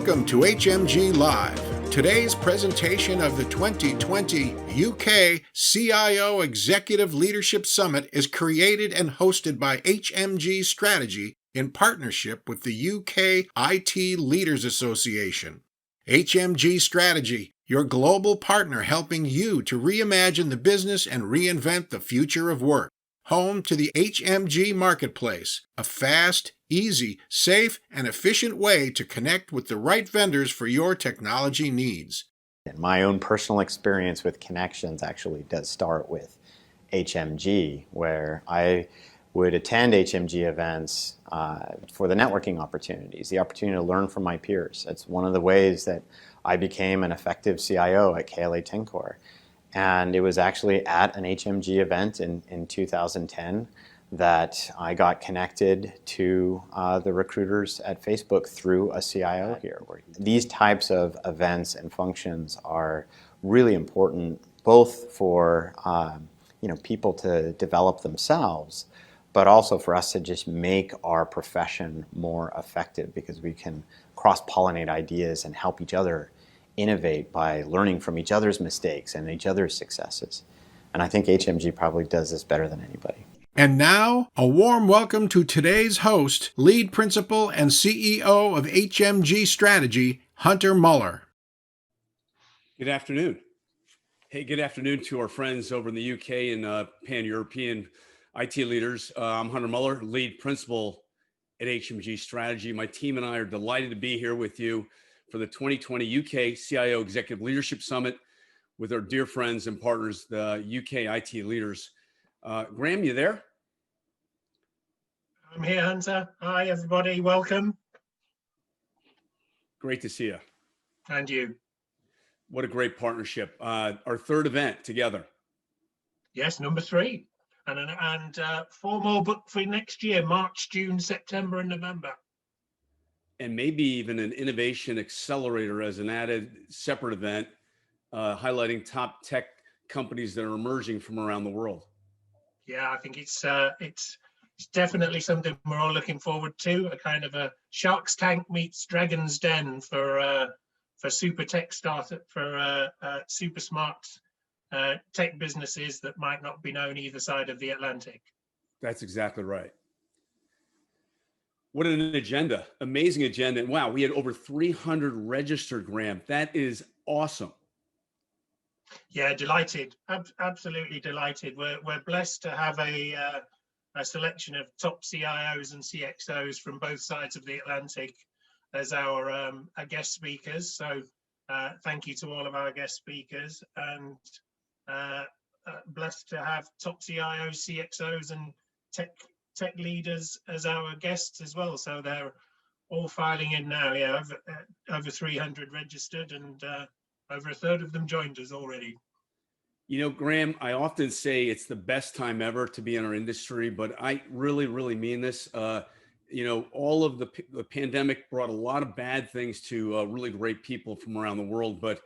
Welcome to HMG Live. Today's presentation of the 2020 UK CIO Executive Leadership Summit is created and hosted by HMG Strategy in partnership with the UK IT Leaders Association. HMG Strategy, your global partner helping you to reimagine the business and reinvent the future of work. Home to the HMG Marketplace, a fast, easy, safe, and efficient way to connect with the right vendors for your technology needs. And my own personal experience with connections actually does start with HMG, where I would attend HMG events for the networking opportunities, the opportunity to learn from my peers. It's one of the ways that I became an effective CIO at KLA Tencor. And it was actually at an HMG event in 2010 that I got connected to the recruiters at Facebook through a CIO here. These types of events and functions are really important, both for people to develop themselves, but also for us to just make our profession more effective, because we can cross-pollinate ideas and help each other innovate by learning from each other's mistakes and each other's successes. And I think HMG probably does this better than anybody. And now, a warm welcome to today's host, Lead Principal and CEO of HMG Strategy, Hunter Muller. Good afternoon. Hey, good afternoon to our friends over in the UK and Pan-European IT leaders. I'm Hunter Muller, Lead Principal at HMG Strategy. My team and I are delighted to be here with you for the 2020 UK CIO Executive Leadership Summit with our dear friends and partners, the UK IT leaders. Graham, you there? I'm here, Hunter. Hi, everybody. Welcome. Great to see you. And you. What a great partnership. Our third event together. Yes, number 3. And 4 more booked for next year, March, June, September, and November. And maybe even an innovation accelerator as an added separate event, highlighting top tech companies that are emerging from around the world. Yeah, I think it's definitely something we're all looking forward to. A kind of a Shark's Tank meets Dragon's Den for super tech startup, for super smart tech businesses that might not be known either side of the Atlantic. That's exactly right. What an agenda, amazing agenda. And wow, we had over 300 registered, Graham. That is awesome. Yeah, delighted, absolutely delighted. We're blessed to have a selection of top CIOs and CXOs from both sides of the Atlantic as our guest speakers. So thank you to all of our guest speakers, and blessed to have top CIOs, CXOs, and tech leaders as our guests as well. So they're all filing in now. Yeah, over 300 registered, and over a third of them joined us already. You know, Graham, I often say it's the best time ever to be in our industry, but I really, really mean this. All of the pandemic brought a lot of bad things to really great people from around the world, but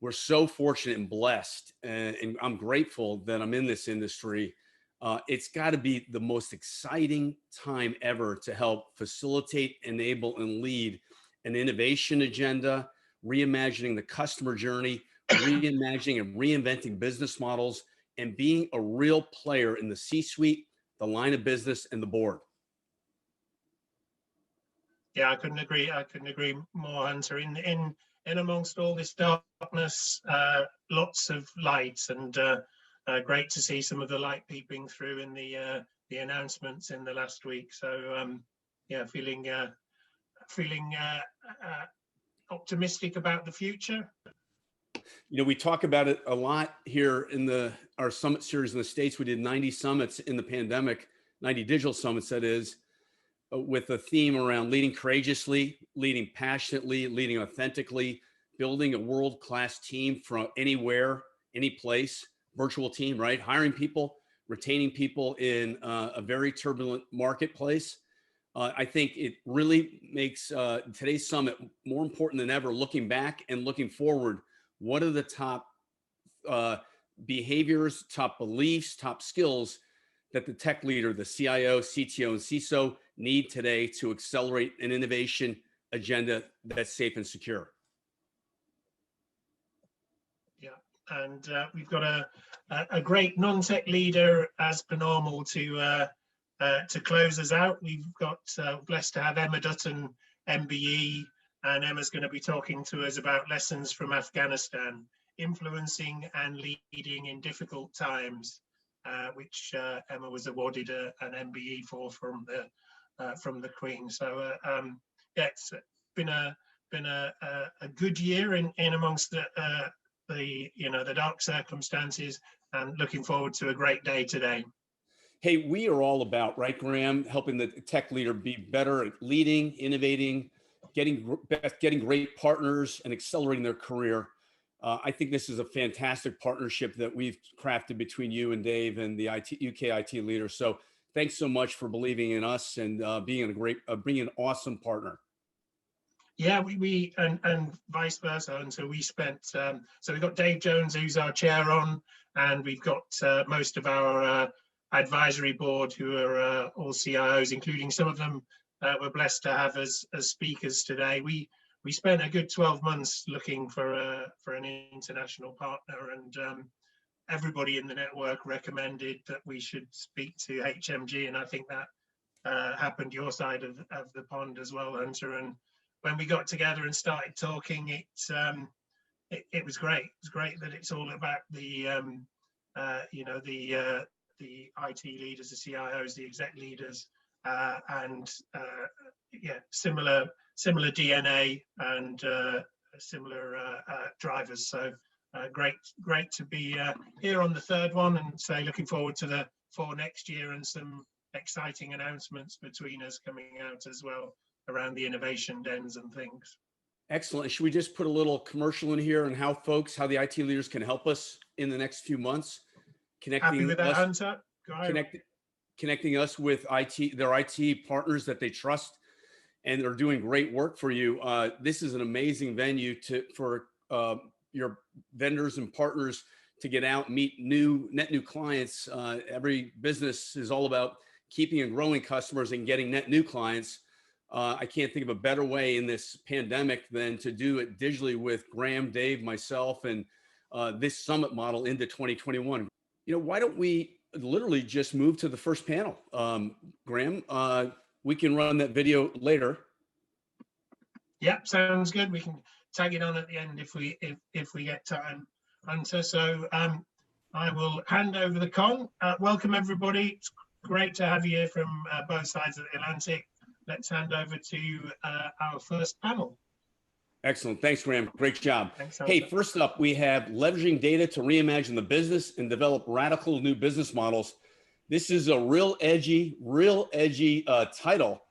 we're so fortunate and blessed, and I'm grateful that I'm in this industry. It's got to be the most exciting time ever to help facilitate, enable, and lead an innovation agenda, reimagining the customer journey, reimagining and reinventing business models, and being a real player in the C-suite, the line of business, and the board. Yeah, I couldn't agree more, Hunter. In amongst all this darkness, lots of light, and great to see some of the light peeping through in the announcements in the last week. So yeah, feeling optimistic about the future. You know, we talk about it a lot here in our summit series in the States. We did 90 summits in the pandemic, 90 digital summits, that is, with a theme around leading courageously, leading passionately, leading authentically, building a world-class team from anywhere, any place, virtual team, right? Hiring people, retaining people in a very turbulent marketplace. I think it really makes today's summit more important than ever, looking back and looking forward. What are the top behaviors, top beliefs, top skills that the tech leader, the CIO, CTO, and CISO need today to accelerate an innovation agenda that's safe and secure. Yeah, and we've got a great non-tech leader as per normal to close us out. We've got blessed to have Emma Dutton, MBE, and Emma's going to be talking to us about lessons from Afghanistan, influencing and leading in difficult times, which Emma was awarded an MBE for from the Queen. So yeah, it's been a good year in amongst the dark circumstances, and looking forward to a great day today. Hey, we are all about, right, Graham, helping the tech leader be better at leading, innovating, getting great partners, and accelerating their career. I think this is a fantastic partnership that we've crafted between you and Dave and the UK IT leaders. So thanks so much for believing in us and being being an awesome partner. Yeah, we and vice versa. And so we spent, so we've got Dave Jones, who's our chair on, and we've got most of our advisory board who are all CIOs, including some of them we're blessed to have as speakers today. We spent a good 12 months looking for an international partner, and everybody in the network recommended that we should speak to HMG, and I think that happened your side of the pond as well, Hunter. And when we got together and started talking, it was great. It was great that it's all about the IT leaders, the CIOs, the exec leaders, and yeah, similar DNA and similar drivers. So great to be here on the third one, and so looking forward to for next year, and some exciting announcements between us coming out as well around the innovation dens and things. Excellent. Should we just put a little commercial in here on how the IT leaders can help us in the next few months? Happy with that, Hunter? Connecting us with their IT partners that they trust and are doing great work for you. This is an amazing venue for your vendors and partners to get out and meet net new clients. Every business is all about keeping and growing customers and getting net new clients. I can't think of a better way in this pandemic than to do it digitally with Graham, Dave, myself, and this summit model into 2021. Why don't we literally just move to the first panel? Graham, we can run that video later. Yep, sounds good. We can tag it on at the end if we get time, Hunter. So I will hand over the con. Welcome everybody. It's great to have you here from both sides of the Atlantic. Let's hand over to our first panel. Excellent. Thanks, Graham. Great job. Thanks, hey, first up, we have leveraging data to reimagine the business and develop radical new business models. This is a real edgy title.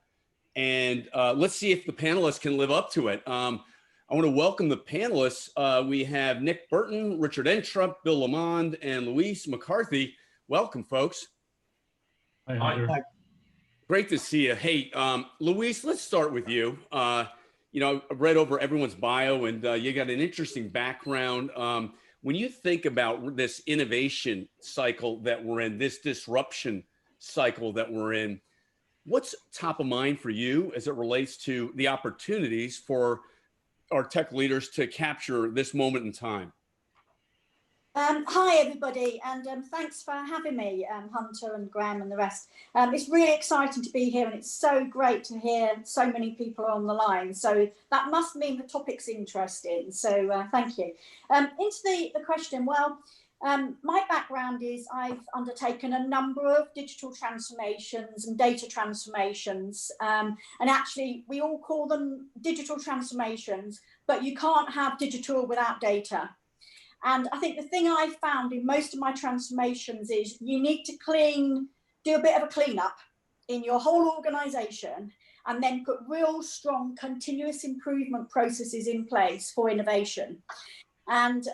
And let's see if the panelists can live up to it. I want to welcome the panelists. We have Nick Burton, Richard Entrup, Bill Limond, and Louise Mccarthy. Welcome, folks. Hi. Great to see you. Hey, Louise, let's start with you. I've read over everyone's bio, and you got an interesting background. When you think about this innovation cycle that we're in, this disruption cycle that we're in, what's top of mind for you as it relates to the opportunities for our tech leaders to capture this moment in time? Hi, everybody, and thanks for having me, Hunter and Graham and the rest. It's really exciting to be here, and it's so great to hear so many people on the line. So that must mean the topic's interesting. So thank you. Into the question, well, my background is I've undertaken a number of digital transformations and data transformations, and actually we all call them digital transformations, but you can't have digital without data. And I think the thing I found in most of my transformations is you need to do a bit of a cleanup in your whole organization, and then put real strong continuous improvement processes in place for innovation. And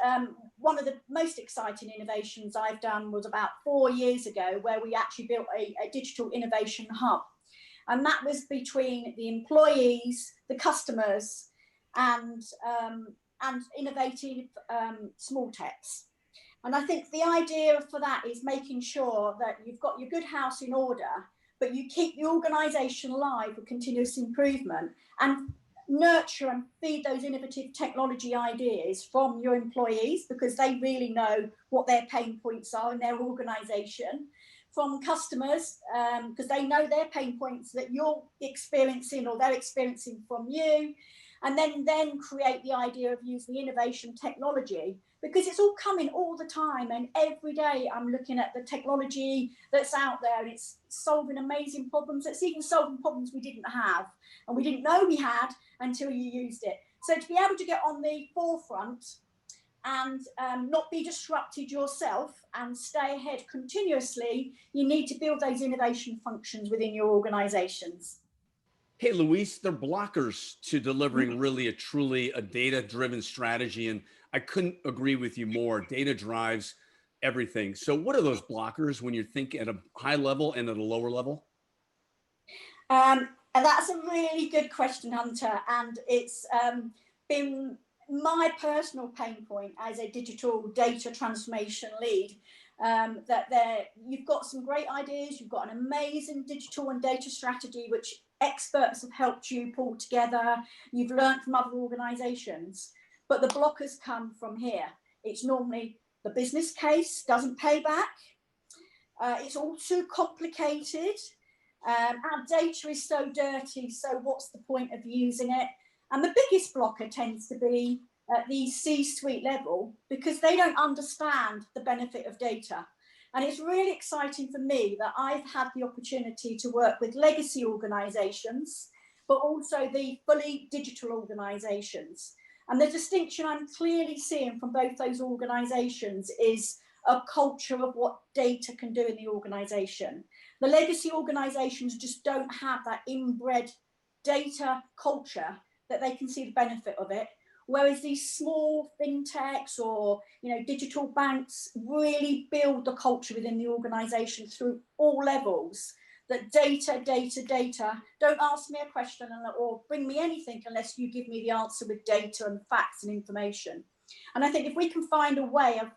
one of the most exciting innovations I've done was about 4 years ago, where we actually built a digital innovation hub. And that was between the employees, the customers, and innovative small techs. And I think the idea for that is making sure that you've got your good house in order, but you keep the organisation alive with continuous improvement. And nurture and feed those innovative technology ideas from your employees, because they really know what their pain points are in their organization, from customers, because they know their pain points that you're experiencing or they're experiencing from you, and then create the idea of using innovation technology, because it's all coming all the time, and every day I'm looking at the technology that's out there, and it's solving amazing problems. It's even solving problems we didn't have and we didn't know we had until you used it. So to be able to get on the forefront and not be disrupted yourself and stay ahead continuously, you need to build those innovation functions within your organizations. Hey, Louise, they're blockers to delivering really truly a data-driven strategy. And I couldn't agree with you more. Data drives everything. So what are those blockers when you think at a high level and at a lower level? And that's a really good question, Hunter. And it's been my personal pain point as a digital data transformation lead, that you've got some great ideas, you've got an amazing digital and data strategy, which experts have helped you pull together, you've learned from other organizations, but the blockers come from here. It's normally the business case doesn't pay back, it's all too complicated, our data is so dirty, so what's the point of using it? And the biggest blocker tends to be at the C-suite level, because they don't understand the benefit of data. And it's really exciting for me that I've had the opportunity to work with legacy organizations, but also the fully digital organizations. And the distinction I'm clearly seeing from both those organizations is a culture of what data can do in the organization. The legacy organizations just don't have that inbred data culture that they can see the benefit of it. Whereas these small fintechs or digital banks really build the culture within the organization through all levels. That data, don't ask me a question or bring me anything unless you give me the answer with data and facts and information. And I think if we can find a way of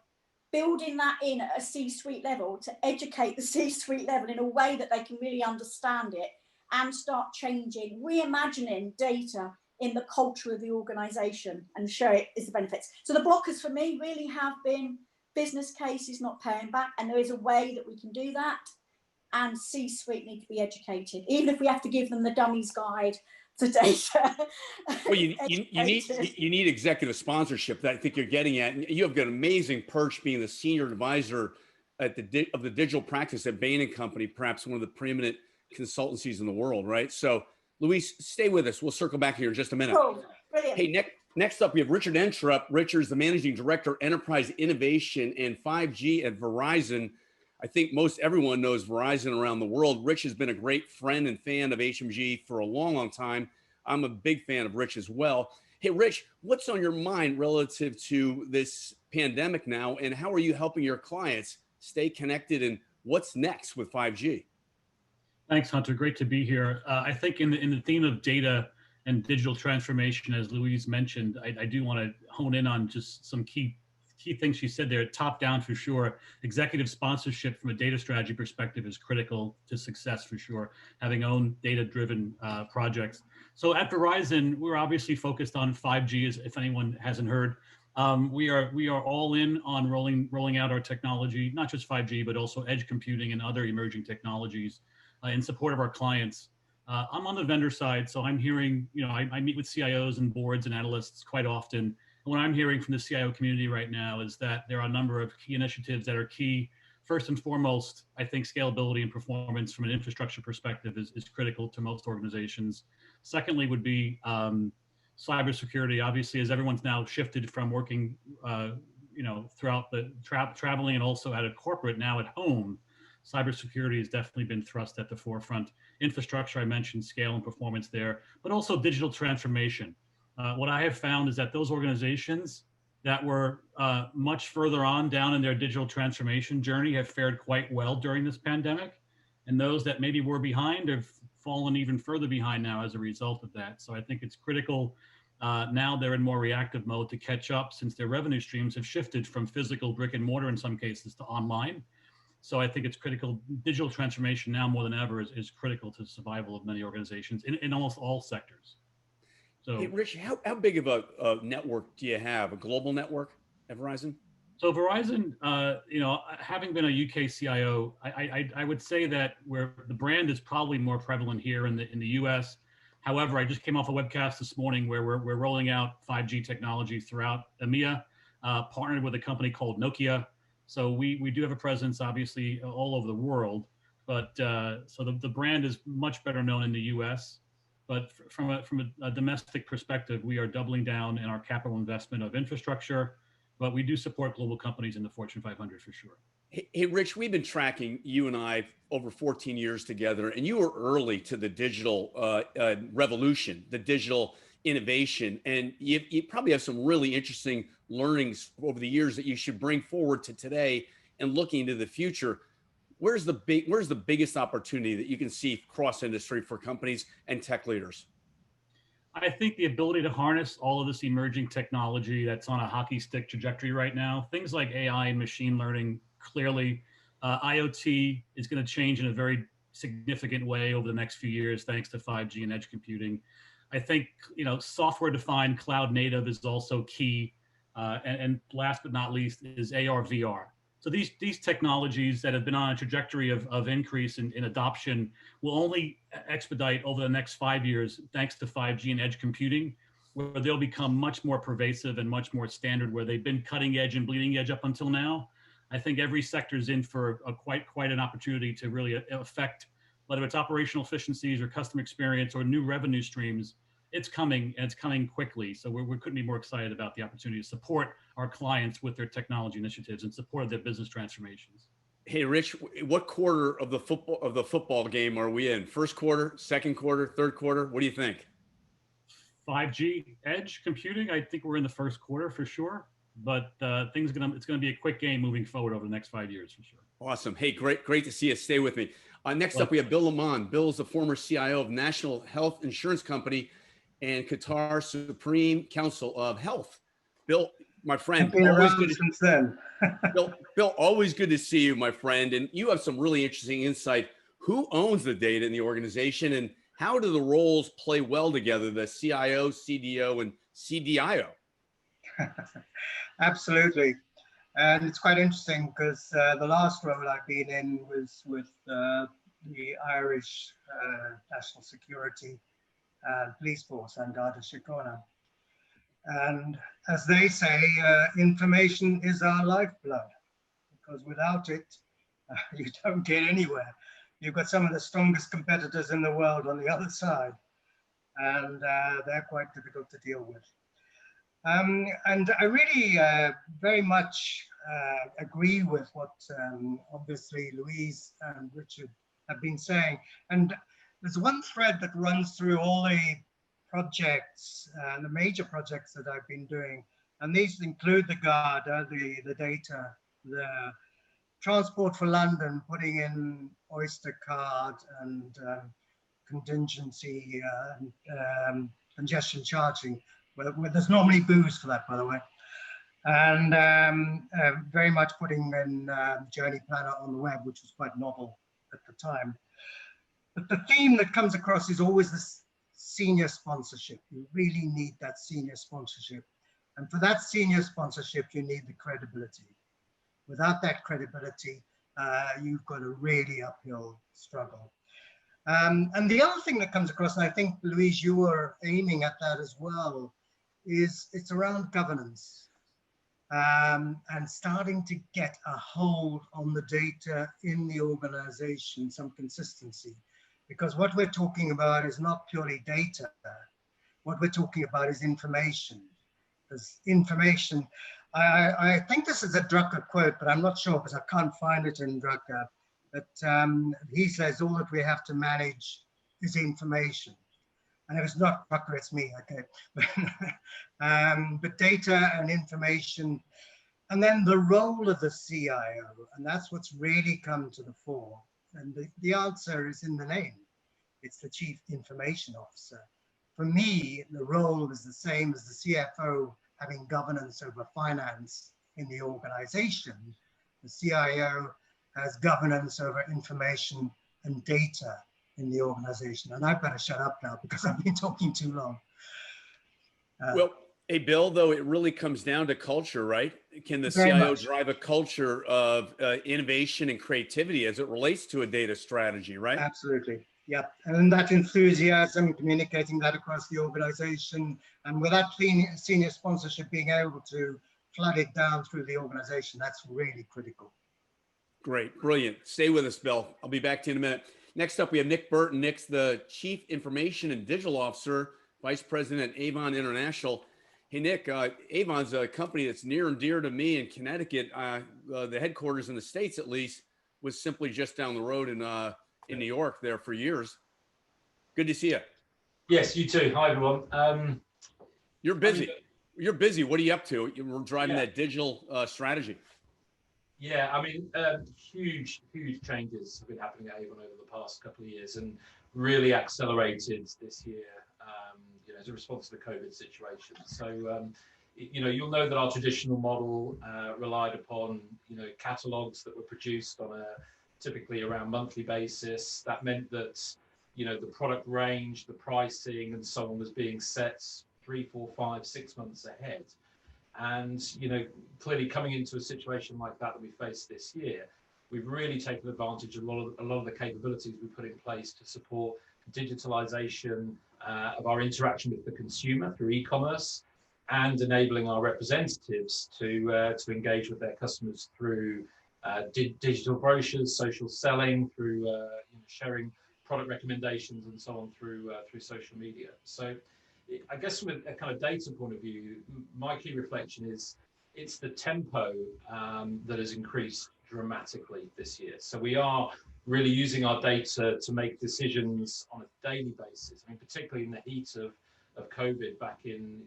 building that in at a C-suite level to educate the C-suite level in a way that they can really understand it and start changing, reimagining data in the culture of the organization and show it as the benefits. So the blockers for me really have been business cases not paying back, and there is a way that we can do that, and C-suite need to be educated, even if we have to give them the dummies guide to data. Well, you need executive sponsorship that I think you're getting at. And you have got an amazing perch being the senior advisor of the digital practice at Bain and Company, perhaps one of the preeminent consultancies in the world, right? So Louise, stay with us. We'll circle back here in just a minute. Cool. Brilliant. Hey, next up, we have Richard Entrup. Richard's the Managing Director, Enterprise Innovation and 5G at Verizon. I think most everyone knows Verizon around the world. Rich has been a great friend and fan of HMG for a long, long time. I'm a big fan of Rich as well. Hey, Rich, what's on your mind relative to this pandemic now, and how are you helping your clients stay connected, and what's next with 5G? Thanks, Hunter. Great to be here. I think in the theme of data and digital transformation, as Louise mentioned, I do want to hone in on just some key things she said there. Top down for sure. Executive sponsorship from a data strategy perspective is critical to success for sure. Having own data-driven projects. So at Verizon, we're obviously focused on 5G, as if anyone hasn't heard. We are all in on rolling out our technology, not just 5G, but also edge computing and other emerging technologies in support of our clients. I'm on the vendor side, so I'm hearing, I meet with CIOs and boards and analysts quite often. And what I'm hearing from the CIO community right now is that there are a number of key initiatives that are key. First and foremost, I think scalability and performance from an infrastructure perspective is critical to most organizations. Secondly would be cybersecurity. Obviously, as everyone's now shifted from working, throughout the traveling and also at a corporate, now at home, cybersecurity has definitely been thrust at the forefront. Infrastructure, I mentioned scale and performance there, but also digital transformation. What I have found is that those organizations that were much further on down in their digital transformation journey have fared quite well during this pandemic. And those that maybe were behind have fallen even further behind now as a result of that. So I think it's critical now they're in more reactive mode to catch up, since their revenue streams have shifted from physical brick and mortar in some cases to online. So I think it's critical. Digital transformation now more than ever is critical to the survival of many organizations in almost all sectors. So, hey, Rich, how big of a network do you have? A global network at Verizon? so Verizon, having been a UK CIO, I would say that where the brand is probably more prevalent here in the US. However, I just came off a webcast this morning where we're rolling out 5G technology throughout EMEA, partnered with a company called Nokia. So we do have a presence, obviously, all over the world. But so the brand is much better known in the US. But from a domestic perspective, we are doubling down in our capital investment of infrastructure. But we do support global companies in the Fortune 500 for sure. Hey, Rich, we've been tracking you and I over 14 years together, and you were early to the digital revolution, the digital innovation, and you probably have some really interesting learnings over the years that you should bring forward to today and looking into the future. Where's the biggest opportunity that you can see cross industry for companies and tech leaders? I think the ability to harness all of this emerging technology that's on a hockey stick trajectory right now, things like AI and machine learning, clearly IoT is going to change in a very significant way over the next few years, thanks to 5G and edge computing. I think, software-defined cloud native is also key. And last but not least is AR, VR. So these technologies that have been on a trajectory of increase in adoption will only expedite over the next 5 years, thanks to 5G and edge computing, where they'll become much more pervasive and much more standard, where they've been cutting edge and bleeding edge up until now. I think every sector is in for quite an opportunity to really affect, whether it's operational efficiencies or customer experience or new revenue streams. It's coming, and it's coming quickly. So we couldn't be more excited about the opportunity to support our clients with their technology initiatives and support their business transformations. Hey, Rich, what quarter of the football game are we in? First quarter, second quarter, third quarter? What do you think? 5G edge computing, I think we're in the first quarter for sure. But it's going to be a quick game moving forward over the next 5 years for sure. Awesome. Hey, great to see you. Stay with me. Next up, we have Bill Limond. Bill is the former CIO of National Health Insurance Company and Qatar Supreme Council of Health. Bill, my friend, I've been around since then. Bill, always good to see you, my friend. And you have some really interesting insight. Who owns the data in the organization, and how do the roles play well together, the CIO, CDO, and CDIO? Absolutely. And it's quite interesting because the last role I've been in was with the Irish National Security Police Force and Garda Síochána. And as they say, information is our lifeblood, because without it, you don't get anywhere. You've got some of the strongest competitors in the world on the other side, and they're quite difficult to deal with. And I really very much agree with what obviously Louise and Richard have been saying. And there's one thread that runs through all the projects, the major projects that I've been doing. And these include the Garda, the data, the Transport for London, putting in Oyster card and contingency, congestion charging, where there's normally booze for that, by the way. And very much putting in Journey Planner on the web, which was quite novel at the time. But the theme that comes across is always this senior sponsorship. You really need that senior sponsorship. And for that senior sponsorship, you need the credibility. Without that credibility, you've got a really uphill struggle. And the other thing that comes across, and I think, Louise, you were aiming at that as well, is it's around governance and starting to get a hold on the data in the organization, some consistency. Because what we're talking about is not purely data. What we're talking about is information. Because information, I think this is a Drucker quote, but I'm not sure because I can't find it in Drucker. But he says all that we have to manage is information. And if it's not Drucker, it's me, okay. But data and information, and then the role of the CIO, and that's what's really come to the fore. And the answer is in the name. It's the Chief Information Officer. For me, the role is the same as the CFO having governance over finance in the organization. The CIO has governance over information and data in the organization. And I better shut up now because I've been talking too long. Well, hey, Bill, though, it really comes down to culture, right? Can the Very CIO much. drive a culture of innovation and creativity as it relates to a data strategy, right? Absolutely. Yep. And that enthusiasm, communicating that across the organization, and with that senior sponsorship being able to flood it down through the organization, that's really critical. Great. Brilliant. Stay with us, Bill. I'll be back to you in a minute. Next up, we have Nick Burton. Nick's the Chief Information and Digital Officer, Vice President at Avon International. Hey, Nick, Avon's a company that's near and dear to me in Connecticut. The headquarters in the States, at least, was simply just down the road in New York there for years. Good to see you. Yes, you too. Hi, everyone. You're busy. You're busy. What are you up to? We're driving Yeah. that digital strategy. Yeah, I mean, huge changes have been happening at Avon over the past couple of years, and really accelerated this year, as a response to the COVID situation. So, you'll know that our traditional model relied upon, catalogs that were produced on a typically around monthly basis. That meant that, the product range, the pricing, and so on was being set 3, 4, 5, 6 months ahead. And, clearly coming into a situation like that we faced this year, we've really taken advantage of a lot of the capabilities we put in place to support digitalization of our interaction with the consumer through e-commerce, and enabling our representatives to engage with their customers through digital brochures, social selling, through sharing product recommendations, and so on through social media. So I guess from a kind of data point of view, my key reflection is it's the tempo that has increased dramatically this year. So we are really using our data to make decisions on a daily basis. I mean, particularly in the heat of COVID back in,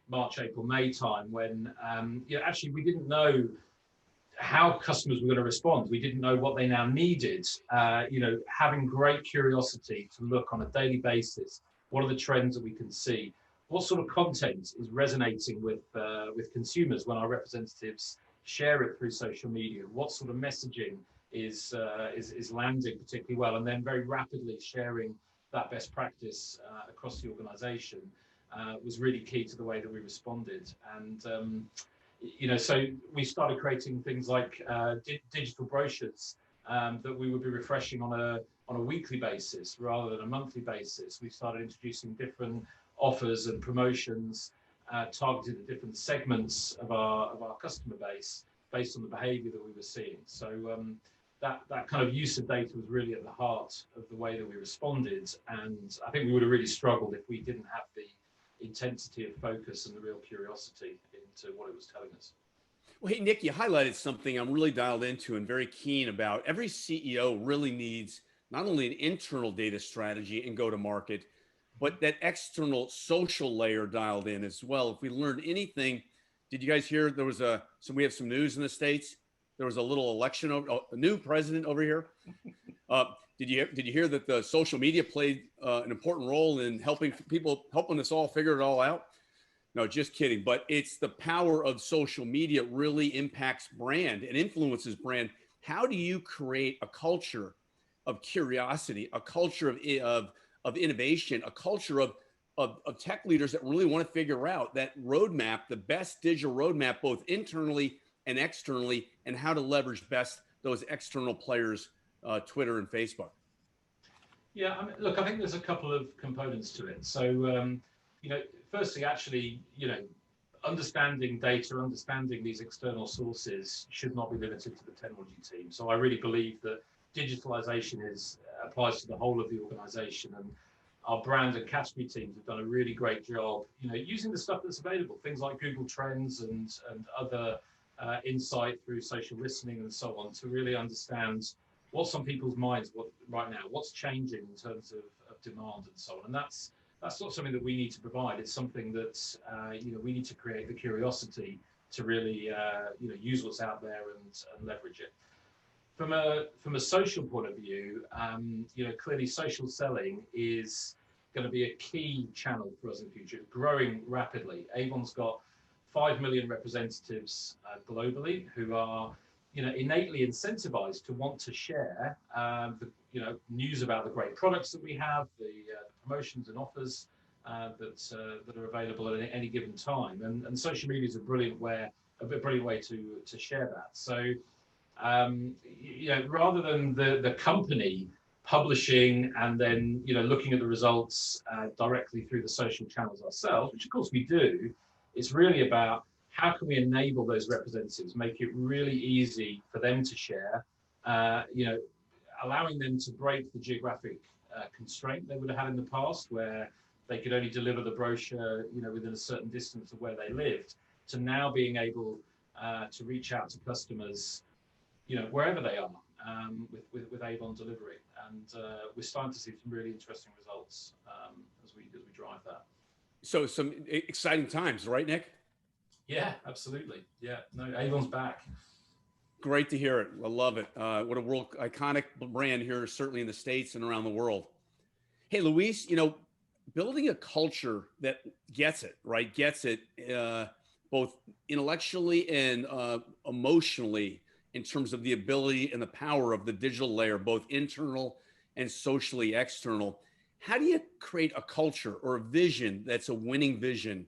March, April, May time, when, actually we didn't know how customers were going to respond. We didn't know what they now needed. Having great curiosity to look on a daily basis. What are the trends that we can see? What sort of content is resonating with consumers when our representatives share it through social media? What sort of messaging is landing particularly well? And then very rapidly sharing that best practice across the organisation was really key to the way that we responded. And so we started creating things like digital brochures that we would be refreshing on a weekly basis rather than a monthly basis. We started introducing different offers and promotions targeted at different segments of our customer base based on the behavior that we were seeing. So that kind of use of data was really at the heart of the way that we responded. And I think we would have really struggled if we didn't have the intensity of focus and the real curiosity into what it was telling us. Well, hey, Nick, you highlighted something I'm really dialed into and very keen about. Every CEO really needs not only an internal data strategy and go to market, but that external social layer dialed in as well. If we learned anything, did you guys hear there was we have some news in the States? There was a little election, a new president over here. Did you hear that the social media played an important role in helping us all figure it all out? No, just kidding. But it's the power of social media really impacts brand and influences brand. How do you create a culture of curiosity, a culture of innovation, a culture of tech leaders that really want to figure out that roadmap, the best digital roadmap, both internally and externally, and how to leverage best those external players, Twitter and Facebook? Yeah, I mean, look, I think there's a couple of components to it. So, firstly, actually, understanding data, understanding these external sources should not be limited to the technology team. So I really believe that digitalization applies to the whole of the organization, and our brand and category teams have done a really great job, using the stuff that's available, things like Google Trends and other insight through social listening and so on, to really understand what's on people's minds right now, what's changing in terms of demand and so on. And that's not something that we need to provide. It's something that we need to create the curiosity to really use what's out there and leverage it. From a social point of view, clearly social selling is going to be a key channel for us in the future, growing rapidly. Avon's got 5 million representatives globally who are innately incentivized to want to share the news about the great products that we have, the promotions and offers that are available at any given time. And social media is a brilliant way to share that. So, rather than the company publishing and then looking at the results directly through the social channels ourselves, which of course we do, it's really about how can we enable those representatives, make it really easy for them to share, allowing them to break the geographic constraint they would have had in the past, where they could only deliver the brochure, within a certain distance of where they lived, to now being able to reach out to customers, wherever they are, with Avon delivery. And we're starting to see some really interesting results as we drive that. So some exciting times, right, Nick? Yeah, absolutely. Yeah, no, Avon's back. Great to hear it. I love it. What a world iconic brand here, certainly in the States and around the world. Hey, Louise, building a culture that gets it, right? Gets it both intellectually and emotionally in terms of the ability and the power of the digital layer, both internal and socially external. How do you create a culture or a vision that's a winning vision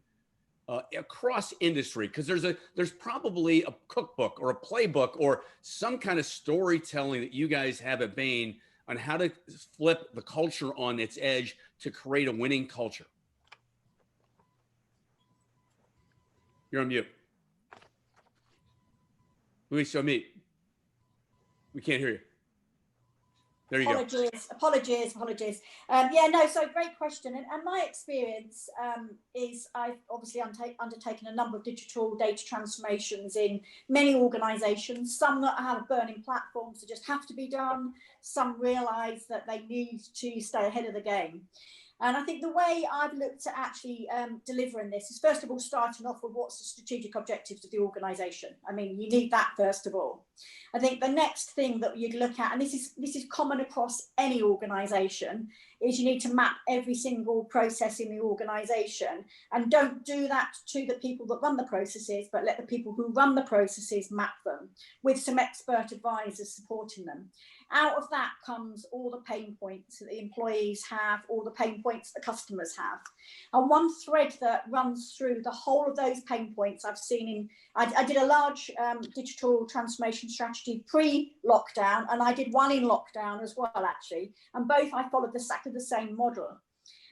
across industry? Because there's probably a cookbook or a playbook or some kind of storytelling that you guys have at Bain on how to flip the culture on its edge to create a winning culture. You're on mute. Louise, so mute. We can't hear you. There you go. Apologies. So great question. And my experience is I've obviously undertaken a number of digital data transformations in many organizations, some that have burning platforms that just have to be done, some realize that they need to stay ahead of the game. And I think the way I've looked at actually delivering this is, first of all, starting off with what's the strategic objectives of the organisation. I mean, you need that first of all. I think the next thing that you'd look at, and this is common across any organisation, is you need to map every single process in the organisation, and don't do that to the people that run the processes, but let the people who run the processes map them with some expert advisors supporting them. Out of that comes all the pain points that the employees have, all the pain points the customers have. And one thread that runs through the whole of those pain points I've seen I did a large digital transformation strategy pre-lockdown, and I did one in lockdown as well, actually. And both I followed exactly the same model.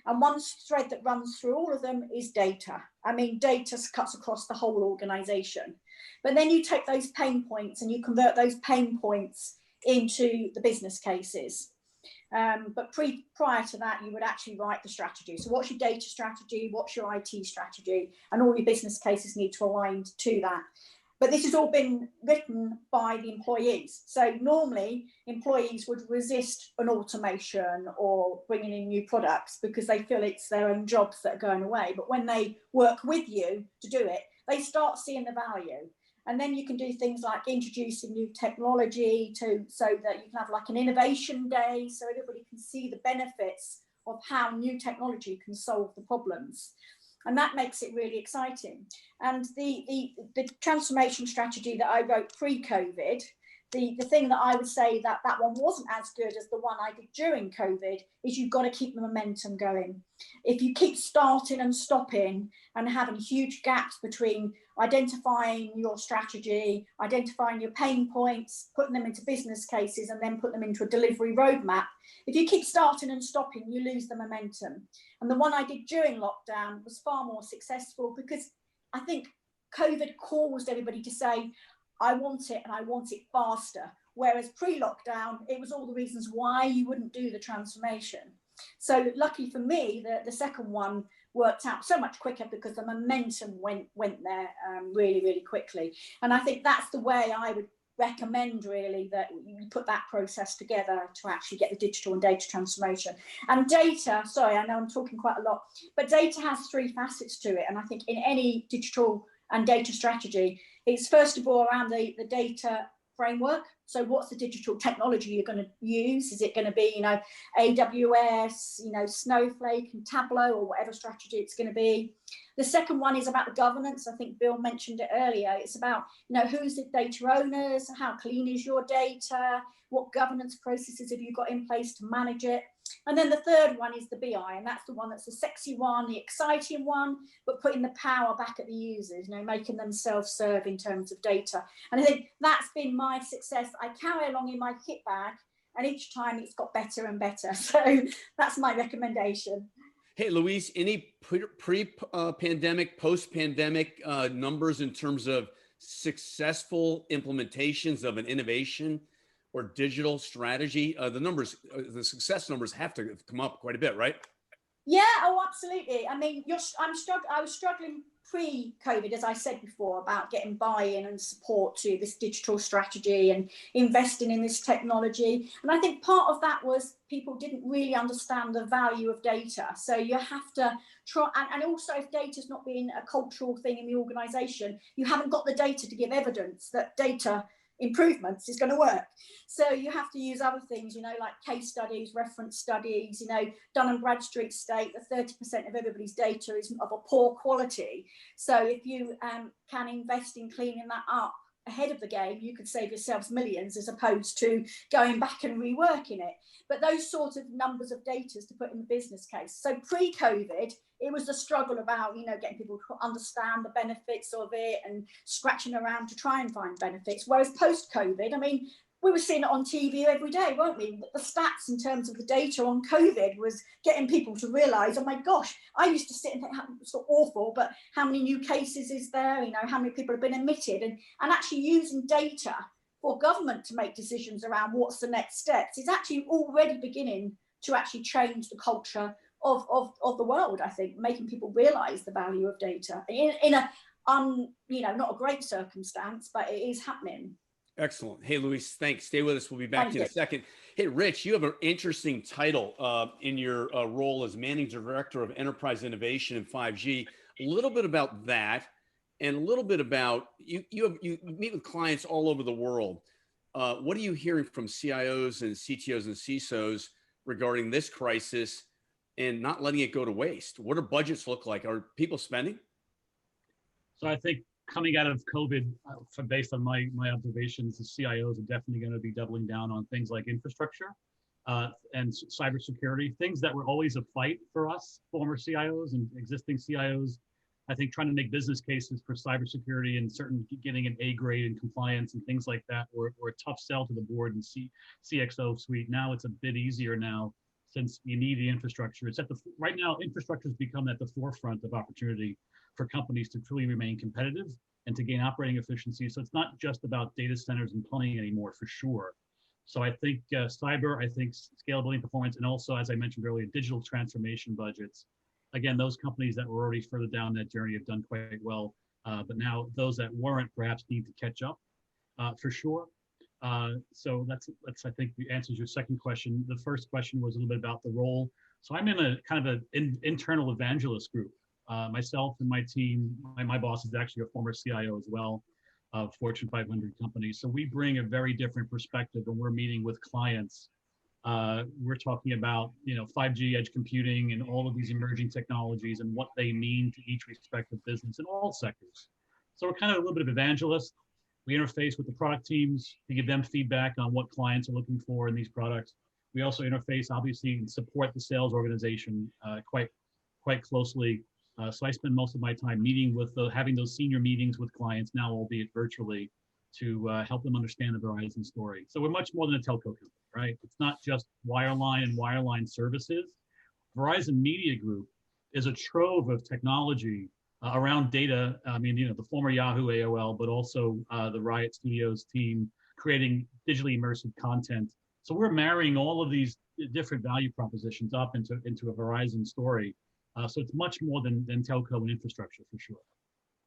And one thread that runs through all of them is data. I mean, data cuts across the whole organization. But then you take those pain points and you convert those pain points into the business cases. But prior to that, you would actually write the strategy. So what's your data strategy? What's your IT strategy? And all your business cases need to align to that. But this has all been written by the employees. So normally employees would resist an automation or bringing in new products because they feel it's their own jobs that are going away. But when they work with you to do it, they start seeing the value. And then you can do things like introducing new technology so that you can have like an innovation day, so everybody can see the benefits of how new technology can solve the problems. And that makes it really exciting. And the transformation strategy that I wrote pre-COVID, the thing that I would say that one wasn't as good as the one I did during COVID is you've got to keep the momentum going. If you keep starting and stopping and having huge gaps between identifying your strategy, identifying your pain points, putting them into business cases, and then put them into a delivery roadmap, if you keep starting and stopping, you lose the momentum. And the one I did during lockdown was far more successful because I think COVID caused everybody to say, I want it and I want it faster. Whereas pre-lockdown, it was all the reasons why you wouldn't do the transformation. So lucky for me, the second one worked out so much quicker because the momentum went there really, really quickly. And I think that's the way I would recommend really that you put that process together to actually get the digital and data transformation. And data, sorry, I know I'm talking quite a lot, but data has three facets to it. And I think in any digital and data strategy, it's first of all around the data framework. So what's the digital technology you're going to use? Is it going to be, you know, AWS, you know, Snowflake and Tableau, or whatever strategy it's going to be? The second one is about the governance. I think Bill mentioned it earlier. It's about, you know, who's the data owners? How clean is your data? What governance processes have you got in place to manage it? And then the third one is the BI, and that's the one that's the sexy one, the exciting one, but putting the power back at the users, you know, making them self-serve in terms of data. And I think that's been my success. I carry along in my kit bag, and each time it's got better and better. So that's my recommendation. Hey, Louise, any pre-pandemic, post-pandemic numbers in terms of successful implementations of an innovation or digital strategy? The numbers, the success numbers have to come up quite a bit, right? Yeah, oh, absolutely. I mean, I was struggling pre-COVID, as I said before, about getting buy-in and support to this digital strategy and investing in this technology. And I think part of that was people didn't really understand the value of data. So you have to try, and also if data's not being a cultural thing in the organization, you haven't got the data to give evidence that data improvements is going to work. So you have to use other things, you know, like case studies, reference studies. You know, Dun & Bradstreet state that 30% of everybody's data is of a poor quality. So if you can invest in cleaning that up ahead of the game, you could save yourselves millions as opposed to going back and reworking it. But those sort of numbers of data to put in the business case. So pre-COVID, it was a struggle about, you know, getting people to understand the benefits of it and scratching around to try and find benefits. Whereas post-COVID, I mean, we were seeing it on TV every day, weren't we? The stats in terms of the data on COVID was getting people to realise, oh my gosh, I used to sit and think, it's so awful, but how many new cases is there? You know, how many people have been admitted? And actually using data for government to make decisions around what's the next steps is actually already beginning to actually change the culture of the world, I think, making people realise the value of data in a, you know, not a great circumstance, but it is happening. Excellent. Hey, Louise, thanks. Stay with us. We'll be back to you in a second. Hey, Rich, you have an interesting title in your role as Managing Director of Enterprise Innovation in 5G. A little bit about that, and a little bit about, you meet with clients all over the world. What are you hearing from CIOs and CTOs and CISOs regarding this crisis and not letting it go to waste? What do budgets look like? Are people spending? So I think coming out of COVID, based on my observations, the CIOs are definitely going to be doubling down on things like infrastructure and cybersecurity, things that were always a fight for us, former CIOs and existing CIOs. I think trying to make business cases for cybersecurity and getting an A grade in compliance and things like that were a tough sell to the board and CXO suite. Now it's a bit easier now, since you need the infrastructure. It's right now, infrastructure has become at the forefront of opportunity for companies to truly remain competitive and to gain operating efficiency. So it's not just about data centers and plumbing anymore, for sure. So I think cyber, I think scalability and performance, and also, as I mentioned earlier, digital transformation budgets. Again, those companies that were already further down that journey have done quite well. But now those that weren't perhaps need to catch up for sure. So that's I think answers your second question. The first question was a little bit about the role. So I'm in a kind of an internal evangelist group. Myself and my team, my boss is actually a former CIO as well of Fortune 500 companies. So we bring a very different perspective when we're meeting with clients. We're talking about, you know, 5G edge computing and all of these emerging technologies and what they mean to each respective business in all sectors. So we're kind of a little bit of evangelists. We interface with the product teams to give them feedback on what clients are looking for in these products. We also interface, obviously, and support the sales organization quite closely. So I spend most of my time meeting with having those senior meetings with clients, now albeit virtually, to help them understand the Verizon story. So we're much more than a telco company, right? It's not just wireline and wireline services. Verizon Media Group is a trove of technology around data. I mean, you know, the former Yahoo AOL, but also the Riot Studios team creating digitally immersive content. So we're marrying all of these different value propositions up into a Verizon story. So it's much more than telco and infrastructure, for sure.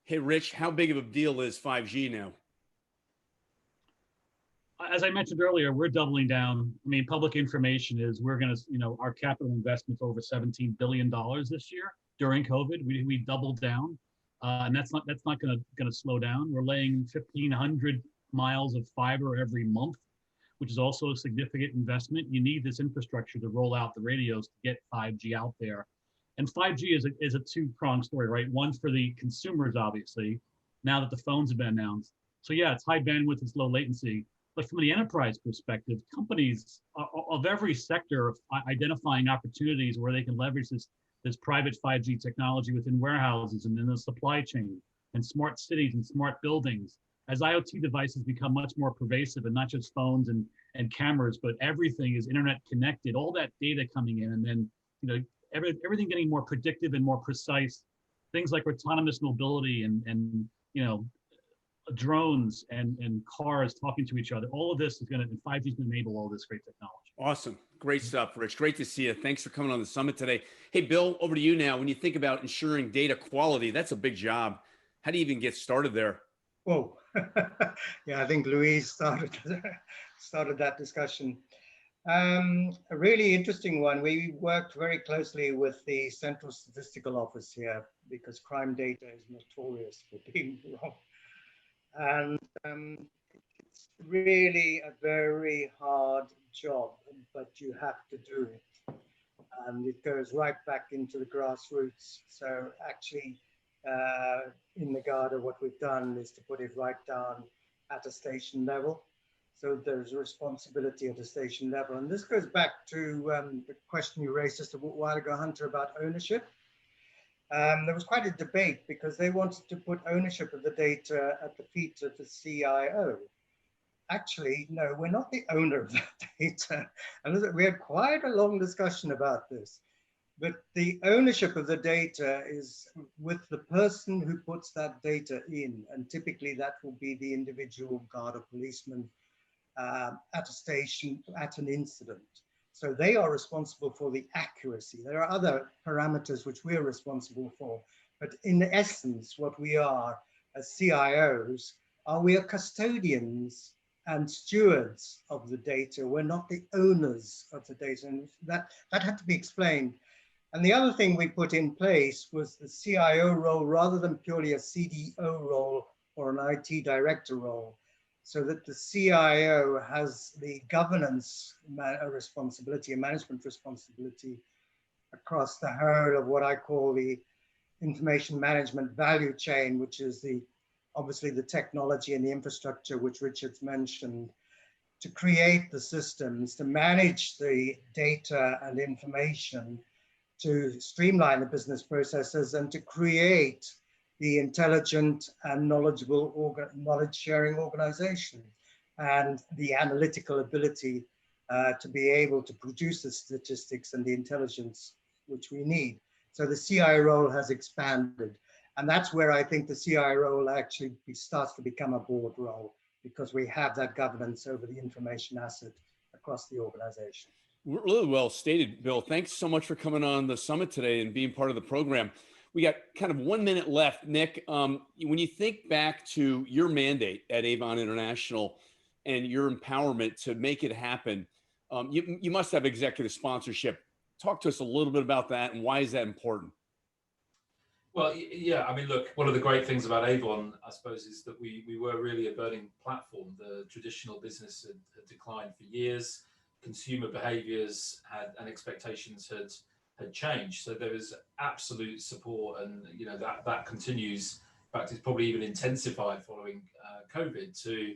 Hey, Rich, how big of a deal is 5G now? As I mentioned earlier, we're doubling down. I mean, public information is we're going to, you know, our capital investment's over $17 billion this year. During COVID, we doubled down, and that's not going to slow down. We're laying 1,500 miles of fiber every month which is also a significant investment. You need this infrastructure to roll out the radios to get 5G out there. And 5G is a two-pronged story, right? One for the consumers, obviously, now that the phones have been announced. So yeah, it's high bandwidth, it's low latency. But from the enterprise perspective, companies of every sector are identifying opportunities where they can leverage this private 5G technology within warehouses and in the supply chain and smart cities and smart buildings. As IoT devices become much more pervasive and not just phones and cameras, but everything is internet connected, all that data coming in, and then everything getting more predictive and more precise, things like autonomous mobility and drones and cars talking to each other. All of this is going to, and 5G is going to enable all this great technology. Awesome. Great stuff, Rich. Great to see you. Thanks for coming on the summit today. Hey, Bill, over to you now. When you think about ensuring data quality, that's a big job. How do you even get started there? Whoa. Yeah, I think Louise started that discussion. A really interesting one. We worked very closely with the Central Statistical Office here because crime data is notorious for being wrong. And it's really a very hard job, but you have to do it. And it goes right back into the grassroots. So actually, in the Garda, what we've done is to put it right down at a station level. So there's a responsibility at a station level. And this goes back to the question you raised just a while ago, Hunter, about ownership. There was quite a debate because they wanted to put ownership of the data at the feet of the CIO. Actually, no, we're not the owner of that data. And we had quite a long discussion about this. But the ownership of the data is with the person who puts that data in. And typically that will be the individual guard or policeman at a station, at an incident. So they are responsible for the accuracy. There are other parameters which we're responsible for. But in essence, what we are as CIOs we are custodians and stewards of the data. We're not the owners of the data. And that had to be explained. And the other thing we put in place was the CIO role rather than purely a CDO role or an IT director role, so that the CIO has the governance responsibility and management responsibility across the whole of what I call the information management value chain, which is obviously the technology and the infrastructure which Richard's mentioned, to create the systems, to manage the data and information, to streamline the business processes, and to create the intelligent and knowledgeable knowledge-sharing organization and the analytical ability to be able to produce the statistics and the intelligence which we need. So the CIO role has expanded. And that's where I think the CIO role actually starts to become a board role, because we have that governance over the information asset across the organization. Really well stated, Bill. Thanks so much for coming on the summit today and being part of the program. We got kind of 1 minute left. Nick, when you think back to your mandate at Avon International and your empowerment to make it happen, you must have executive sponsorship. Talk to us a little bit about that and why is that important? Well, yeah, I mean, look, one of the great things about Avon, I suppose, is that we were really a burning platform. The traditional business had declined for years. Consumer behaviors and expectations had changed. So there was absolute support, and that continues. In fact, it's probably even intensified following COVID to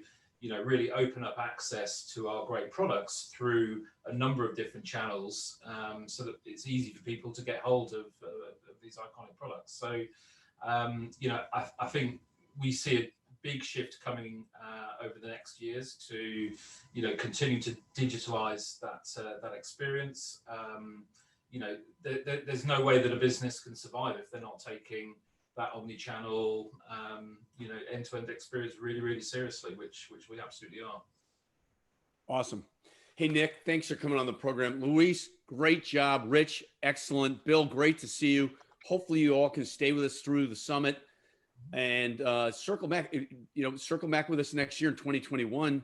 really open up access to our great products through a number of different channels, so that it's easy for people to get hold of these iconic products. So I think we see a big shift coming over the next years to continue to digitalize that experience. There's no way that a business can survive if they're not taking that omni-channel end-to-end experience really, really seriously, which we absolutely are. Awesome. Hey, Nick, thanks for coming on the program. Louise, great job. Rich, excellent. Bill, great to see you. Hopefully you all can stay with us through the summit and circle back with us next year in 2021.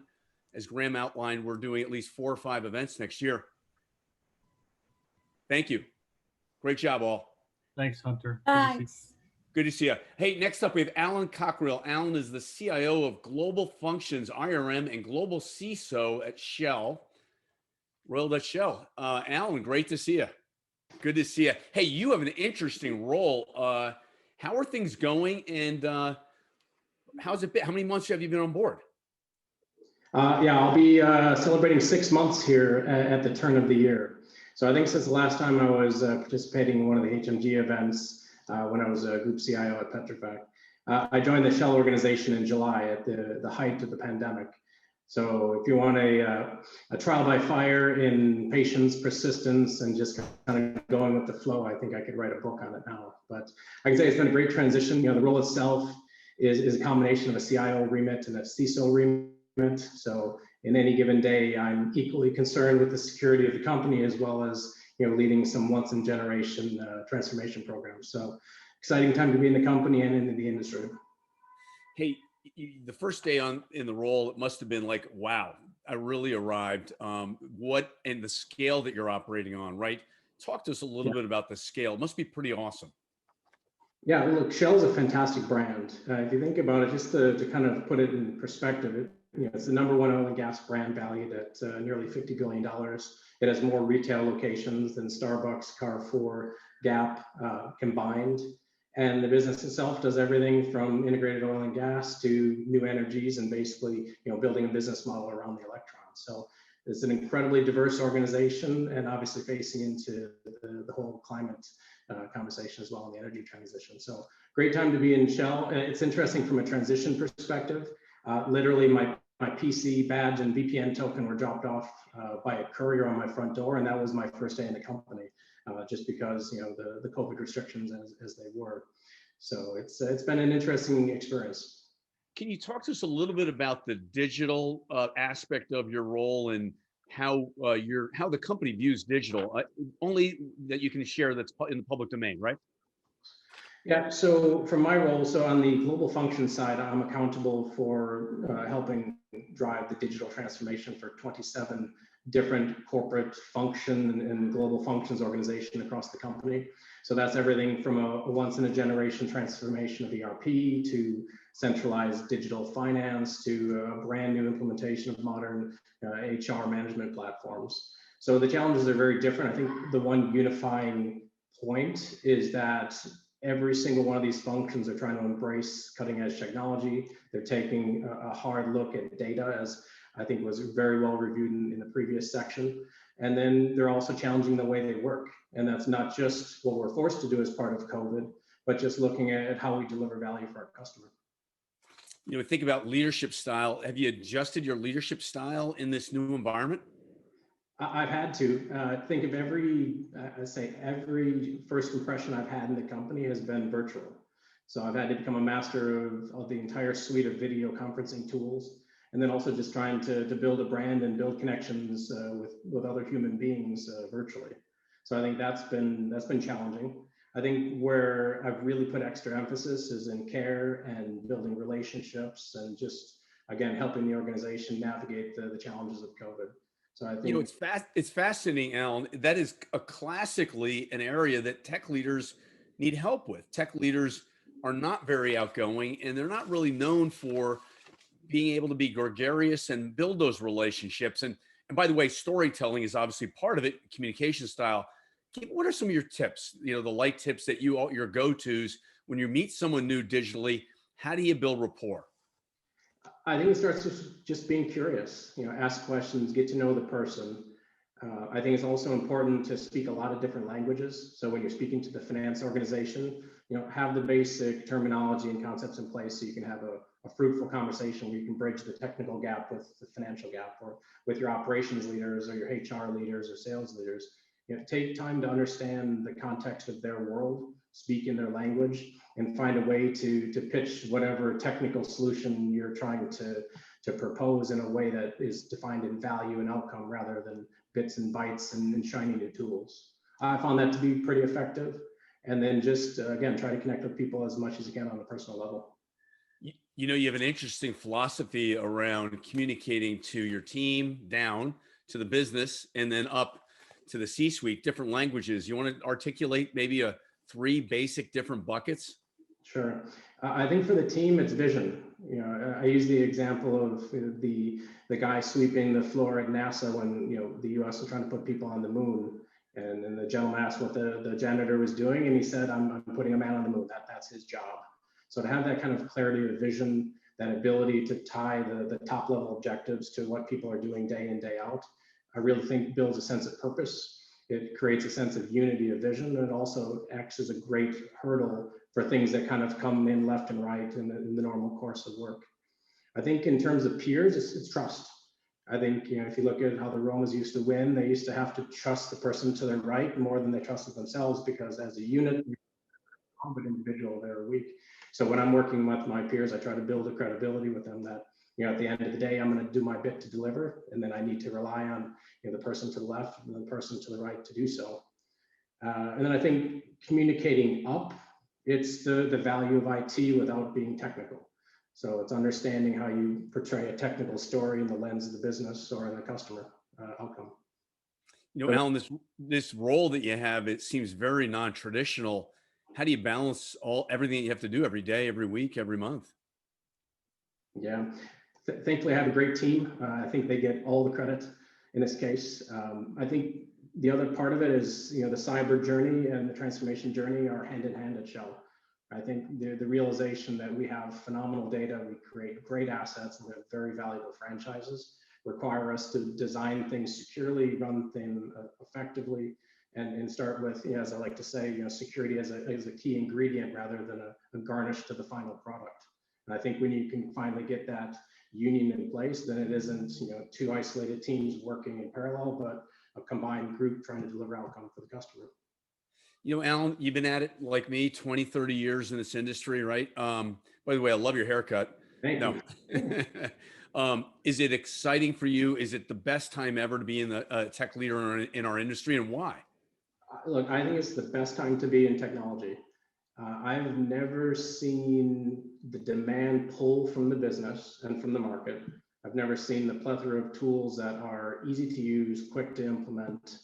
As Graham outlined, we're doing at least 4 or 5 events next year. Thank you. Great job, all. Thanks, Hunter. Thanks. Good to see you. Hey, next up we have Allan Cockriel. Allan is the CIO of Global Functions, IRM, and Global CISO at Shell. Royal Dutch Shell. Allan, great to see you. Good to see you. Hey, you have an interesting role. How are things going, and how's it been? How many months have you been on board? Yeah, I'll be celebrating 6 months here at the turn of the year. So I think since the last time I was participating in one of the HMG events, when I was a group CIO at Petrofac, I joined the Shell organization in July at the height of the pandemic. So if you want a trial by fire in patience, persistence, and just kind of going with the flow, I think I could write a book on it now. But I can say it's been a great transition. You know, the role itself is a combination of a CIO remit and a CISO remit. So in any given day, I'm equally concerned with the security of the company, as well as, you know, leading some once in generation transformation programs. So exciting time to be in the company and in the industry. Hey, the first day in the role, it must have been like, wow, I really arrived. What and the scale that you're operating on, right? Talk to us a little bit about the scale. It must be pretty awesome. Yeah, look, Shell's a fantastic brand. If you think about it, just to kind of put it in perspective, it's the #1 oil and gas brand valued at nearly $50 billion. It has more retail locations than Starbucks, Carrefour, Gap combined. And the business itself does everything from integrated oil and gas to new energies, and basically, building a business model around the electrons. So it's an incredibly diverse organization, and obviously facing into the whole climate conversation as well, in the energy transition. So great time to be in Shell. It's interesting from a transition perspective. Literally my PC badge and VPN token were dropped off by a courier on my front door, and that was my first day in the company, just because the COVID restrictions as they were. So it's been an interesting experience. Can you talk to us a little bit about the digital aspect of your role and how the company views digital? Only that you can share that's in the public domain, right? Yeah, so from my role, so on the global function side, I'm accountable for helping drive the digital transformation for 27 different corporate function and global functions organization across the company. So that's everything from a once in a generation transformation of ERP to centralized digital finance to a brand new implementation of modern HR management platforms. So the challenges are very different. I think the one unifying point is that every single one of these functions are trying to embrace cutting edge technology. They're taking a hard look at data, as I think was very well reviewed in the previous section. And then they're also challenging the way they work. And that's not just what we're forced to do as part of COVID, but just looking at how we deliver value for our customer. Think about leadership style. Have you adjusted your leadership style in this new environment? I've had to think of every first impression I've had in the company has been virtual. So I've had to become a master of the entire suite of video conferencing tools, and then also just trying to build a brand and build connections with other human beings virtually. So I think that's been challenging. I think where I've really put extra emphasis is in care and building relationships, and just again helping the organization navigate the challenges of COVID. So I think it's fascinating, Allan. That is classically an area that tech leaders need help with. Tech leaders are not very outgoing, and they're not really known for being able to be gregarious and build those relationships. And by the way, storytelling is obviously part of it, communication style. What are some of your tips, the light tips that your go-tos when you meet someone new digitally? How do you build rapport? I think it starts with just being curious, ask questions, get to know the person. I think it's also important to speak a lot of different languages. So when you're speaking to the finance organization, have the basic terminology and concepts in place so you can have a fruitful conversation where you can bridge the technical gap with the financial gap, or with your operations leaders or your HR leaders or sales leaders. Take time to understand the context of their world, speak in their language, and find a way to pitch whatever technical solution you're trying to propose in a way that is defined in value and outcome rather than bits and bytes and shiny new tools. I found that to be pretty effective. And then just, again, try to connect with people as much as you can on a personal level. You have an interesting philosophy around communicating to your team, down to the business, and then up to the C-suite, different languages. You want to articulate maybe 3 basic different buckets? Sure. I think for the team, it's vision. You know, I use the example of the guy sweeping the floor at NASA when, you know, the U.S. was trying to put people on the moon. And then the gentleman asked what the janitor was doing, and he said, I'm putting a man on the moon. That's his job. So to have that kind of clarity of vision, that ability to tie the top level objectives to what people are doing day in, day out, I really think builds a sense of purpose. It creates a sense of unity of vision, and it also acts as a great hurdle for things that kind of come in left and right in the normal course of work. I think in terms of peers, it's trust. I think, you know, if you look at how the Romans used to win, they used to have to trust the person to their right more than they trusted themselves, because as a unit, an individual, they're weak. So when I'm working with my peers, I try to build a credibility with them that, you know, at the end of the day, I'm going to do my bit to deliver, and then I need to rely on, you know, the person to the left and the person to the right to do so. And then I think communicating up, it's the value of IT without being technical. So it's understanding how you portray a technical story in the lens of the business or the customer outcome. You know, Allan, this role that you have, it seems very non-traditional. How do you balance everything you have to do every day, every week, every month? Yeah, thankfully I have a great team. I think they get all the credit in this case. I think the other part of it is, you know, the cyber journey and the transformation journey are hand in hand at Shell. I think the realization that we have phenomenal data, we create great assets, and we have very valuable franchises, require us to design things securely, run things effectively, and start with, you know, as I like to say, you know, security as a key ingredient rather than a garnish to the final product. And I think when you can finally get that union in place, then it isn't, you know, two isolated teams working in parallel, but a combined group trying to deliver outcome for the customer. You know, Allan, you've been at it like me, 20, 30 years in this industry, right? By the way, I love your haircut. Thank you. Is it exciting for you? Is it the best time ever to be in the tech leader in our industry, and why? Look, I think it's the best time to be in technology. I've never seen the demand pull from the business and from the market. I've never seen the plethora of tools that are easy to use, quick to implement,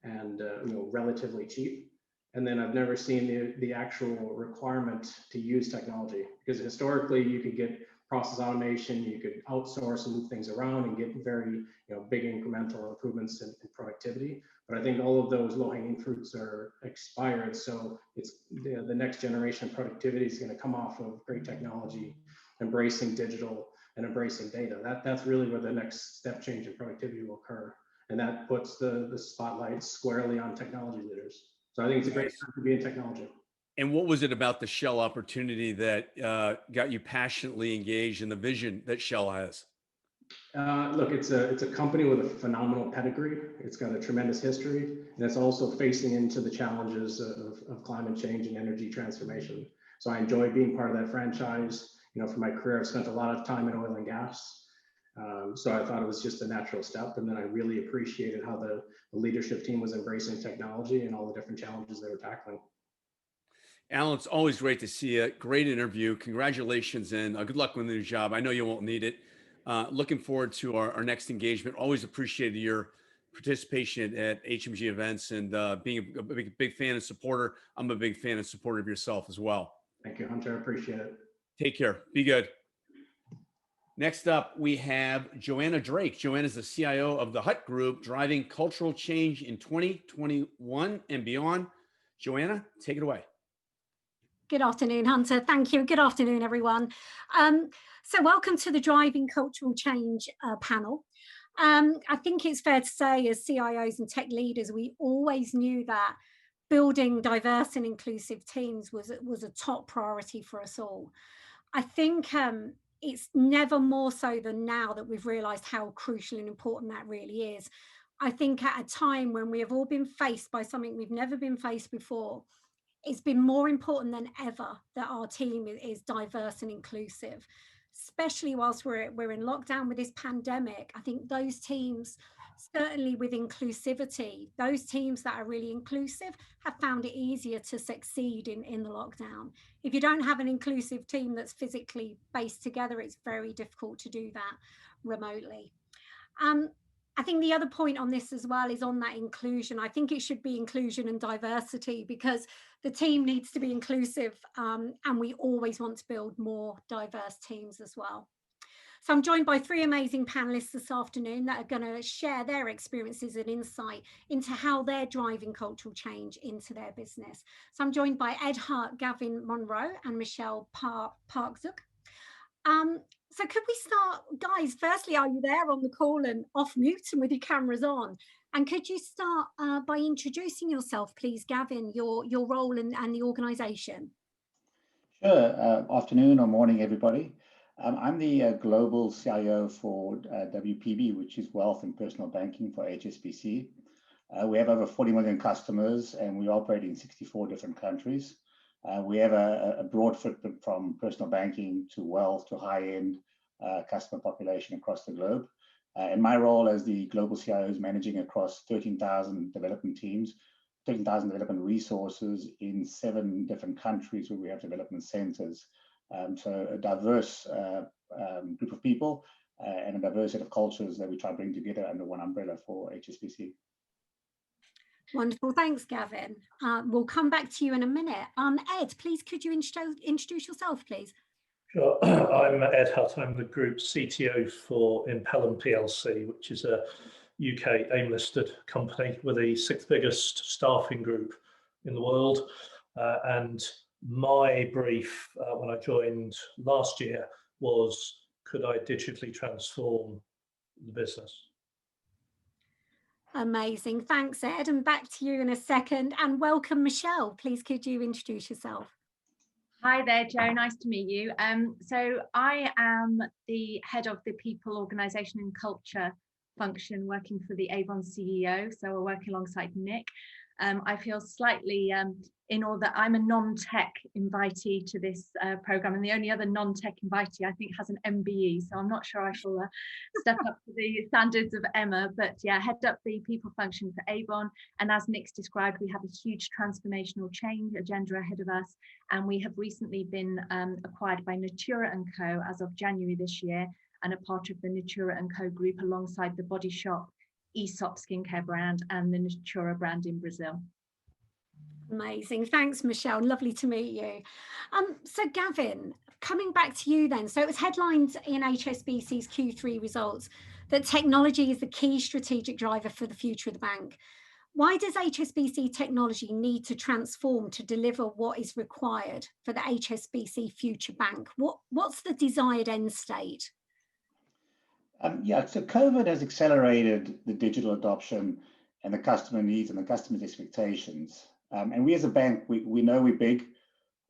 and you know, relatively cheap. And then I've never seen the actual requirement to use technology, because historically you could get process automation, you could outsource and move things around and get very, you know, big incremental improvements in productivity. But I think all of those low-hanging fruits are expired. So it's the next generation of productivity is going to come off of great technology, embracing digital and embracing data. That's really where the next step change in productivity will occur. And that puts the spotlight squarely on technology leaders. So I think it's a great time to be in technology. And what was it about the Shell opportunity that got you passionately engaged in the vision that Shell has? Look, it's a company with a phenomenal pedigree. It's got a tremendous history, and it's also facing into the challenges of climate change and energy transformation. So I enjoy being part of that franchise. You know, for my career, I've spent a lot of time in oil and gas. So I thought it was just a natural step. And then I really appreciated how the leadership team was embracing technology and all the different challenges they were tackling. Allan, it's always great to see you. Great interview. Congratulations, and good luck with the new job. I know you won't need it. Looking forward to our next engagement. Always appreciated your participation at HMG Events, and being a big fan and supporter. I'm a big fan and supporter of yourself as well. Thank you, Hunter. I appreciate it. Take care. Be good. Next up, we have Joanna Drake. Joanna is the CIO of the Hutt Group, driving cultural change in 2021 and beyond. Joanna, take it away. Good afternoon, Hunter. Thank you. Good afternoon, everyone. So welcome to the Driving Cultural Change panel. I think it's fair to say, as CIOs and tech leaders, we always knew that building diverse and inclusive teams was a top priority for us all. I think it's never more so than now that we've realized how crucial and important that really is. I think at a time when we have all been faced by something we've never been faced before, it's been more important than ever that our team is diverse and inclusive, especially whilst we're in lockdown with this pandemic. I think those teams, certainly with inclusivity, those teams that are really inclusive have found it easier to succeed in the lockdown. If you don't have an inclusive team that's physically based together, it's very difficult to do that remotely. I think the other point on this as well is on that inclusion. I think it should be inclusion and diversity, because the team needs to be inclusive, and we always want to build more diverse teams as well. So I'm joined by three amazing panelists this afternoon that are going to share their experiences and insight into how they're driving cultural change into their business. So I'm joined by Ed Hutt, Gavin Monroe, and Michelle Parkzuk. So could we start, guys, firstly, are you there on the call and off mute and with your cameras on? And could you start by introducing yourself, please, Gavin, your role and the organisation? Sure. Afternoon or morning, everybody. I'm the global CIO for WPB, which is Wealth and Personal Banking for HSBC. We have over 40 million customers, and we operate in 64 different countries. We have a broad footprint from personal banking to wealth to high-end customer population across the globe. And my role as the global CIO is managing across 13,000 development teams, 13,000 development resources in 7 different countries where we have development centers. So a diverse group of people and a diverse set of cultures that we try to bring together under one umbrella for HSBC. Wonderful, thanks, Gavin. We'll come back to you in a minute. Ed, please, could you introduce yourself, please? Sure. I'm Ed Hutt. I'm the group CTO for Impellam PLC, which is a UK AIM-listed company with the 6th biggest staffing group in the world. And my brief when I joined last year was, could I digitally transform the business? Amazing, thanks, Ed, and back to you in a second. And welcome, Michelle. Please, could you introduce yourself? Hi there, Joe. Nice to meet you. So I am the head of the People, Organisation and Culture function, working for the Avon CEO. So I work alongside Nick. I feel slightly in awe that I'm a non-tech invitee to this program, and the only other non-tech invitee I think has an MBE, so I'm not sure I shall step up to the standards of Emma, but yeah, head up the people function for Avon, and as Nick's described, we have a huge transformational change agenda ahead of us, and we have recently been acquired by Natura & Co as of January this year, and a part of the Natura & Co group alongside the Body Shop, Aesop skincare brand, and the Natura brand in Brazil. Amazing, thanks, Michelle, lovely to meet you. So Gavin, coming back to you then, so it was headlined in HSBC's Q3 results that technology is the key strategic driver for the future of the bank. Why does HSBC technology need to transform to deliver what is required for the HSBC future bank? What's the desired end state? Yeah, so COVID has accelerated the digital adoption and the customer needs and the customer's expectations. And we as a bank, we know we're big,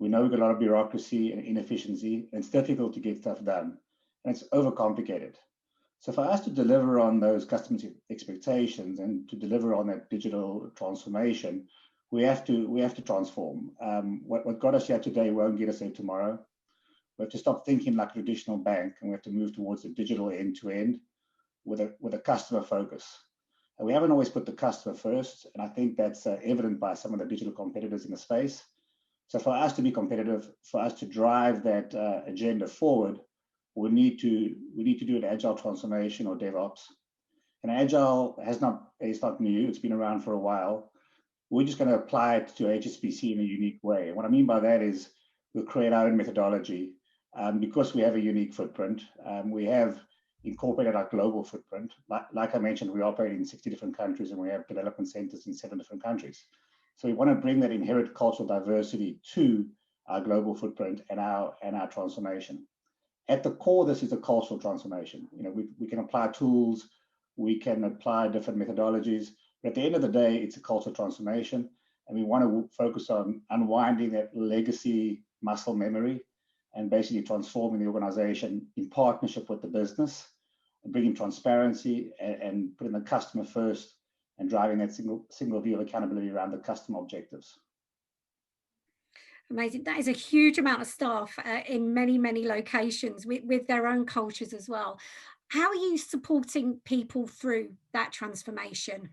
we know we've got a lot of bureaucracy and inefficiency, and it's difficult to get stuff done, and it's overcomplicated. So for us to deliver on those customer expectations and to deliver on that digital transformation, we have to transform. What got us here today won't get us there tomorrow. We have to stop thinking like a traditional bank, and we have to move towards a digital end-to-end with a customer focus. And we haven't always put the customer first, and I think that's evident by some of the digital competitors in the space. So for us to be competitive, for us to drive that agenda forward, we need to do an agile transformation or DevOps. And agile is not new; it's been around for a while. We're just going to apply it to HSBC in a unique way. And what I mean by that is we'll create our own methodology. Because we have a unique footprint, we have incorporated our global footprint. Like I mentioned, we operate in 60 different countries and we have development centers in 7 different countries. So we want to bring that inherent cultural diversity to our global footprint and our transformation. At the core, this is a cultural transformation. You know, we can apply tools, we can apply different methodologies, but at the end of the day, it's a cultural transformation, and we want to focus on unwinding that legacy muscle memory and basically transforming the organization in partnership with the business, and bringing transparency and putting the customer first and driving that single view of accountability around the customer objectives. Amazing. That is a huge amount of staff in many, many locations with their own cultures as well. How are you supporting people through that transformation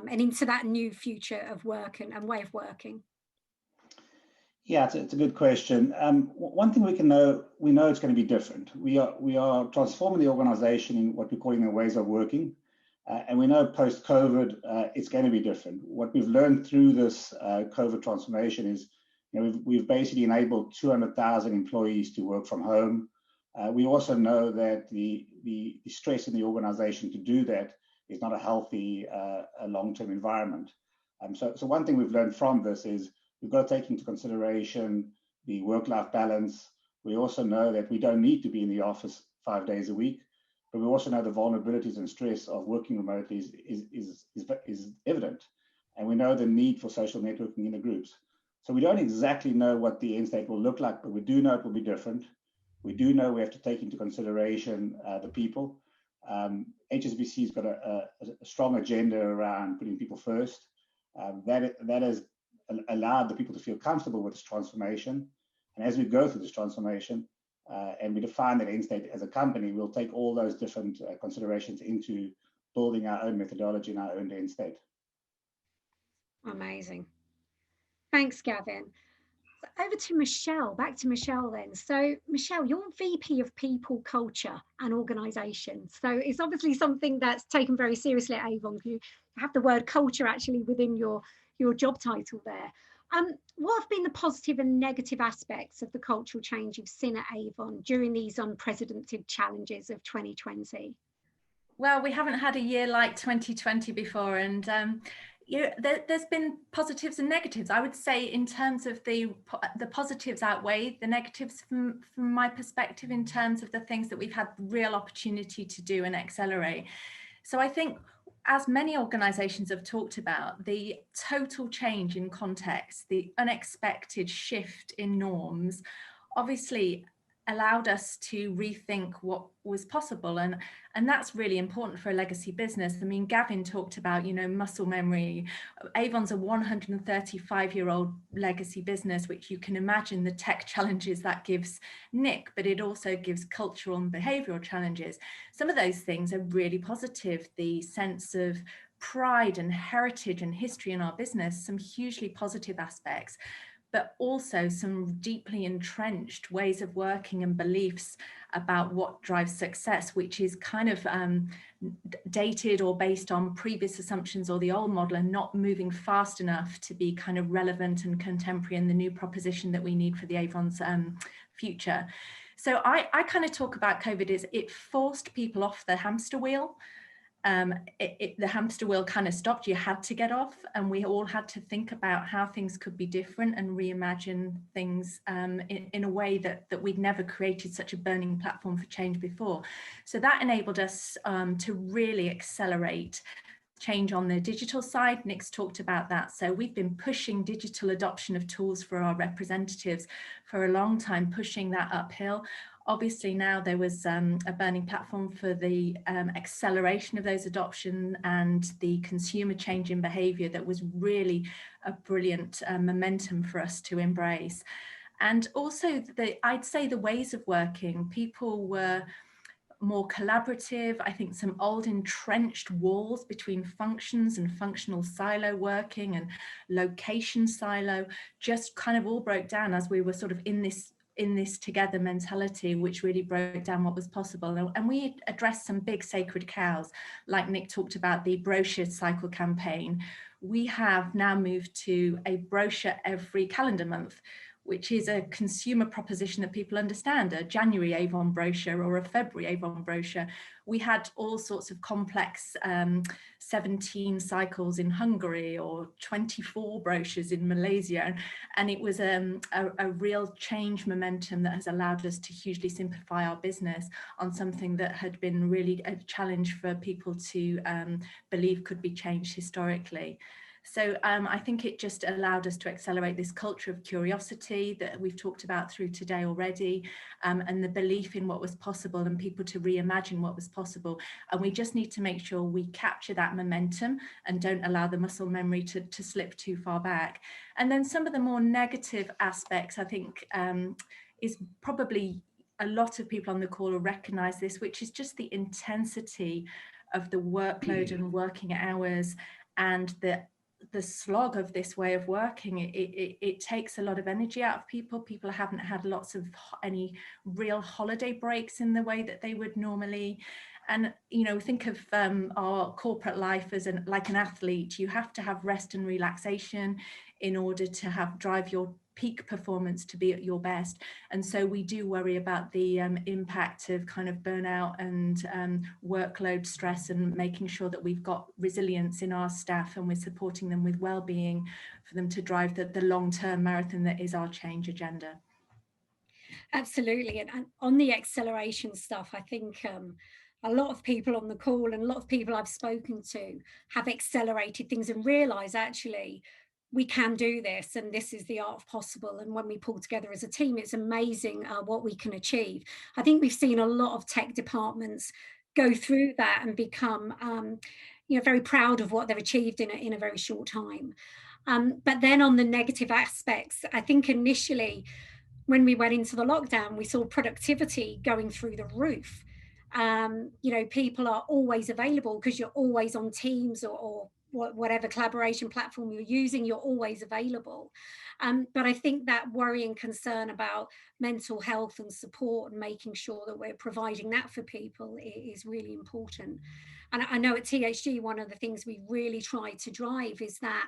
and into that new future of work and way of working? Yeah, it's a good question. One thing we know it's going to be different. We are transforming the organization in what we're calling the ways of working. And we know post-COVID, it's going to be different. What we've learned through this COVID transformation is, we've basically enabled 200,000 employees to work from home. We also know that the stress in the organization to do that is not a healthy long-term environment. So one thing we've learned from this is we've got to take into consideration the work-life balance. We also know that we don't need to be in the office 5 days a week, but we also know the vulnerabilities and stress of working remotely is evident. And we know the need for social networking in the groups. So we don't exactly know what the end state will look like, but we do know it will be different. We do know we have to take into consideration the people. HSBC's got a strong agenda around putting people first. That has allowed the people to feel comfortable with this transformation. And as we go through this transformation and we define that end state as a company, we'll take all those different considerations into building our own methodology and our own end state. Amazing. Thanks, Gavin. Over to Michelle, back to Michelle then. So Michelle, you're VP of People, Culture and Organisation. So it's obviously something that's taken very seriously at Avon. You have the word culture actually within your job title there. What have been the positive and negative aspects of the cultural change you've seen at Avon during these unprecedented challenges of 2020? Well, we haven't had a year like 2020 before, and there's been positives and negatives. I would say in terms of the positives outweigh the negatives from my perspective, in terms of the things that we've had real opportunity to do and accelerate. So I think, as many organizations have talked about, the total change in context, the unexpected shift in norms, obviously allowed us to rethink what was possible, and that's really important for a legacy business. I mean, Gavin talked about, muscle memory. Avon's a 135-year-old legacy business, which you can imagine the tech challenges that gives Nick, but it also gives cultural and behavioral challenges. Some of those things are really positive. The sense of pride and heritage and history in our business, some hugely positive aspects, but also some deeply entrenched ways of working and beliefs about what drives success, which is kind of dated or based on previous assumptions or the old model, and not moving fast enough to be kind of relevant and contemporary in the new proposition that we need for the Avon's future. So I kind of talk about COVID as it forced people off the hamster wheel. The hamster wheel kind of stopped. You had to get off, and we all had to think about how things could be different and reimagine things in a way that we'd never created such a burning platform for change before. So that enabled us to really accelerate change on the digital side. Nick's talked about that. So we've been pushing digital adoption of tools for our representatives for a long time, pushing that uphill. Obviously now there was a burning platform for the acceleration of those adoption and the consumer change in behaviour that was really a brilliant momentum for us to embrace. And also I'd say the ways of working, people were more collaborative. I think some old entrenched walls between functions and functional silo working and location silo just kind of all broke down as we were sort of in this together mentality, which really broke down what was possible. And we addressed some big sacred cows, like Nick talked about the brochure cycle campaign. We have now moved to a brochure every calendar month, which is a consumer proposition that people understand, a January Avon brochure or a February Avon brochure. We had all sorts of complex 17 cycles in Hungary or 24 brochures in Malaysia. And it was a real change momentum that has allowed us to hugely simplify our business on something that had been really a challenge for people to believe could be changed historically. So I think it just allowed us to accelerate this culture of curiosity that we've talked about through today already, and the belief in what was possible and people to reimagine what was possible. And we just need to make sure we capture that momentum and don't allow the muscle memory to slip too far back. And then some of the more negative aspects, I think, is probably a lot of people on the call will recognize this, which is just the intensity of the workload and working hours and the slog of this way of working. It takes a lot of energy out of people. People haven't had lots of any real holiday breaks in the way that they would normally. And, you know, think of our corporate life as like an athlete. You have to have rest and relaxation in order to drive your peak performance to be at your best. And so we do worry about the impact of kind of burnout and workload stress, and making sure that we've got resilience in our staff and we're supporting them with well-being for them to drive the long-term marathon that is our change agenda. Absolutely. And on the acceleration stuff, I think a lot of people on the call and a lot of people I've spoken to have accelerated things and realize actually we can do this, and this is the art of possible. And when we pull together as a team, it's amazing what we can achieve. I think we've seen a lot of tech departments go through that and become you know, very proud of what they've achieved in a very short time. But then on the negative aspects, I think initially when we went into the lockdown, we saw productivity going through the roof. You know, people are always available because you're always on Teams or whatever collaboration platform you're using, you're always available. But I think that worry and concern about mental health and support and making sure that we're providing that for people is really important. And I know at THG, one of the things we really try to drive is that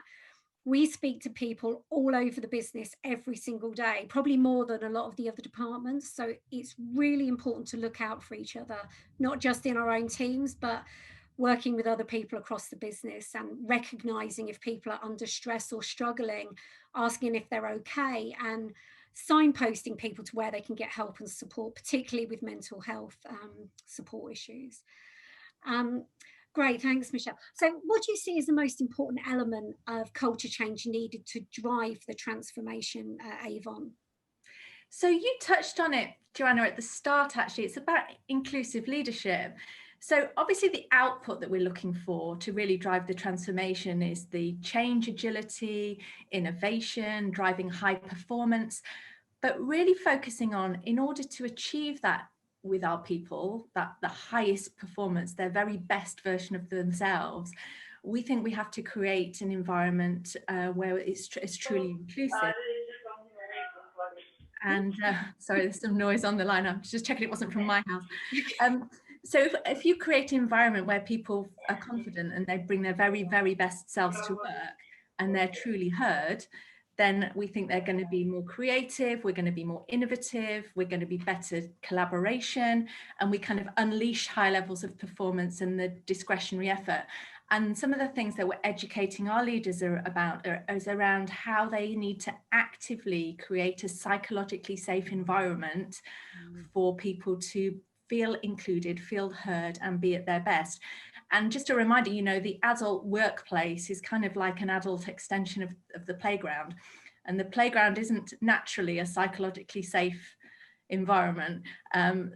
we speak to people all over the business every single day, probably more than a lot of the other departments. So it's really important to look out for each other, not just in our own teams, but working with other people across the business and recognizing if people are under stress or struggling, asking if they're okay, and signposting people to where they can get help and support, particularly with mental health support issues. Great, thanks, Michelle. So what do you see as the most important element of culture change needed to drive the transformation at Avon? So you touched on it, Joanna, at the start, actually. It's about inclusive leadership. So obviously the output that we're looking for to really drive the transformation is the change, agility, innovation, driving high performance, but really focusing on, in order to achieve that with our people, that the highest performance, their very best version of themselves, we think we have to create an environment where it's truly inclusive. And sorry, there's some noise on the line. I'm just checking it wasn't from my house. So if you create an environment where people are confident and they bring their very, very best selves to work and they're truly heard, then we think they're going to be more creative, we're going to be more innovative, we're going to be better collaboration, and we kind of unleash high levels of performance and the discretionary effort. And some of the things that we're educating our leaders about is around how they need to actively create a psychologically safe environment for people to feel included, feel heard, and be at their best. And just a reminder, you know, the adult workplace is kind of like an adult extension of the playground. And the playground isn't naturally a psychologically safe environment.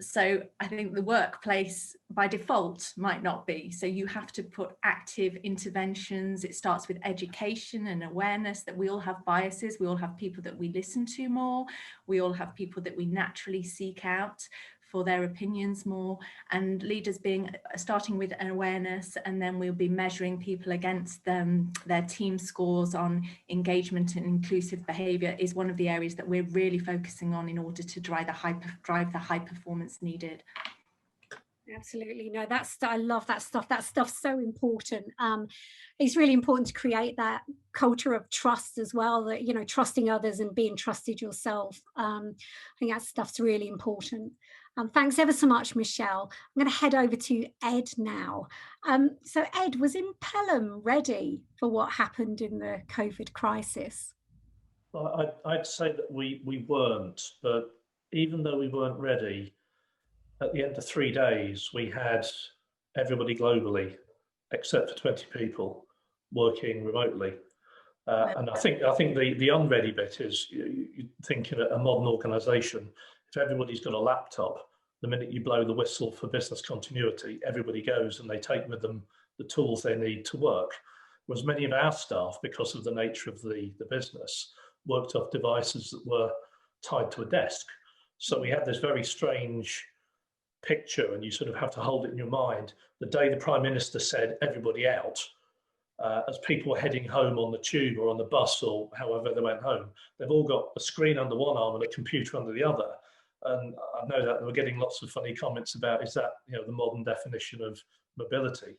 So I think the workplace by default might not be. So you have to put active interventions. It starts with education and awareness that we all have biases. We all have people that we listen to more. We all have people that we naturally seek out for their opinions more, and leaders starting with an awareness, and then we'll be measuring people against their team scores on engagement and inclusive behaviour is one of the areas that we're really focusing on in order to drive the high performance needed. Absolutely. No, I love that stuff. That stuff's so important. It's really important to create that culture of trust as well, that, you know, trusting others and being trusted yourself. I think that stuff's really important. Thanks ever so much, Michelle. I'm going to head over to Ed now. So Ed, was Impellam ready for what happened in the COVID crisis? Well, I'd say that we weren't, but even though we weren't ready, at the end of 3 days, we had everybody globally, except for 20 people, working remotely. And I think the unready bit is you think in a modern organisation, if everybody's got a laptop, the minute you blow the whistle for business continuity, everybody goes and they take with them the tools they need to work. Whereas many of our staff, because of the nature of the business, worked off devices that were tied to a desk. So we had this very strange picture, and you sort of have to hold it in your mind. The day the Prime Minister said everybody out, as people were heading home on the tube or on the bus or however they went home, they've all got a screen under one arm and a computer under the other. And I know that we're getting lots of funny comments about, is that, you know, the modern definition of mobility?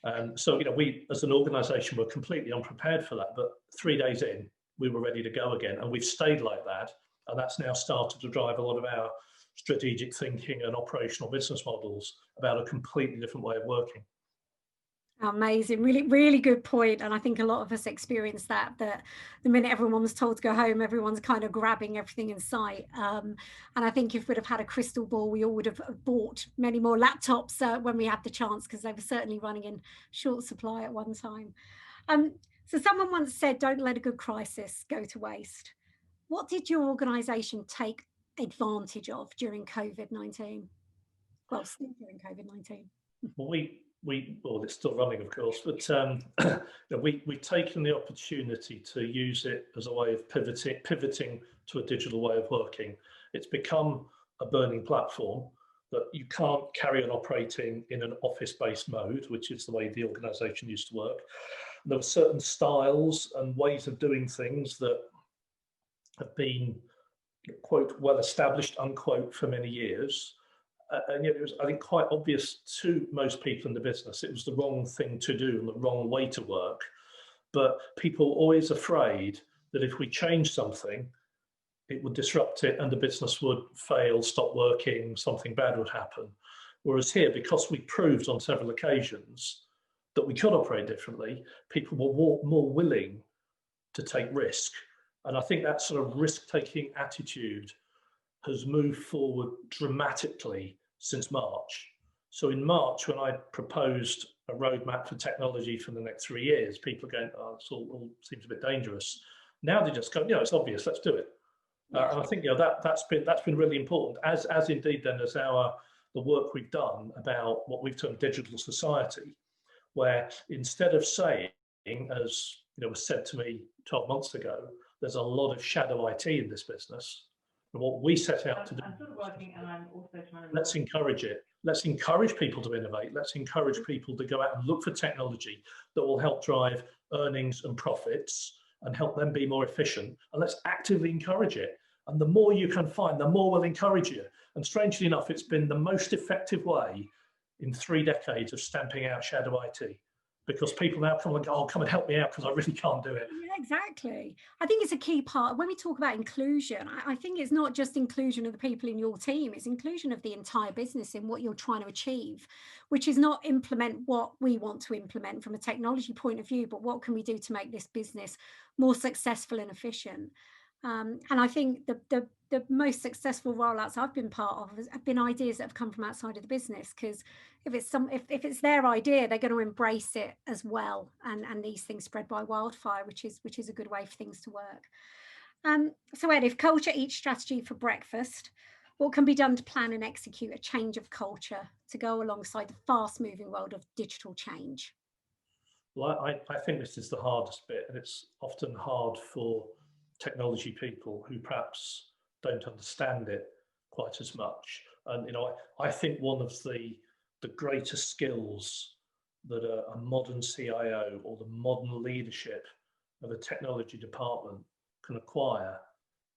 And so, you know, we as an organisation were completely unprepared for that. But 3 days in, we were ready to go again, and we've stayed like that. And that's now started to drive a lot of our strategic thinking and operational business models about a completely different way of working. Amazing, really, really good point. And I think a lot of us experienced that the minute everyone was told to go home, everyone's kind of grabbing everything in sight. And I think if we'd have had a crystal ball, we all would have bought many more laptops when we had the chance, because they were certainly running in short supply at one time. So someone once said, don't let a good crisis go to waste. What did your organisation take advantage of during COVID-19? Well, still during COVID-19. Well, it's still running, of course, but we've taken the opportunity to use it as a way of pivoting to a digital way of working. It's become a burning platform that you can't carry on operating in an office-based mode, which is the way the organisation used to work. And there were certain styles and ways of doing things that have been, quote, well established, unquote, for many years. And yet it was, I think, quite obvious to most people in the business it was the wrong thing to do and the wrong way to work. But people were always afraid that if we changed something, it would disrupt it and the business would fail, stop working, something bad would happen. Whereas here, because we proved on several occasions that we could operate differently, people were more willing to take risk. And I think that sort of risk-taking attitude has moved forward dramatically since March. So in March, when I proposed a roadmap for technology for the next 3 years, people are going, oh, this all seems a bit dangerous. Now they just go, you know, it's obvious, let's do it. And I think, you know, that's been really important, as indeed then as the work we've done about what we've termed digital society, where instead of saying, as you know, was said to me 12 months ago, there's a lot of shadow IT in this business. And what we set out to do, I'm sort of working, and I'm also trying to let's encourage it. Let's encourage people to innovate. Let's encourage people to go out and look for technology that will help drive earnings and profits and help them be more efficient. And let's actively encourage it. And the more you can find, the more we'll encourage you. And strangely enough, it's been the most effective way in 3 decades of stamping out shadow IT. Because people now come and go, oh, come and help me out because I really can't do it. Yeah, exactly. I think it's a key part. When we talk about inclusion, I think it's not just inclusion of the people in your team, it's inclusion of the entire business in what you're trying to achieve, which is not implement what we want to implement from a technology point of view, but what can we do to make this business more successful and efficient. And I think the most successful rollouts I've been part of have been ideas that have come from outside of the business, because if it's their idea, they're going to embrace it as well, and these things spread by wildfire, which is a good way for things to work. So Ed, if culture eats strategy for breakfast, what can be done to plan and execute a change of culture to go alongside the fast-moving world of digital change? Well, I think this is the hardest bit, and it's often hard for technology people who perhaps don't understand it quite as much. And you know, I think one of the greatest skills that a modern CIO or the modern leadership of a technology department can acquire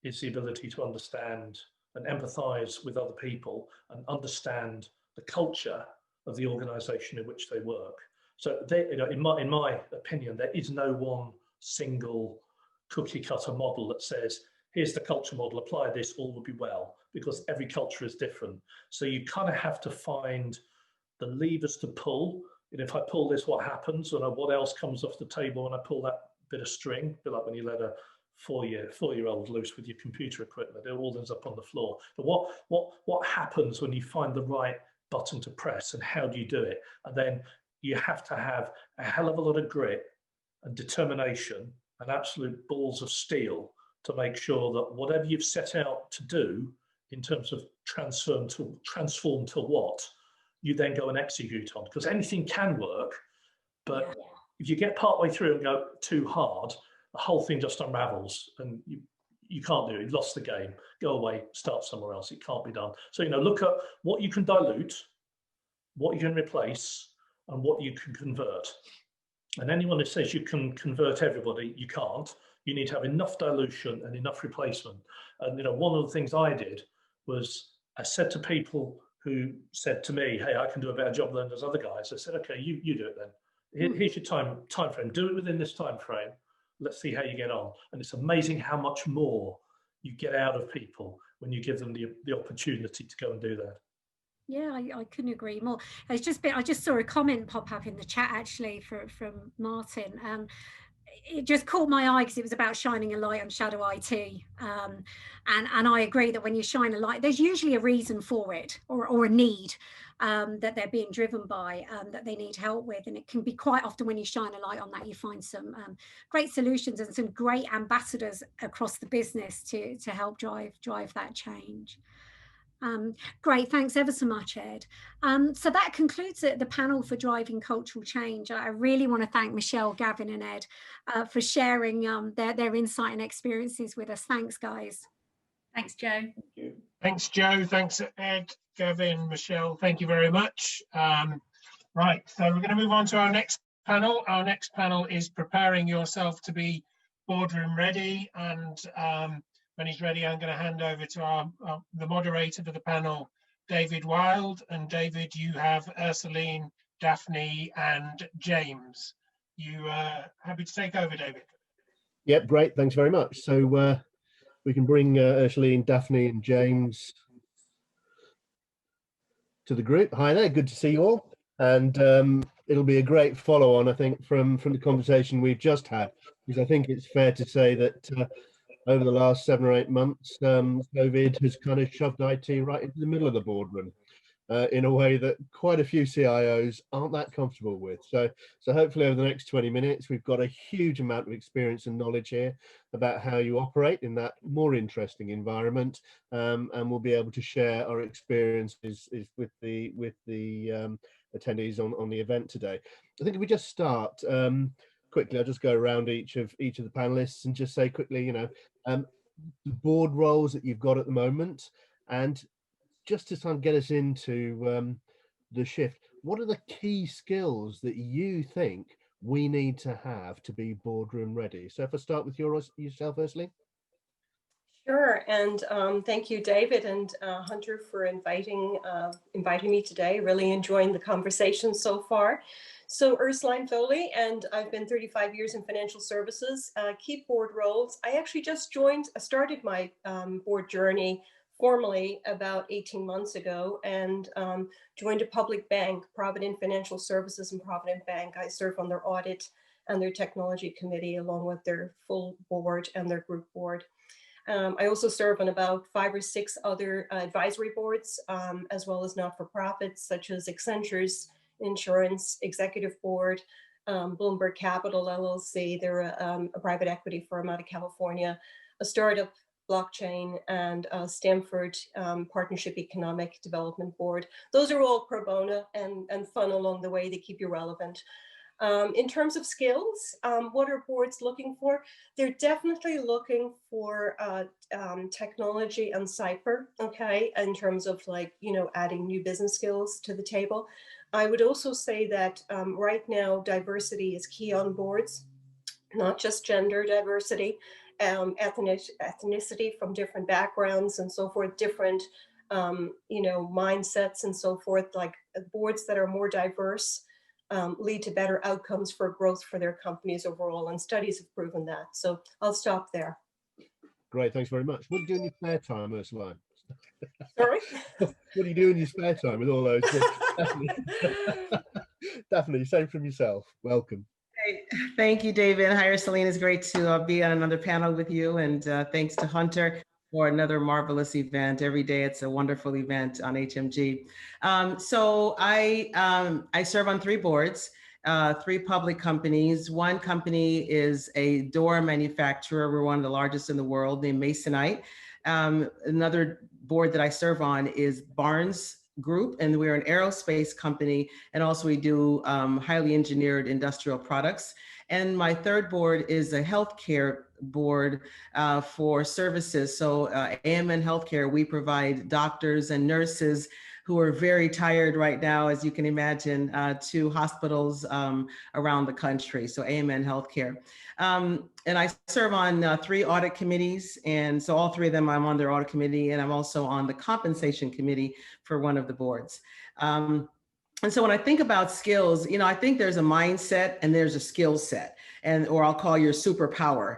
is the ability to understand and empathize with other people and understand the culture of the organization in which they work. So you know, in my opinion, there is no one single cookie cutter model that says, here's the culture model, apply this, all will be well, because every culture is different. So you kind of have to find the levers to pull. And if I pull this, what happens? And what else comes off the table when I pull that bit of string? A bit like when you let a four-year-old loose with your computer equipment, it all ends up on the floor. But what happens when you find the right button to press, and how do you do it? And then you have to have a hell of a lot of grit and determination and absolute balls of steel to make sure that whatever you've set out to do in terms of transform to what, you then go and execute on. Because anything can work, but if you get partway through and go too hard, the whole thing just unravels and you can't do it. You've lost the game. Go away, start somewhere else. It can't be done. So, you know, look at what you can dilute, what you can replace, and what you can convert. And anyone who says you can convert everybody, you can't. You need to have enough dilution and enough replacement. And you know, one of the things I did was I said to people who said to me, hey, I can do a better job than those other guys. I said, okay, you do it then. Here's your time frame. Do it within this time frame. Let's see how you get on. And it's amazing how much more you get out of people when you give them the opportunity to go and do that. Yeah, I couldn't agree more. I just saw a comment pop up in the chat actually from Martin. It just caught my eye because it was about shining a light on shadow IT. And I agree that when you shine a light, there's usually a reason for it or a need that they're being driven by, that they need help with. And it can be quite often when you shine a light on that, you find some great solutions and some great ambassadors across the business to help drive that change. Great, thanks ever so much, Ed. So that concludes the panel for driving cultural change. I really want to thank Michelle, Gavin and Ed for sharing their insight and experiences with us. Thanks, guys. Thanks, Joe. Thank you. Thanks, Joe. Thanks, Ed, Gavin, Michelle. Thank you very much. Right, so we're going to move on to our next panel. Our next panel is preparing yourself to be boardroom ready. And when he's ready, I'm going to hand over to the moderator for the panel, David Wild. And David, you have Ursuline, Daphne, and James. You happy to take over, David? Yep, great. Thanks very much. So we can bring Ursuline, Daphne, and James to the group. Hi there. Good to see you all. And it'll be a great follow-on, I think, from the conversation we've just had, because I think it's fair to say that over the last 7 or 8 months, COVID has kind of shoved IT right into the middle of the boardroom in a way that quite a few CIOs aren't that comfortable with. So hopefully over the next 20 minutes, we've got a huge amount of experience and knowledge here about how you operate in that more interesting environment, and we'll be able to share our experiences with the attendees on the event today. I think if we just start quickly, I'll just go around each of the panelists and just say quickly, the board roles that you've got at the moment, and just to kind of get us into the shift, what are the key skills that you think we need to have to be boardroom ready? So if I start with yourself, Ursuline. Sure, and thank you, David and Hunter, for inviting me today. Really enjoying the conversation so far. So Ursuline Foley, and I've been 35 years in financial services, key board roles. I actually just started my board journey formally about 18 months ago, and joined a public bank, Provident Financial Services and Provident Bank. I serve on their audit and their technology committee, along with their full board and their group board. I also serve on about 5 or 6 other advisory boards, as well as not-for-profits such as Accenture's Insurance Executive Board, Bloomberg Capital LLC. They're a private equity firm out of California, a startup blockchain, and Stanford Partnership Economic Development Board. Those are all pro bono and fun along the way. They keep you relevant. In terms of skills, what are boards looking for? They're definitely looking for technology and cyber, okay, in terms of adding new business skills to the table. I would also say that right now, diversity is key on boards, not just gender diversity, ethnicity from different backgrounds and so forth, different mindsets and so forth. Like boards that are more diverse lead to better outcomes for growth for their companies overall, and studies have proven that. So I'll stop there. Great, thanks very much. What do you do in your spare time, Ursuline? Sorry? What do you do in your spare time with all those things? Daphne, same from yourself. Welcome. Thank you, David. Hi, Ursuline. It's great to be on another panel with you, and thanks to Hunter for another marvelous event. Every day it's a wonderful event on HMG. So I serve on 3 boards, 3 public companies. One company is a door manufacturer. We're one of the largest in the world, named Masonite. Another board that I serve on is Barnes Group, and we're an aerospace company, and also we do highly engineered industrial products. And my third board is a healthcare board for services. So AMN Healthcare, we provide doctors and nurses who are very tired right now, as you can imagine, to hospitals around the country, so AMN Healthcare. And I serve on 3 audit committees, and so all 3 of them I'm on their audit committee, and I'm also on the compensation committee for one of the boards. And so when I think about skills, you know, I think there's a mindset and there's a skill set, or I'll call your superpower.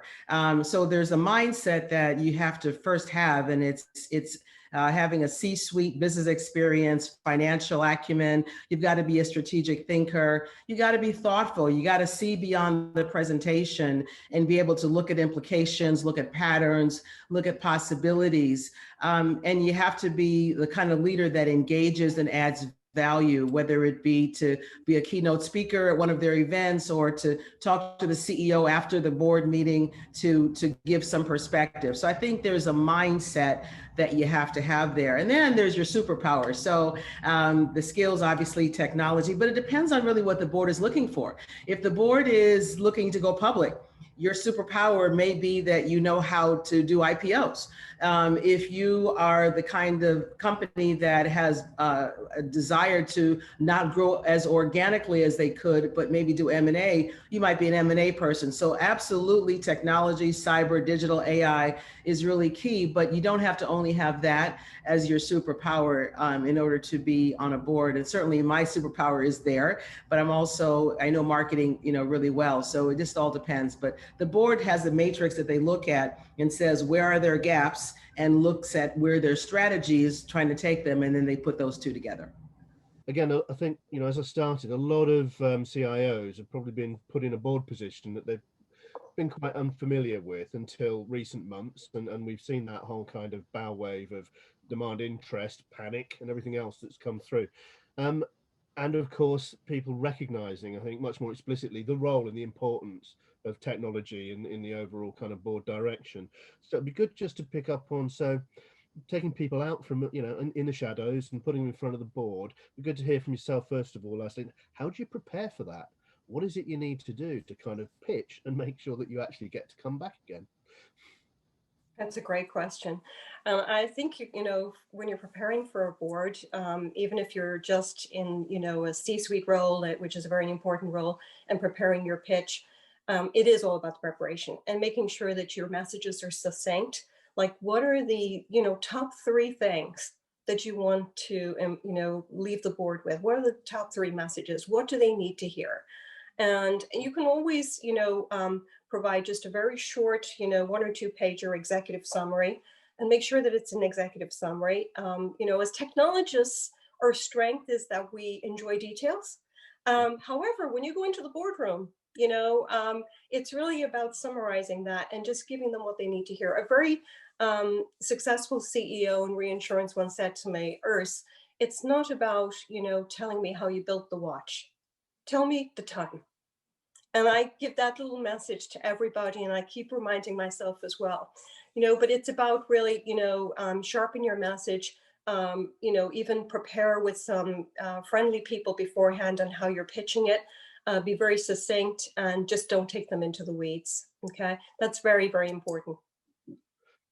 So there's a mindset that you have to first have, and it's having a C-suite business experience, financial acumen. You've got to be a strategic thinker. You got to be thoughtful. You got to see beyond the presentation and be able to look at implications, look at patterns, look at possibilities. And you have to be the kind of leader that engages and adds value, whether it be to be a keynote speaker at one of their events or to talk to the CEO after the board meeting to give some perspective. So I think there's a mindset that you have to have there. And then there's your superpower. So the skills, obviously technology, but it depends on really what the board is looking for. If the board is looking to go public, your superpower may be that you know how to do IPOs. If you are the kind of company that has a desire to not grow as organically as they could, but maybe do M&A, you might be an M&A person. So absolutely technology, cyber, digital, AI is really key, but you don't have to only have that as your superpower in order to be on a board. And certainly my superpower is there, but I know marketing, you know, really well. So it just all depends. But the board has a matrix that they look at and says, where are their gaps, and looks at where their strategy is trying to take them. And then they put those 2 together. Again, I think, you know, as I started, a lot of CIOs have probably been put in a board position that they've been quite unfamiliar with until recent months. And we've seen that whole kind of bow wave of demand, interest, panic, and everything else that's come through. And of course, people recognizing, I think, much more explicitly the role and the importance of technology in the overall kind of board direction. So it'd be good just to pick up on, so taking people out from, you know, in the shadows and putting them in front of the board. It'd be good to hear from yourself, first of all, Leslie. How do you prepare for that? What is it you need to do to kind of pitch and make sure that you actually get to come back again? That's a great question. I think, you know, when you're preparing for a board, even if you're just in, you know, a C-suite role, which is a very important role, and preparing your pitch, it is all about the preparation and making sure that your messages are succinct. Like, what are the, you know, top 3 things that you want to, you know, leave the board with? What are the top 3 messages? What do they need to hear? And you can always, you know, provide just a very short, you know, 1 or 2 pager executive summary, and make sure that it's an executive summary. You know, as technologists, our strength is that we enjoy details. However, when you go into the boardroom, you know, it's really about summarizing that and just giving them what they need to hear. A very successful CEO in reinsurance once said to me, Urs, it's not about, you know, telling me how you built the watch. Tell me the time. And I give that little message to everybody, and I keep reminding myself as well, you know, but it's about really, you know, sharpen your message, you know, even prepare with some friendly people beforehand on how you're pitching it. Be very succinct and just don't take them into the weeds. Okay, that's very, very important.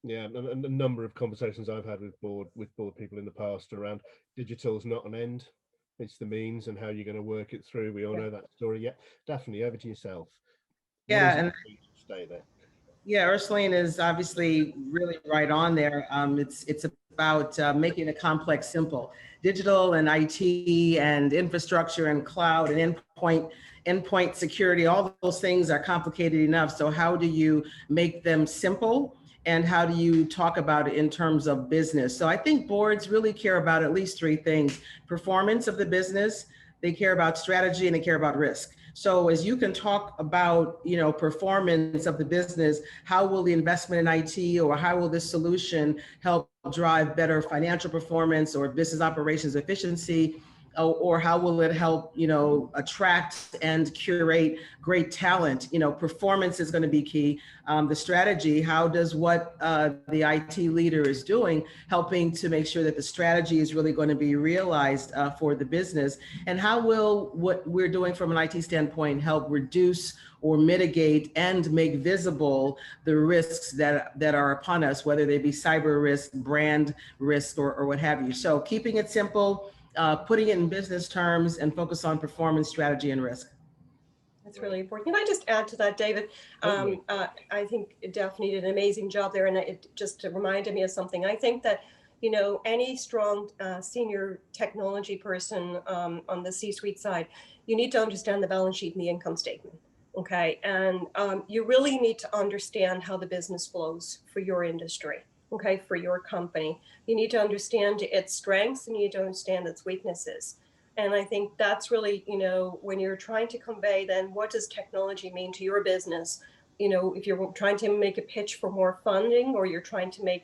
Yeah, and a number of conversations I've had with board people in the past around digital's not an end, it's the means, and how you're going to work it through. We all know that story. Yeah, Daphne, over to yourself. Yeah, and stay there. Yeah, Ursuline is obviously really right on there. It's about making it complex simple. Digital and IT and infrastructure and cloud and endpoint security, all those things are complicated enough. So how do you make them simple? And how do you talk about it in terms of business? So I think boards really care about at least 3 things: performance of the business, they care about strategy, and they care about risk. So as you can talk about, you know, performance of the business, how will the investment in IT or how will this solution help drive better financial performance or business operations efficiency? or how will it help, attract and curate great talent? Performance is going to be key. The strategy, how does what the IT leader is doing, helping to make sure that the strategy is really going to be realized for the business? And how will what we're doing from an IT standpoint help reduce or mitigate and make visible the risks that are upon us, whether they be cyber risk, brand risk, or what have you? So keeping it simple, putting it in business terms, and focus on performance, strategy, and risk. That's really important. Can I just add to that, David? I think Daphne did an amazing job there, and it just reminded me of something. I think that, any strong senior technology person on the C-suite side, you need to understand the balance sheet and the income statement. Okay, and you really need to understand how the business flows for your industry. Okay, for your company, you need to understand its strengths and you need to understand its weaknesses. And I think that's really, when you're trying to convey, then what does technology mean to your business? If you're trying to make a pitch for more funding, or you're trying to make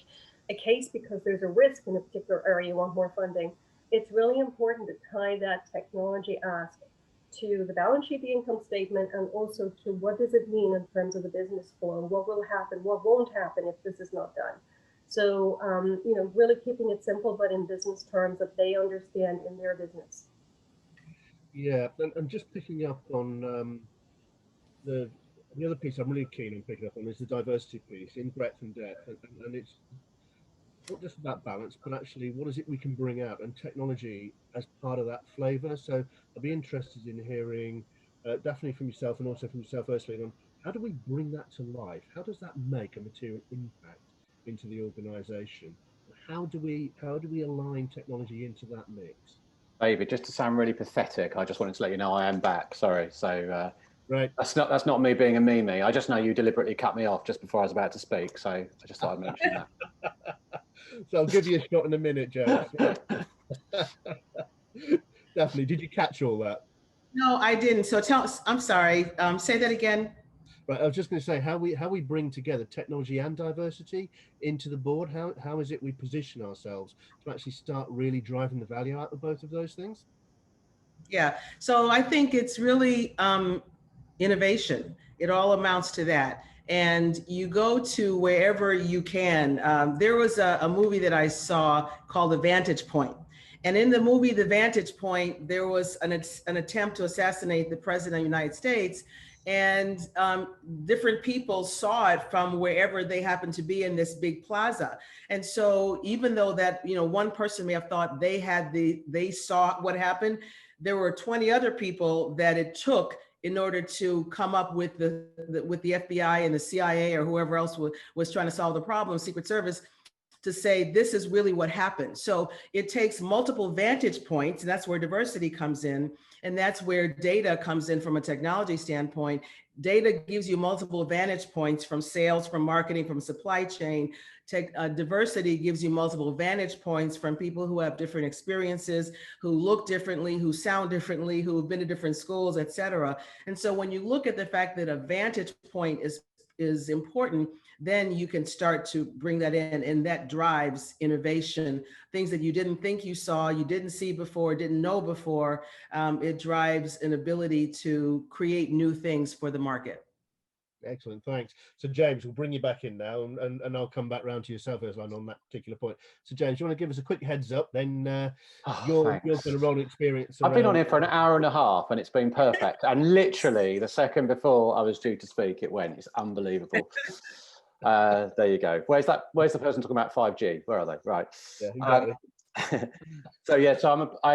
a case because there's a risk in a particular area, you want more funding, it's really important to tie that technology ask to the balance sheet, the income statement, and also to what does it mean in terms of the business flow, what will happen, what won't happen if this is not done. So, really keeping it simple, but in business terms that they understand in their business. Yeah, and just picking up on the other piece I'm really keen on picking up on is the diversity piece in breadth and depth, and it's not just about balance, but actually what is it we can bring out, and technology as part of that flavour. So I'd be interested in hearing Daphne from yourself, and also from yourself, Ursuline, on how do we bring that to life? How does that make a material impact into the organisation? How do we align technology into that mix? David, just to sound really pathetic, I just wanted to let you know I am back. Sorry. So right. That's not me being a meme. I just know you deliberately cut me off just before I was about to speak. So I just thought I'd mention that. So I'll give you a shot in a minute, James. Daphne, did you catch all that? No, I didn't. So I'm sorry. Say that again. Right, I was just going to say how we bring together technology and diversity into the board. How is it we position ourselves to actually start really driving the value out of both of those things? Yeah, so I think it's really innovation. It all amounts to that. And you go to wherever you can. There was a movie that I saw called The Vantage Point. And in the movie, The Vantage Point, there was an attempt to assassinate the president of the United States. And different people saw it from wherever they happened to be in this big plaza. And so even though that, one person may have thought they saw what happened, there were 20 other people that it took in order to come up with the FBI and the CIA or whoever else was trying to solve the problem, Secret Service, to say this is really what happened. So it takes multiple vantage points, and that's where diversity comes in. And that's where data comes in from a technology standpoint. Data gives you multiple vantage points from sales, from marketing, from supply chain. Diversity gives you multiple vantage points from people who have different experiences, who look differently, who sound differently, who have been to different schools, et cetera. And so when you look at the fact that a vantage point is important, then you can start to bring that in, and that drives innovation. Things that you didn't think you saw, you didn't see before, didn't know before. It drives an ability to create new things for the market. Excellent, thanks. So James, we'll bring you back in now, and I'll come back round to yourself, Ursuline, on that particular point. So James, you want to give us a quick heads up, then your kind of role and experience. I've been on here for an hour and a half, and it's been perfect. And literally the second before I was due to speak, it went. It's unbelievable. There you go. Where's the person talking about 5G? Where are they? Right. Yeah, exactly. So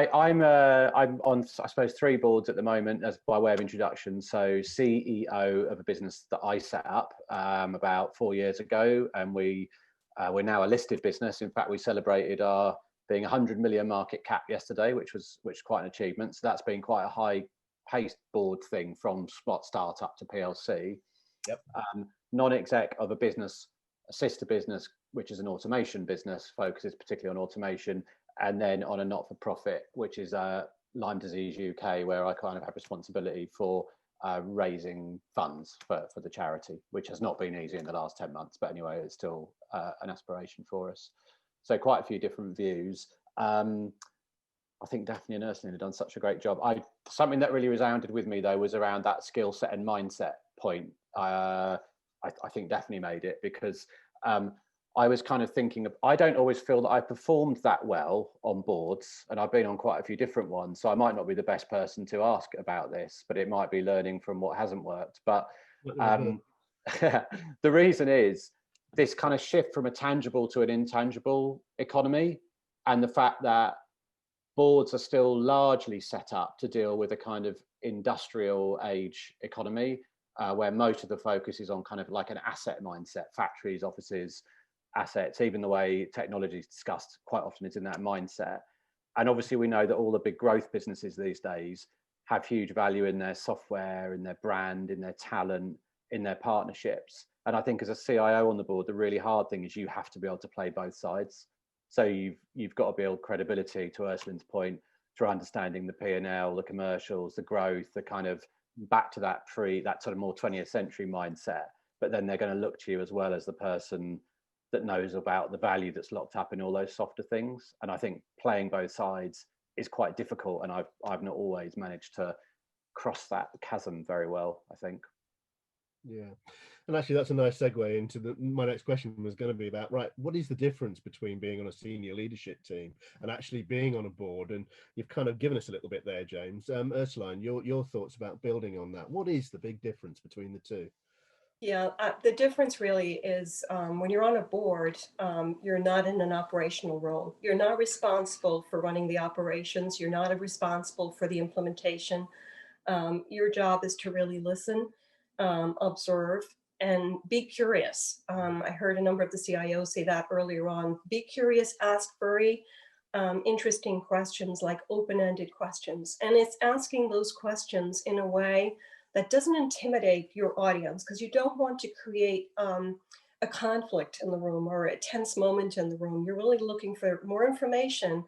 I'm on, I suppose, 3 boards at the moment, as by way of introduction. So CEO of a business that I set up about 4 years ago, and we're now a listed business. In fact, we celebrated our being 100 million market cap yesterday, which was quite an achievement. So that's been quite a high-paced board thing, from startup to PLC. Yep. Non-exec of a sister business, which is an automation business, focuses particularly on automation, and then on a not-for-profit, which is Lyme Disease UK, where I kind of have responsibility for raising funds for the charity, which has not been easy in the last 10 months, but anyway, it's still an aspiration for us. So quite a few different views. I think Daphne and Ursuline have done such a great job. Something that really resounded with me though was around that skill set and mindset point. I think Daphne made it, because I was kind of thinking I don't always feel that I performed that well on boards, and I've been on quite a few different ones, so I might not be the best person to ask about this, but it might be learning from what hasn't worked. But the reason is this kind of shift from a tangible to an intangible economy, and the fact that boards are still largely set up to deal with a kind of industrial age economy, where most of the focus is on kind of like an asset mindset, factories, offices, assets. Even the way technology is discussed quite often is in that mindset. And obviously we know that all the big growth businesses these days have huge value in their software, in their brand, in their talent, in their partnerships. And I think as a CIO on the board, the really hard thing is you have to be able to play both sides. So you've got to build credibility, to Ursuline's point, through understanding the P&L, the commercials, the growth, the kind of back to that sort of more 20th century mindset. But then they're going to look to you as well as the person that knows about the value that's locked up in all those softer things. And I think playing both sides is quite difficult, and I've not always managed to cross that chasm very well, I think. Yeah, and actually that's a nice segue into my next question was going to be about, right, what is the difference between being on a senior leadership team and actually being on a board? And you've kind of given us a little bit there, James. Ursuline, your thoughts about building on that. What is the big difference between the two? Yeah, the difference really is when you're on a board, you're not in an operational role. You're not responsible for running the operations. You're not responsible for the implementation. Your job is to really listen, observe, and be curious. I heard a number of the CIOs say that earlier on. Be curious, ask very interesting questions, like open-ended questions. And it's asking those questions in a way that doesn't intimidate your audience, because you don't want to create a conflict in the room or a tense moment in the room. You're really looking for more information,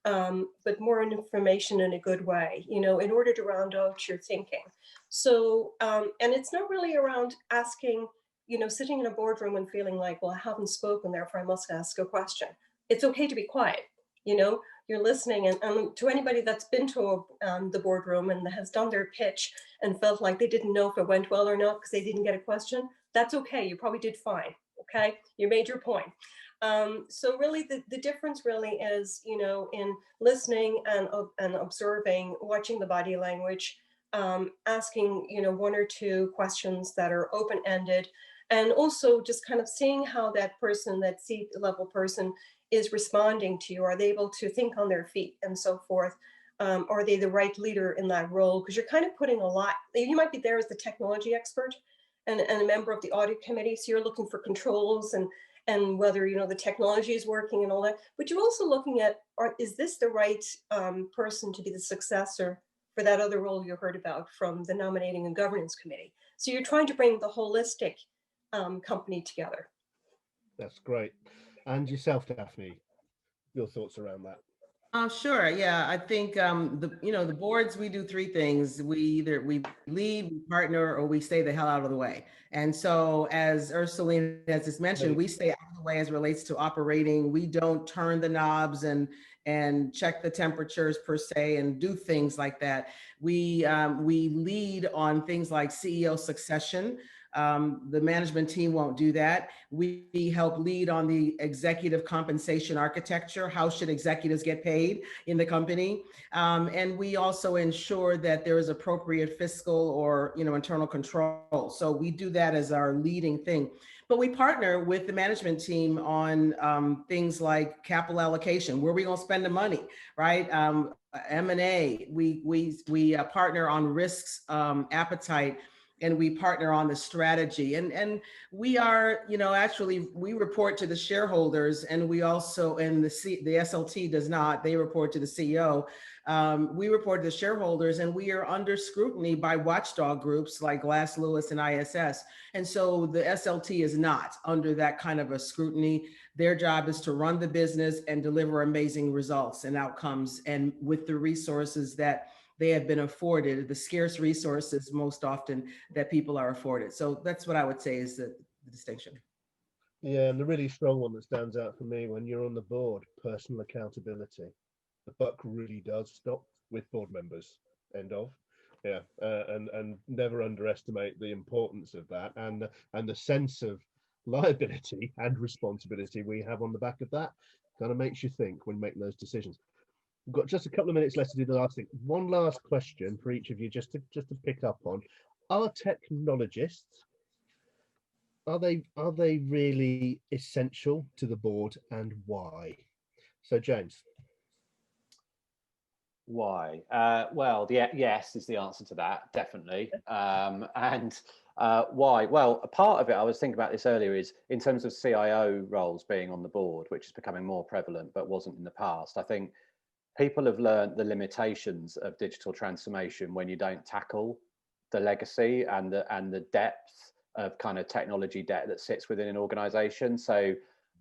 but more information in a good way, in order to round out your thinking. So, and it's not really around asking, sitting in a boardroom and feeling like, well, I haven't spoken, therefore I must ask a question. It's okay to be quiet, you're listening. And to anybody that's been to the boardroom and has done their pitch and felt like they didn't know if it went well or not because they didn't get a question, that's okay. You probably did fine. Okay, you made your point. So really the difference really is, in listening and observing, watching the body language, asking, one or two questions that are open-ended, and also just kind of seeing how that person, that C-level person, is responding to you. Are they able to think on their feet and so forth? Are they the right leader in that role? Because you're kind of putting a lot, you might be there as the technology expert and a member of the audit committee. So you're looking for controls and whether, the technology is working and all that. But you're also looking at, is this the right person to be the successor for that other role you heard about from the nominating and governance committee? So you're trying to bring the holistic company together. That's great. And yourself, Daphne, your thoughts around that? Sure. Yeah, I think the boards, we do three things. We lead, we partner, or we stay the hell out of the way. And so, as Ursuline has just mentioned, we stay out of the way as it relates to operating. We don't turn the knobs and check the temperatures per se and do things like that. We lead on things like CEO succession. The management team won't do that. We help lead on the executive compensation architecture. How should executives get paid in the company? And we also ensure that there is appropriate fiscal or internal control. So we do that as our leading thing. But we partner with the management team on things like capital allocation. Where are we going to spend the money, right? M&A. We partner on risks, appetite, and we partner on the strategy. And we are, actually, we report to the shareholders, and we also, and the SLT does not, they report to the CEO. We report to the shareholders, and we are under scrutiny by watchdog groups like Glass Lewis and ISS. And so the SLT is not under that kind of a scrutiny. Their job is to run the business and deliver amazing results and outcomes, and with the resources that they have been afforded, the scarce resources most often that people are afforded. So that's what I would say is the distinction. Yeah, and the really strong one that stands out for me when you're on the board, personal accountability. the buck really does stop with board members. End of. Yeah, and never underestimate the importance of that, and the sense of liability and responsibility we have on the back of that. Kind of makes you think when making those decisions. We've got just a couple of minutes left to do the last thing. One last question for each of you, just to pick up on: are technologists, are they really essential to the board, and why? So James. Why? Well, yes is the answer to that, definitely. And why? Well, a part of it, I was thinking about this earlier, is in terms of CIO roles being on the board, which is becoming more prevalent but wasn't in the past. I think people have learned the limitations of digital transformation when you don't tackle the legacy and the depth of kind of technology debt that sits within an organization. So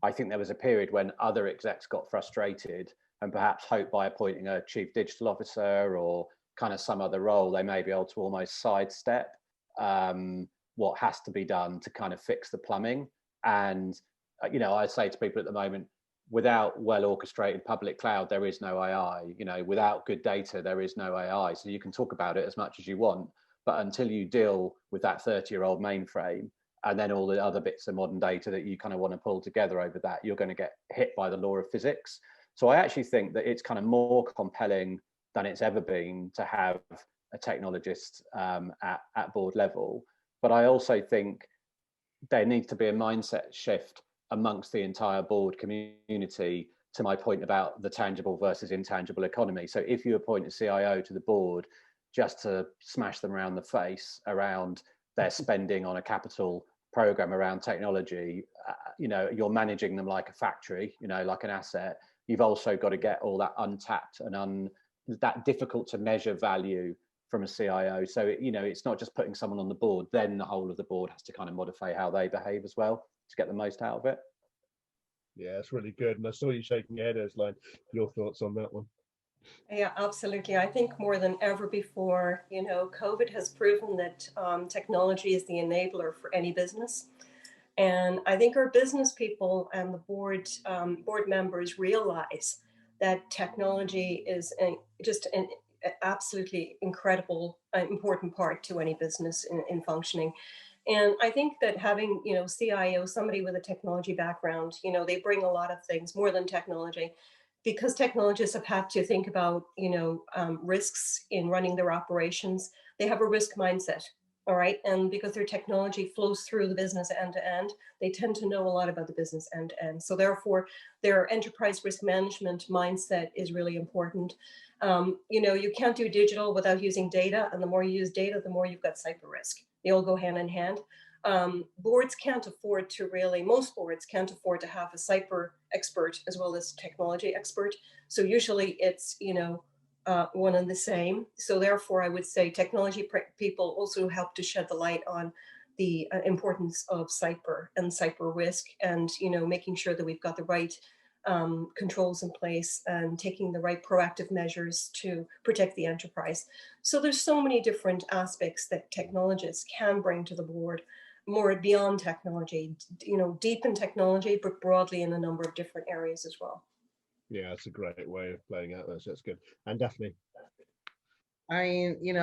I think there was a period when other execs got frustrated and perhaps hoped by appointing a chief digital officer or kind of some other role, they may be able to almost sidestep what has to be done to kind of fix the plumbing. And, I say to people at the moment, without well orchestrated public cloud, there is no AI. Without good data, there is no AI. So you can talk about it as much as you want, but until you deal with that 30-year-old mainframe and then all the other bits of modern data that you kind of want to pull together over that, you're going to get hit by the law of physics. So I actually think that it's kind of more compelling than it's ever been to have a technologist at board level. But I also think there needs to be a mindset shift amongst the entire board community, to my point about the tangible versus intangible economy. So if you appoint a CIO to the board just to smash them around the face around their spending on a capital program around technology, you're managing them like a factory, like an asset. You've also got to get all that untapped and that difficult to measure value from a CIO. So, it's not just putting someone on the board, then the whole of the board has to kind of modify how they behave as well to get the most out of it. Yeah, it's really good. And I saw you shaking your head, Ursuline. Your thoughts on that one? Yeah, absolutely. I think more than ever before, COVID has proven that technology is the enabler for any business. And I think our business people and the board members realize that technology is just an absolutely incredible, important part to any business in functioning. And I think that having, CIO, somebody with a technology background, they bring a lot of things more than technology, because technologists have had to think about, risks in running their operations. They have a risk mindset. All right. And because their technology flows through the business end to end, they tend to know a lot about the business end to end. So therefore, their enterprise risk management mindset is really important. You can't do digital without using data. And the more you use data, the more you've got cyber risk. They all go hand in hand. Boards can't afford to most boards can't afford to have a cyber expert as well as a technology expert. So usually it's, one and the same. So therefore, I would say technology people also help to shed the light on the importance of cyber and cyber risk, and making sure that we've got the right controls in place and taking the right proactive measures to protect the enterprise. So there's so many different aspects that technologists can bring to the board, more beyond technology, deep in technology, but broadly in a number of different areas as well. Yeah, it's a great way of playing out those. That's good. And Daphne? I mean,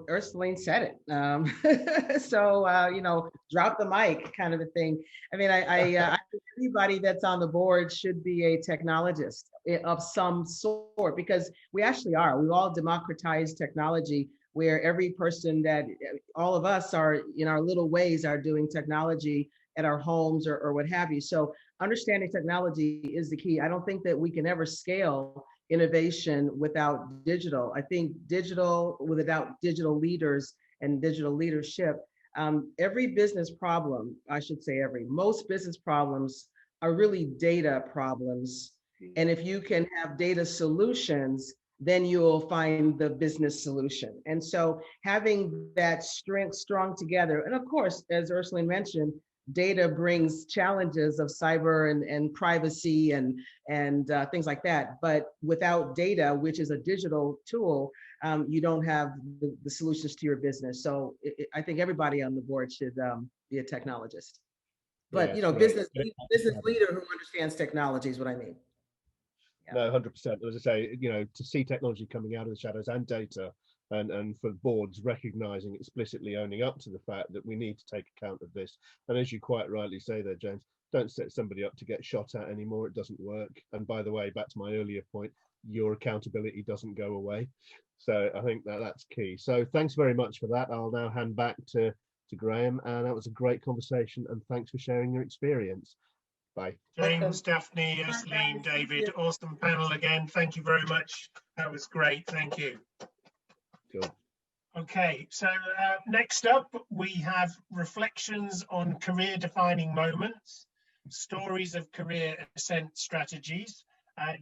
Ursuline said it. So, drop the mic kind of a thing. I mean, I think anybody that's on the board should be a technologist of some sort, because we actually are. We've all democratized technology, where every person all of us are in our little ways are doing technology at our homes or what have you. So understanding technology is the key. I don't think that we can ever scale innovation without digital. I think without digital leaders and digital leadership, every business problem, most business problems are really data problems. And if you can have data solutions, then you'll find the business solution. And so having that strength strong together, and of course, as Ursuline mentioned, data brings challenges of cyber and privacy and things like that. But without data, which is a digital tool, you don't have the solutions to your business. So I think everybody on the board should be a technologist. But business leader who understands technology is what I mean. No, 100%. As I say, to see technology coming out of the shadows and data, and for boards recognizing, explicitly owning up to the fact that we need to take account of this. And as you quite rightly say there, James, don't set somebody up to get shot at anymore. It doesn't work. And by the way, back to my earlier point, your accountability doesn't go away. So I think that's key. So thanks very much for that. I'll now hand back to Graham, and that was a great conversation, and thanks for sharing your experience. Bye. James, Daphne, Ursuline, David, awesome panel again. Thank you very much. That was great. Thank you. Cool. Okay, so next up, we have reflections on career-defining moments, stories of career ascent strategies.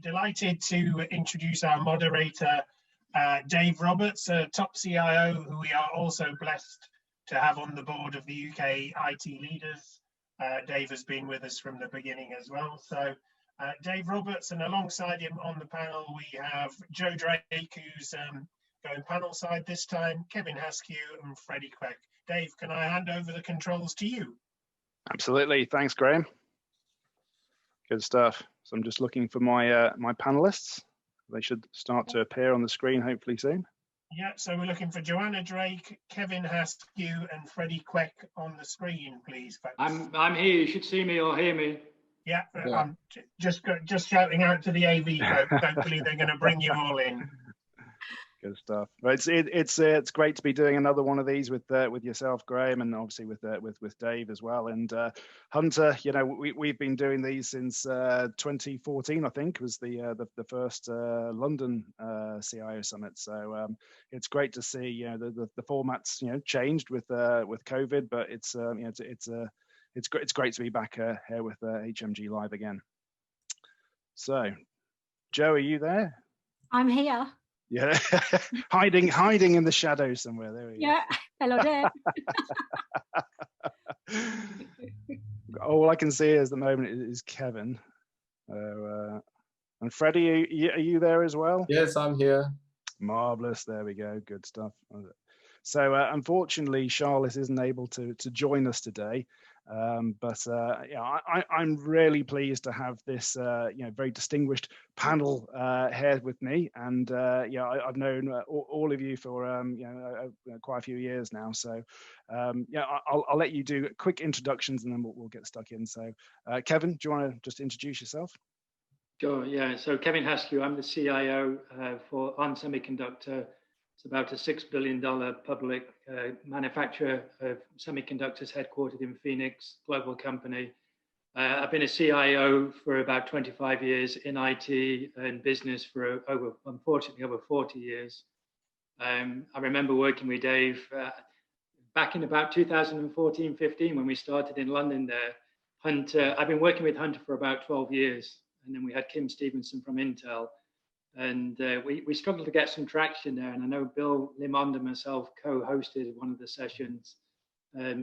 Delighted to introduce our moderator, Dave Roberts, a top CIO who we are also blessed to have on the board of the UK IT leaders. Dave has been with us from the beginning as well. So Dave Roberts, and alongside him on the panel, we have Joe Drake, who's going panel side this time, Kevin Haskew and Freddie Queck. Dave, can I hand over the controls to you? Absolutely. Thanks, Graham. Good stuff. So I'm just looking for my my panelists. They should start to appear on the screen hopefully soon. Yeah, so we're looking for Joanna Drake, Kevin Haskew and Freddie Queck on the screen, please, folks. I'm here. You should see me or hear me. Yeah, I'm just shouting out to the AV folks. Hopefully they're going to bring you all in. Good stuff. Right, it's great to be doing another one of these with yourself, Graham, and obviously with Dave as well. And Hunter, we've been doing these since 2014, I think, was the first London CIO summit. So it's great to see the formats changed with COVID, but it's great to be back here with HMG Live again. So, Joe, are you there? I'm here. Yeah, hiding in the shadows somewhere. There we go. Yeah, hello there. All I can see at the moment is Kevin. And Freddie, are you there as well? Yes, I'm here. Marvelous. There we go. Good stuff. So unfortunately, Charlotte isn't able to join us today. But I'm really pleased to have this very distinguished panel here with me, and I've known all of you for quite a few years now. So I'll let you do quick introductions, and then we'll get stuck in. So Kevin, do you want to just introduce yourself? Sure. Yeah. So Kevin Haskew, I'm the CIO for On Semiconductor. It's about a $6 billion public manufacturer of semiconductors headquartered in Phoenix, global company. I've been a CIO for about 25 years in IT and business for unfortunately over 40 years. I remember working with Dave back in about 2014-15 when we started in London there. Hunter, I've been working with Hunter for about 12 years. And then we had Kim Stevenson from Intel. And we struggled to get some traction there. And I know Bill Limond and myself co-hosted one of the sessions.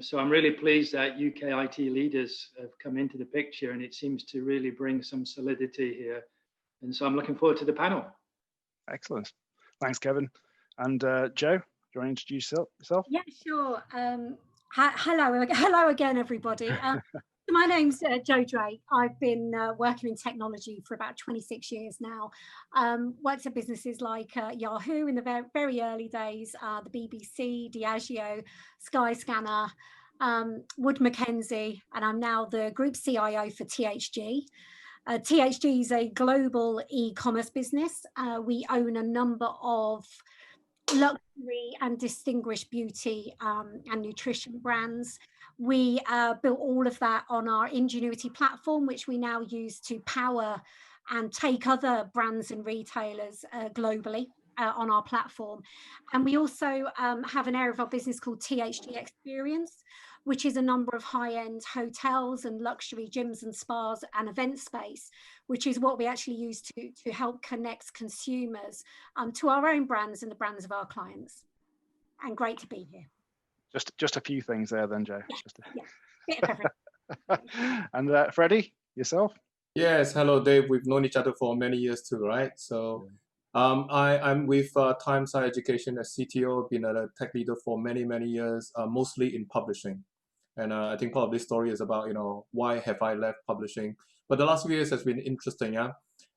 So I'm really pleased that UK IT leaders have come into the picture, and it seems to really bring some solidity here. And so I'm looking forward to the panel. Excellent. Thanks, Kevin. And Joe, do you want to introduce yourself? Yeah, sure. Hello again, everybody. My name's Joe Drake. I've been working in technology for about 26 years now. Worked at businesses like Yahoo in the very early days, the BBC, Diageo, Skyscanner, Wood Mackenzie, and I'm now the group CIO for THG. THG is a global e-commerce business. We own a number of luxury and distinguished beauty and nutrition brands. We built all of that on our Ingenuity platform, which we now use to power and take other brands and retailers globally on our platform. And we also have an area of our business called THG Experience, which is a number of high-end hotels and luxury gyms and spas and event space, which is what we actually use to help connect consumers to our own brands and the brands of our clients. And great to be here. Just a few things there then, Joe. Bit of everything. And Freddie, yourself? Yes, hello, Dave. We've known each other for many years too, right? So I'm with Timeside Education as CTO, been a tech leader for many, many years, mostly in publishing. And I think part of this story is about, why have I left publishing? But the last few years has been interesting, yeah?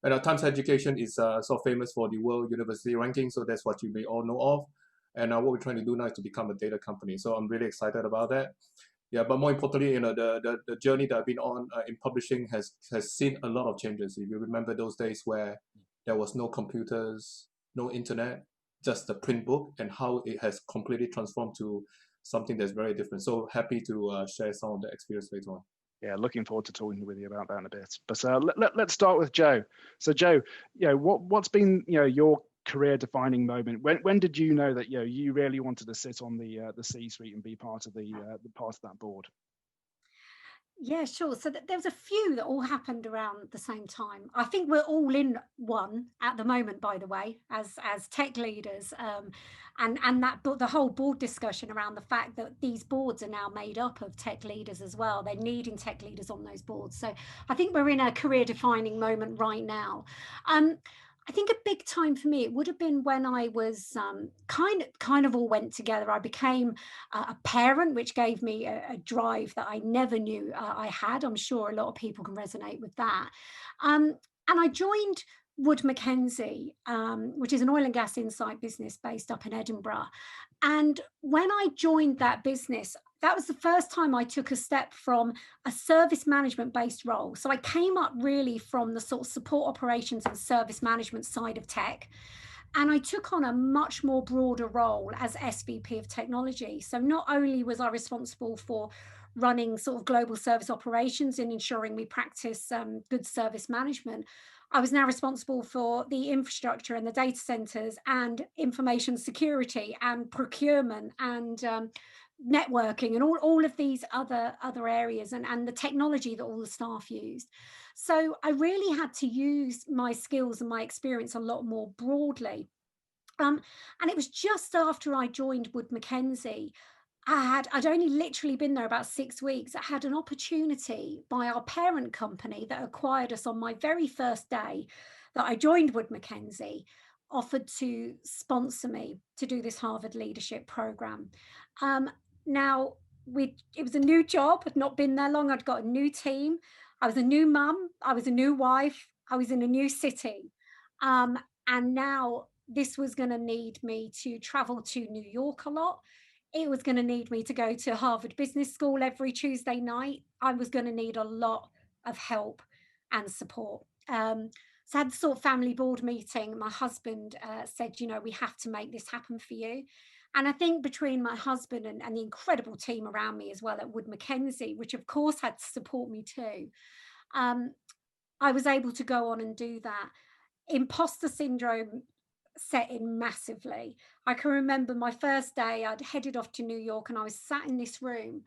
And Times Education is so famous for the World University Ranking, so that's what you may all know of. And what we're trying to do now is to become a data company. So I'm really excited about that. Yeah, but more importantly, the journey that I've been on in publishing has seen a lot of changes. If you remember those days where there was no computers, no internet, just the print book, and how it has completely transformed to something that's very different. So happy to share some of the experience later on. Yeah, looking forward to talking with you about that in a bit. But let's start with Joe. So Joe, what's been your career-defining moment? When did you know that you really wanted to sit on the C-suite and be part of that board? Yeah, sure. So there was a few that all happened around the same time. I think we're all in one at the moment, by the way, as tech leaders, and that the whole board discussion around the fact that these boards are now made up of tech leaders as well. They're needing tech leaders on those boards. So I think we're in a career-defining moment right now. I think a big time for me, it would have been when I was kind of all went together. I became a parent, which gave me a drive that I never knew I had. I'm sure a lot of people can resonate with that. And I joined Wood Mackenzie, which is an oil and gas insight business based up in Edinburgh. And when I joined that business, that was the first time I took a step from a service management based role. So I came up really from the sort of support operations and service management side of tech. And I took on a much more broader role as SVP of technology. So not only was I responsible for running sort of global service operations and ensuring we practice good service management, I was now responsible for the infrastructure and the data centers and information security and procurement and networking and all of these other areas and the technology that all the staff used. So I really had to use my skills and my experience a lot more broadly. And it was just after I joined Wood Mackenzie, I'd only literally been there about 6 weeks. I had an opportunity by our parent company that acquired us on my very first day that I joined Wood Mackenzie, offered to sponsor me to do this Harvard leadership program. Now, it was a new job. I'd not been there long. I'd got a new team. I was a new mum. I was a new wife. I was in a new city. And now this was going to need me to travel to New York a lot. It was going to need me to go to Harvard Business School every Tuesday night. I was going to need a lot of help and support. So I had the sort of family board meeting. My husband said, we have to make this happen for you. And I think between my husband and the incredible team around me as well at Wood Mackenzie, which of course had to support me too, I was able to go on and do that. Imposter syndrome set in massively. I can remember my first day, I'd headed off to New York and I was sat in this room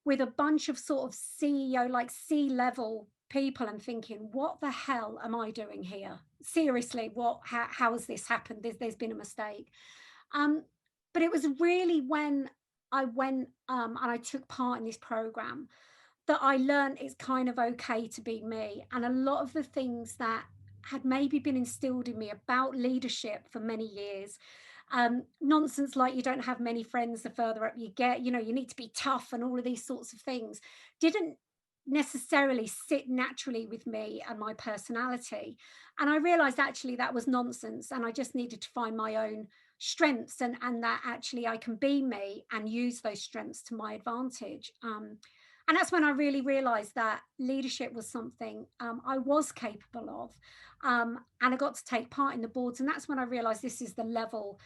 with a bunch of sort of CEO, like C-level people and thinking, what the hell am I doing here? Seriously, how has this happened? There's been a mistake. But it was really when I went and I took part in this program that I learned it's kind of okay to be me. And a lot of the things that had maybe been instilled in me about leadership for many years, nonsense like you don't have many friends the further up you get, you need to be tough and all of these sorts of things, didn't necessarily sit naturally with me and my personality. And I realized actually that was nonsense and I just needed to find my own strengths and that actually I can be me and use those strengths to my advantage. And that's when I really realized that leadership was something I was capable of. And I got to take part in the boards. And that's when I realized this is the level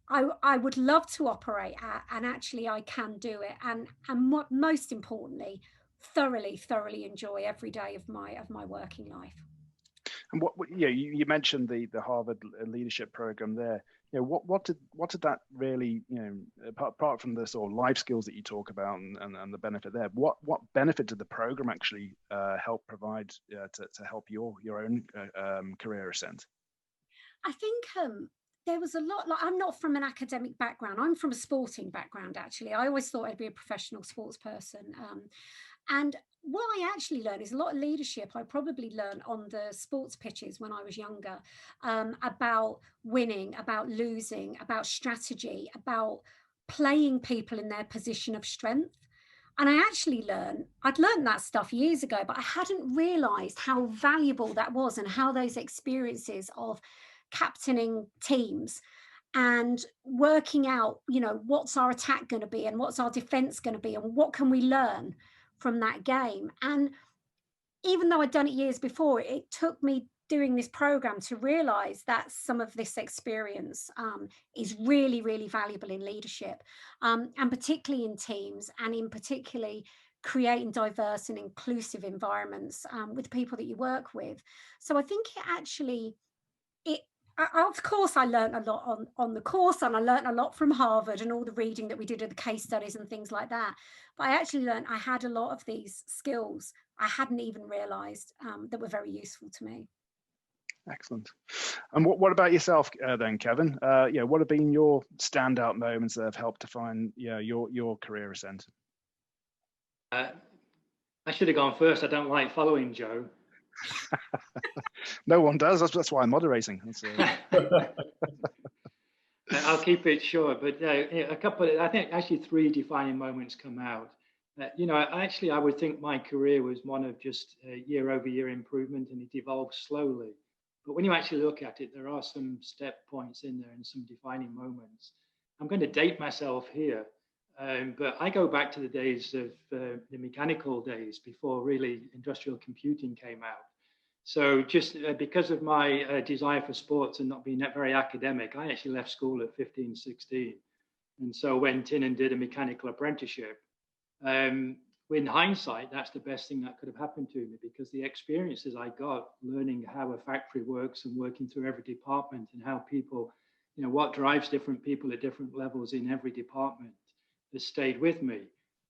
I would love to operate at. And actually I can do it. And most importantly, thoroughly enjoy every day of my working life. And you mentioned the Harvard leadership program there. What did that really, apart from the sort of life skills that you talk about and the benefit there, what benefit did the program actually help provide to help your own career ascent? I think there was a lot. Like, I'm not from an academic background. I'm from a sporting background, actually. I always thought I'd be a professional sports person. And what I actually learned is a lot of leadership I probably learned on the sports pitches when I was younger, about winning, about losing, about strategy, about playing people in their position of strength. And I actually I'd learned that stuff years ago, but I hadn't realized how valuable that was and how those experiences of captaining teams and working out, you know, what's our attack going to be and what's our defense going to be and what can we learn from that game. And even though I'd done it years before, it took me doing this program to realize that some of this experience is really, really valuable in leadership, and particularly in teams, and in particularly creating diverse and inclusive environments with the people that you work with. So I think it actually, of course, I learned a lot on the course, and I learned a lot from Harvard and all the reading that we did of the case studies and things like that. But I actually learned I had a lot of these skills I hadn't even realized that were very useful to me. Excellent. And what about yourself then, Kevin? What have been your standout moments that have helped define your career ascent? I should have gone first. I don't like following Joe. No one does. That's why I'm moderating. I'll keep it short, but a couple. I think actually 3 defining moments come out. I would think my career was one of just year-over-year improvement, and it evolved slowly. But when you actually look at it, there are some step points in there and some defining moments. I'm going to date myself here, but I go back to the days of the mechanical days before really industrial computing came out. So just because of my desire for sports and not being very academic, I actually left school at 15, 16. And so went in and did a mechanical apprenticeship. In hindsight, that's the best thing that could have happened to me, because the experiences I got learning how a factory works and working through every department and how people, what drives different people at different levels in every department, has stayed with me.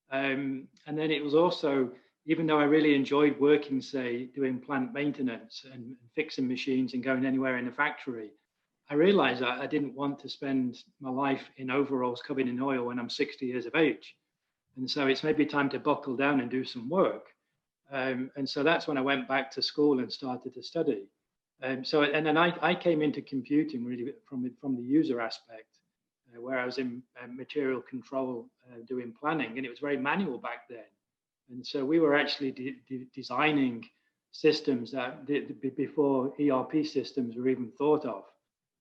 And then it was also, even though I really enjoyed working, say, doing plant maintenance and fixing machines and going anywhere in the factory, I realized that I didn't want to spend my life in overalls covered in oil when I'm 60 years of age. And so it's maybe time to buckle down and do some work. And so that's when I went back to school and started to study. And then I came into computing really from the user aspect, where I was in material control doing planning, and it was very manual back then. And so we were actually designing systems that before ERP systems were even thought of.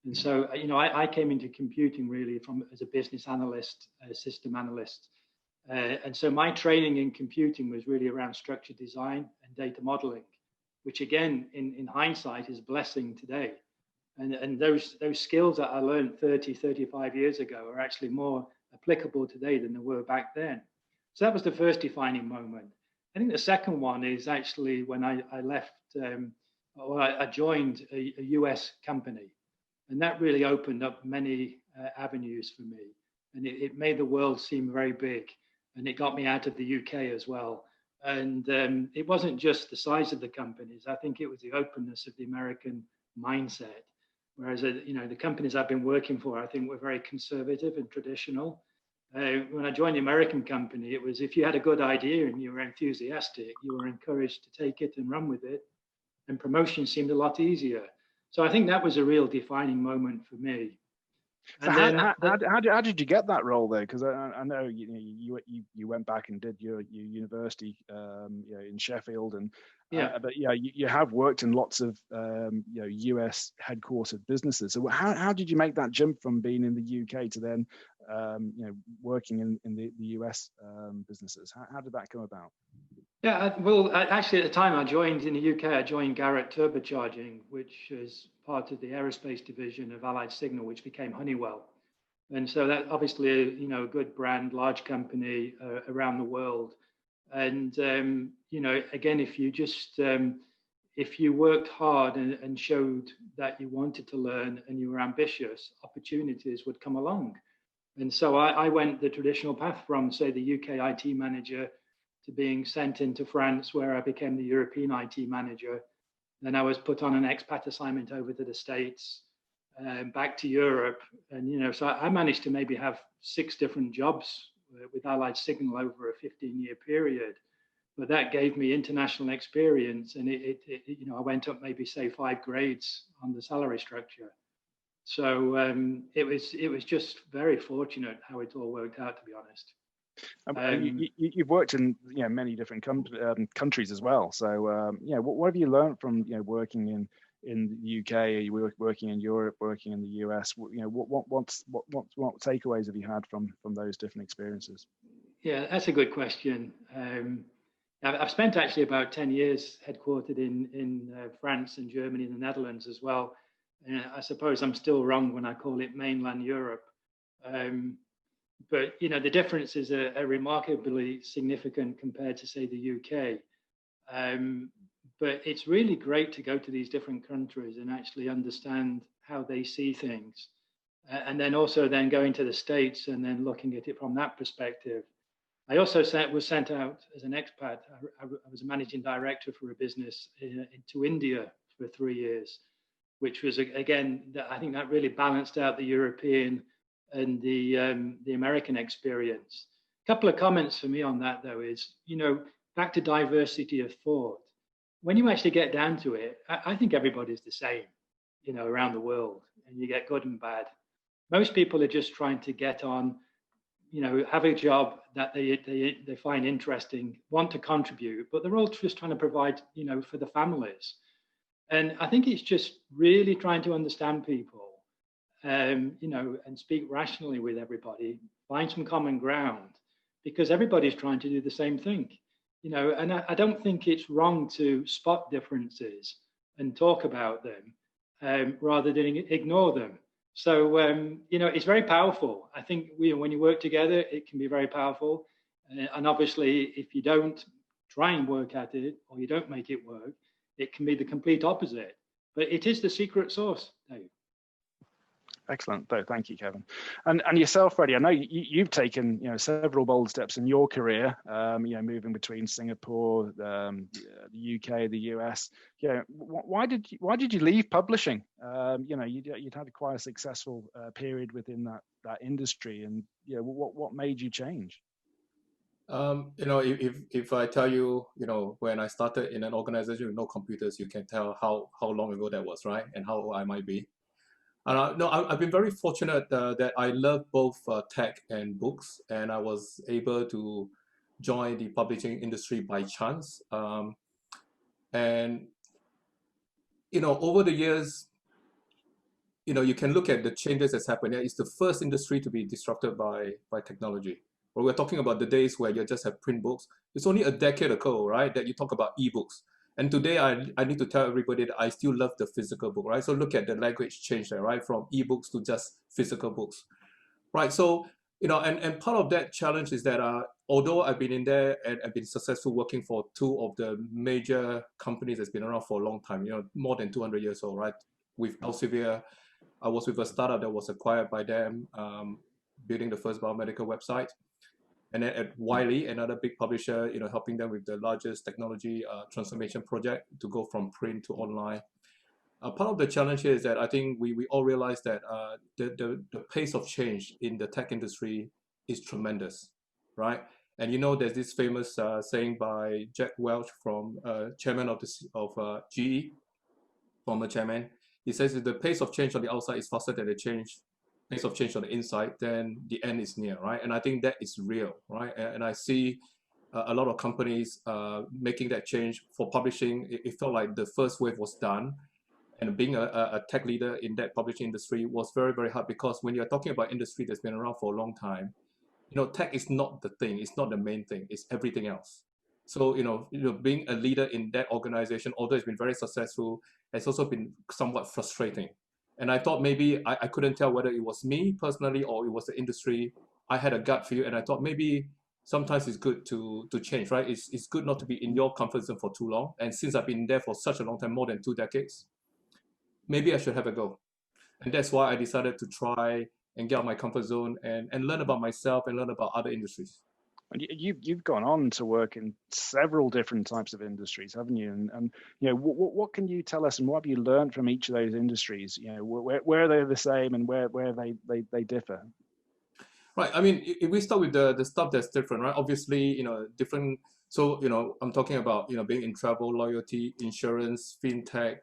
And so, I came into computing really as a business analyst, a system analyst. And so my training in computing was really around structured design and data modeling, which again, in hindsight, is a blessing today. And those skills that I learned 30, 35 years ago are actually more applicable today than they were back then. So that was the first defining moment. I think the second one is actually when I left, I joined a US company. And that really opened up many avenues for me. And it made the world seem very big. And it got me out of the UK as well. And it wasn't just the size of the companies. I think it was the openness of the American mindset. Whereas, the companies I've been working for, I think were very conservative and traditional. When I joined the American company, it was if you had a good idea and you were enthusiastic, you were encouraged to take it and run with it. And promotion seemed a lot easier. So I think that was a real defining moment for me. So how did you get that role though? Because I know you went back and did your university in Sheffield, and but you have worked in lots of US headquartered businesses. So how did you make that jump from being in the UK to then working in the US businesses? How did that come about? Yeah, actually at the time I joined in the UK, I joined Garrett Turbocharging, which is part of the aerospace division of Allied Signal, which became Honeywell. And so that obviously, a good brand, large company around the world. And, again, if you worked hard and showed that you wanted to learn and you were ambitious, opportunities would come along. And so I went the traditional path from, say, the UK IT manager to being sent into France, where I became the European IT manager. Then I was put on an expat assignment over to the States, back to Europe. And, so I managed to maybe have 6 different jobs with Allied Signal over a 15-year period. But that gave me international experience. And I went up maybe, say, 5 grades on the salary structure. So it was just very fortunate how it all worked out, to be honest. You've worked in many different countries as well. So what have you learned from working in the UK? You working in Europe, working in the US. What takeaways have you had from those different experiences? Yeah, that's a good question. I've spent actually about 10 years headquartered in France and Germany and the Netherlands as well. And I suppose I'm still wrong when I call it mainland Europe. But the differences are remarkably significant compared to, say, the UK. But it's really great to go to these different countries and actually understand how they see things. And then also then going to the States and then looking at it from that perspective. I also was sent out as an expat. I was a managing director for a business to India for 3 years, which was, again, I think that really balanced out the European and the American experience. A couple of comments for me on that, though, is, back to diversity of thought. When you actually get down to it, I think everybody's the same, around the world, and you get good and bad. Most people are just trying to get on, have a job that they find interesting, want to contribute, but they're all just trying to provide, for the families. And I think it's just really trying to understand people, and speak rationally with everybody, find some common ground, because everybody's trying to do the same thing, and I don't think it's wrong to spot differences and talk about them rather than ignore them. So, it's very powerful. I think when you work together, it can be very powerful. And obviously, if you don't try and work at it or you don't make it work, it can be the complete opposite. But it is the secret sauce, Dave. Excellent. Thank you, Kevin. And yourself, Freddie, I know you've taken several bold steps in your career, moving between Singapore, the UK, the US. Why did you leave publishing? You'd had quite a successful period within that industry, and what made you change? If I tell you, when I started in an organization with no computers, you can tell how long ago that was, right? And how old I might be. And I've been very fortunate that I love both tech and books, and I was able to join the publishing industry by chance. And over the years, you can look at the changes that's happened. It's the first industry to be disrupted by technology. Well, we're talking about the days where you just have print books. It's only a decade ago, right, that you talk about ebooks. And today, I need to tell everybody that I still love the physical book, right? So look at the language change there, right? From ebooks to just physical books, right? So, and part of that challenge is that although I've been in there and I've been successful working for two of the major companies that's been around for a long time, more than 200 years old, right? With Elsevier, I was with a startup that was acquired by them, building the first biomedical website. And then at Wiley, another big publisher, helping them with the largest technology transformation project to go from print to online. Part of the challenge here is that I think we all realize that the pace of change in the tech industry is tremendous, right? And there's this famous saying by Jack Welch, from chairman of GE, former chairman. He says that the pace of change on the outside is faster than the pace of change on the inside, then the end is near, right? And I think that is real, right? And I see a lot of companies making that change. For publishing, it felt like the first wave was done. And being a tech leader in that publishing industry was very, very hard, because when you're talking about industry that's been around for a long time, tech is not the thing, it's not the main thing, it's everything else. So, being a leader in that organization, although it's been very successful, has also been somewhat frustrating. And I thought maybe I couldn't tell whether it was me personally or it was the industry. I had a gut feel, and I thought maybe sometimes it's good to change, right? It's good not to be in your comfort zone for too long. And since I've been there for such a long time, more than 2 decades, maybe I should have a go. And that's why I decided to try and get out of my comfort zone and learn about myself and learn about other industries. And you've gone on to work in several different types of industries, haven't you? And what can you tell us, and what have you learned from each of those industries? Where they're the same and where they differ? Right. I mean, if we start with the stuff that's different, right? Obviously, different. So, I'm talking about, being in travel, loyalty, insurance, fintech,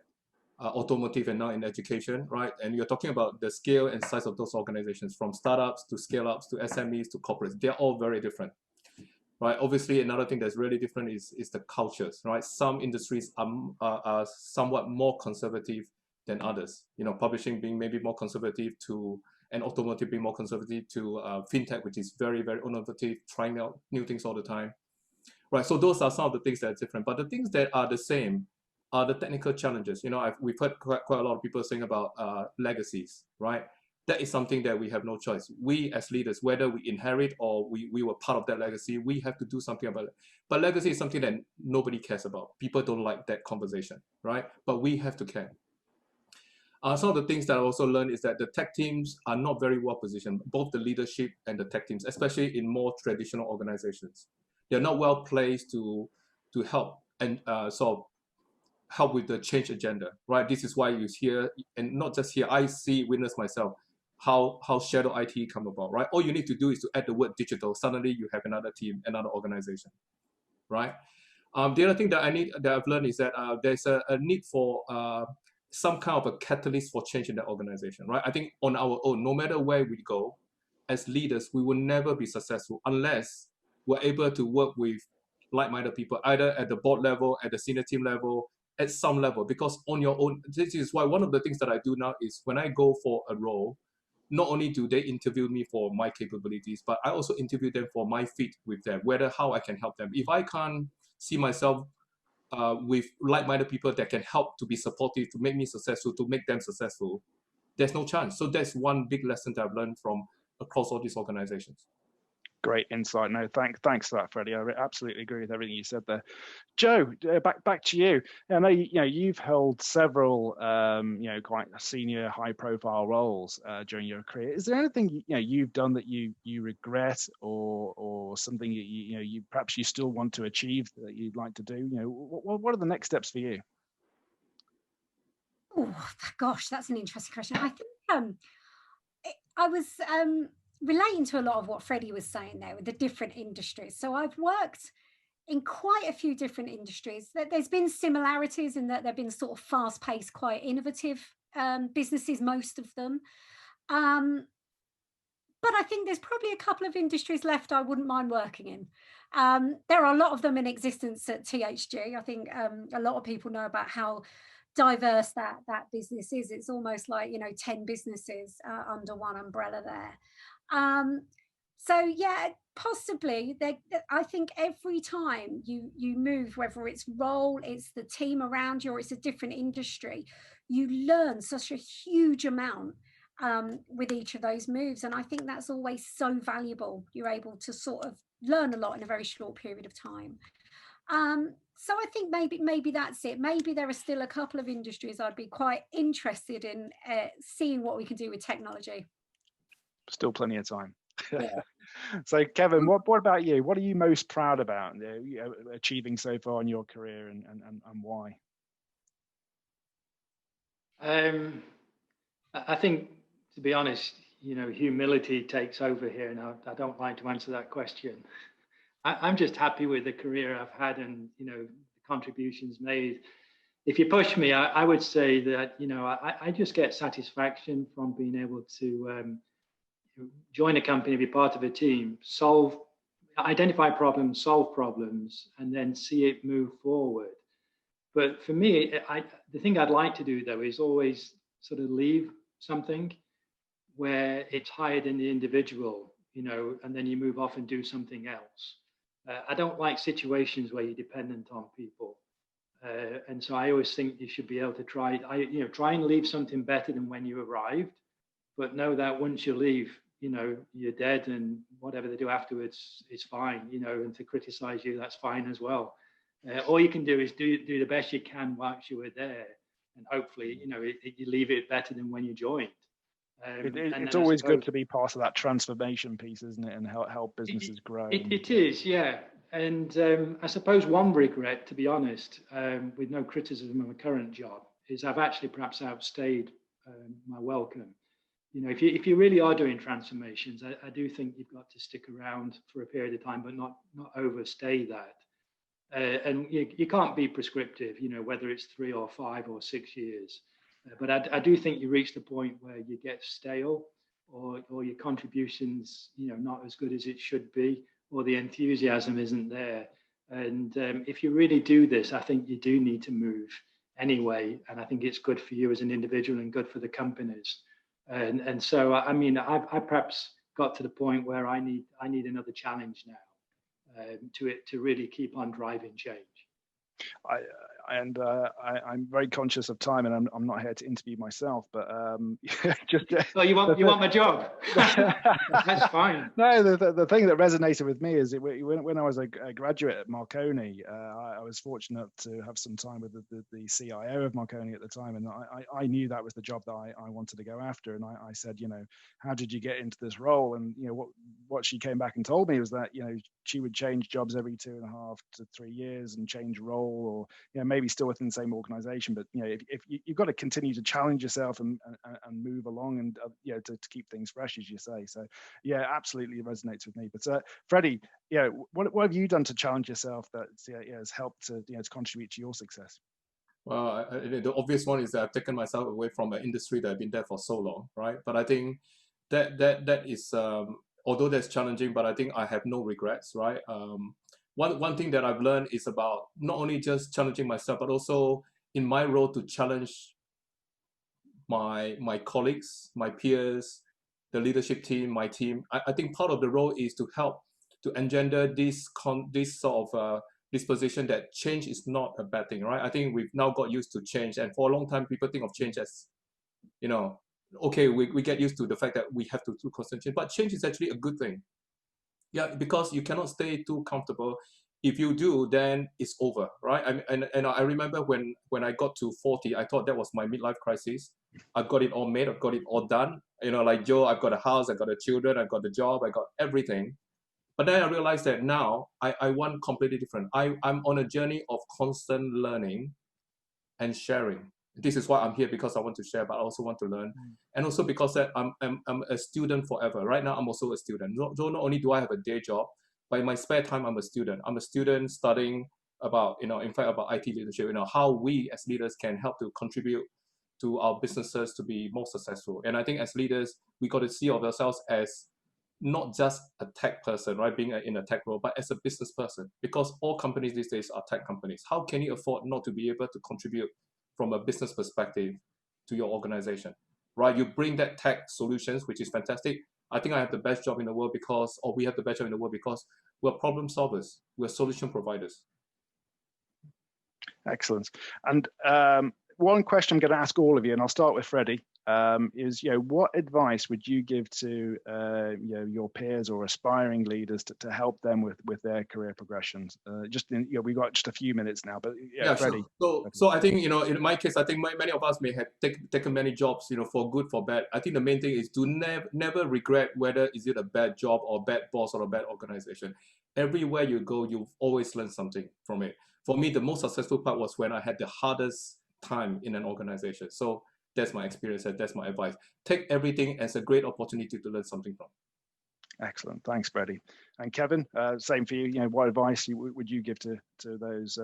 automotive, and now in education, right? And you're talking about the scale and size of those organizations, from startups to scale-ups to SMEs to corporates. They're all very different, right? Obviously, another thing that's really different is the cultures, right? Some industries are somewhat more conservative than others. You know, publishing being maybe more conservative to, and automotive being more conservative to fintech, which is very, very innovative, trying out new things all the time, right? So those are some of the things that are different. But the things that are the same are the technical challenges. You know, we've heard quite a lot of people saying about legacies, right? That is something that we have no choice. We as leaders, whether we inherit or we were part of that legacy, we have to do something about it. But legacy is something that nobody cares about. People don't like that conversation, right? But we have to care. Some of the things that I also learned is that the tech teams are not very well positioned, both the leadership and the tech teams, especially in more traditional organizations. They're not well placed to help and sort of help with the change agenda, right? This is why you hear, and not just here, I see, witness myself, how shadow IT come about, right? All you need to do is to add the word digital. Suddenly you have another team, another organization, right? The other thing that I've learned is that there's a need for some kind of a catalyst for change in the organization, right? I think on our own, no matter where we go, as leaders, we will never be successful unless we're able to work with like-minded people, either at the board level, at the senior team level, at some level. Because on your own, this is why one of the things that I do now is when I go for a role, not only do they interview me for my capabilities, but I also interview them for my fit with them, how I can help them. If I can't see myself with like-minded people that can help to be supportive, to make me successful, to make them successful, there's no chance. So that's one big lesson that I've learned from across all these organizations. Great insight. No, thanks for that, Freddie. I absolutely agree with everything you said there. Joe, back to you. I know you've held several quite senior, high-profile roles during your career. Is there anything you've done that you regret, or something you perhaps you still want to achieve that you'd like to do? What are the next steps for you? Oh gosh, that's an interesting question. I think I was relating to a lot of what Freddie was saying there with the different industries. So I've worked in quite a few different industries. There's been similarities in that they've been sort of fast-paced, quite innovative businesses, most of them. But I think there's probably a couple of industries left I wouldn't mind working in. There are a lot of them in existence at THG. I think a lot of people know about how diverse that business is. It's almost like 10 businesses under one umbrella there. So yeah, possibly I think every time you move, whether it's role, it's the team around you, or it's a different industry, you learn such a huge amount with each of those moves. And I think that's always so valuable. You're able to sort of learn a lot in a very short period of time. So I think maybe that's it. Maybe there are still a couple of industries I'd be quite interested in seeing what we can do with technology. Still plenty of time. Yeah. So Kevin, what about you? What are you most proud about achieving so far in your career, and why? I think, to be honest, humility takes over here, and I don't like to answer that question. I'm just happy with the career I've had and the contributions made. If you push me, I would say that I just get satisfaction from being able to join a company, be part of a team, identify problems, solve problems, and then see it move forward. But for me, the thing I'd like to do though is always sort of leave something where it's higher than the individual, and then you move off and do something else. I don't like situations where you're dependent on people. And so I always think you should be able to try and leave something better than when you arrived, but know that once you leave, you're dead, and whatever they do afterwards is fine, and to criticize you, that's fine as well. All you can do is do the best you can whilst you were there, and hopefully, you leave it better than when you joined. It's always good to be part of that transformation piece, isn't it, and help businesses grow. It is, yeah. And I suppose one regret, to be honest, with no criticism of my current job, is I've actually perhaps outstayed my welcome. If you really are doing transformations, I do think you've got to stick around for a period of time, but not overstay that. And you can't be prescriptive, whether it's 3 or 5 or 6 years. But I do think you reach the point where you get stale, or your contributions, not as good as it should be, or the enthusiasm isn't there. And if you really do this, I think you do need to move anyway. And I think it's good for you as an individual and good for the companies. And so, I mean, I perhaps got to the point where I need another challenge now to really keep on driving change. I'm very conscious of time, and I'm not here to interview myself, but just. Oh, you want my job? That's fine. No, the thing that resonated with me is when I was a graduate at Marconi, I was fortunate to have some time with the CIO of Marconi at the time, and I knew that was the job that I wanted to go after, and I said, how did you get into this role? And what she came back and told me was that she would change jobs every 2.5 to 3 years and change role, or maybe still within the same organization, but if you've got to continue to challenge yourself and move along, and to keep things fresh, as you say. So yeah, absolutely resonates with me. But Freddie, what have you done to challenge yourself that has helped to contribute to your success? Well, the obvious one is that I've taken myself away from an industry that I've been there for so long, right? But I think that is although that's challenging, but I think I have no regrets, right? One thing that I've learned is about not only just challenging myself, but also in my role to challenge my colleagues, my peers, the leadership team, my team. I think part of the role is to help to engender this sort of disposition that change is not a bad thing, right? I think we've now got used to change, and for a long time, people think of change as, okay, we get used to the fact that we have to do constant change, but change is actually a good thing. Yeah, because you cannot stay too comfortable. If you do, then it's over, right? And I remember when I got to 40, I thought that was my midlife crisis. I've got it all made, I've got it all done. Like Joe, I've got a house, I've got the children, I've got the job, I got everything. But then I realized that now I want completely different. I'm on a journey of constant learning and sharing. This is why I'm here, because I want to share, but I also want to learn. And also because that I'm a student forever. Right now, I'm also a student. So not only do I have a day job, but in my spare time, I'm a student. I'm a student studying about, in fact, about IT leadership, how we as leaders can help to contribute to our businesses to be more successful. And I think as leaders, we got to see ourselves as not just a tech person, right, being in a tech role, but as a business person, because all companies these days are tech companies. How can you afford not to be able to contribute from a business perspective to your organization, right? You bring that tech solutions, which is fantastic. I think I have the best job in the world we have the best job in the world because we're problem solvers, we're solution providers. Excellent. And one question I'm going to ask all of you, and I'll start with Freddie, is what advice would you give to your peers or aspiring leaders to help them with their career progressions? We've got just a few minutes now, but Freddie. Sure. So I think in my case, I think many of us may have taken many jobs, for good, for bad. I think the main thing is to never regret whether is it a bad job or bad boss or a bad organization. Everywhere you go, you've always learned something from it. For me, the most successful part was when I had the hardest time in an organization. So that's my experience and that's my advice. Take everything as a great opportunity to learn something from. Excellent. Thanks, Freddie. And Kevin, same for you. What advice would you give to those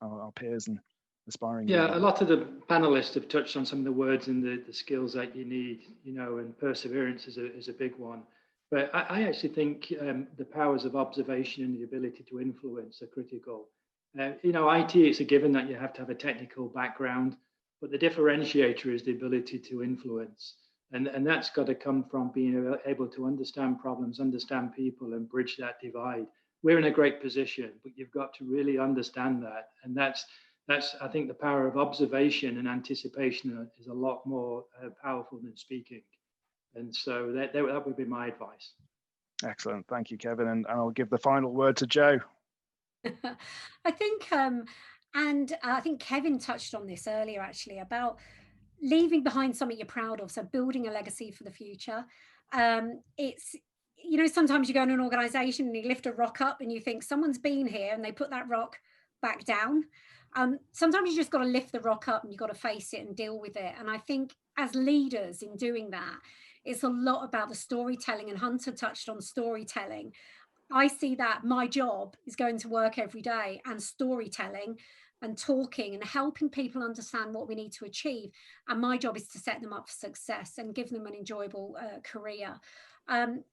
our peers and aspiring? Yeah, a lot of the panelists have touched on some of the words and the skills that you need, and perseverance is a big one. But I actually think the powers of observation and the ability to influence are critical. IT, it's a given that you have to have a technical background, but the differentiator is the ability to influence. And that's got to come from being able to understand problems, understand people, and bridge that divide. We're in a great position, but you've got to really understand that. And that's I think the power of observation and anticipation is a lot more powerful than speaking. And so that would be my advice. Excellent. Thank you, Kevin. And I'll give the final word to Joe. I think, and I think Kevin touched on this earlier, actually, about leaving behind something you're proud of. So building a legacy for the future. It's, sometimes you go in an organization and you lift a rock up and you think someone's been here and they put that rock back down. Sometimes you just got to lift the rock up and you've got to face it and deal with it. And I think as leaders in doing that, it's a lot about the storytelling, and Hunter touched on storytelling. I see that my job is going to work every day and storytelling and talking and helping people understand what we need to achieve. And my job is to set them up for success and give them an enjoyable career.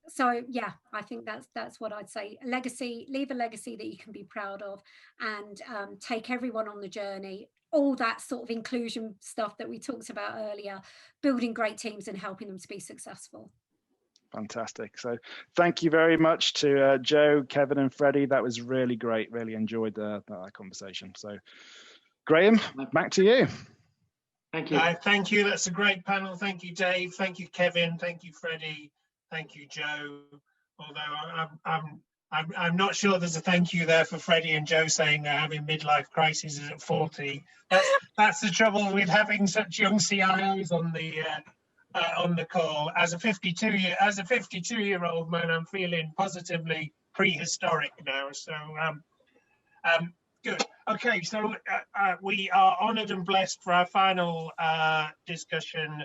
So yeah, I think that's what I'd say. A legacy, leave a legacy that you can be proud of, and take everyone on the journey. All that sort of inclusion stuff that we talked about earlier, building great teams and helping them to be successful. Fantastic. So thank you very much to Joe, Kevin and Freddie. That was really great. Really enjoyed that conversation. So Graham, back to you. Thank you. Thank you. That's a great panel. Thank you, Dave. Thank you, Kevin. Thank you, Freddie. Thank you, Joe. Although I'm not sure there's a thank you there for Freddie and Joe saying they're having midlife crises at 40. That's the trouble with having such young CIOs on the call. As a 52-year-old man, I'm feeling positively prehistoric now. So good. Okay, so we are honoured and blessed for our final discussion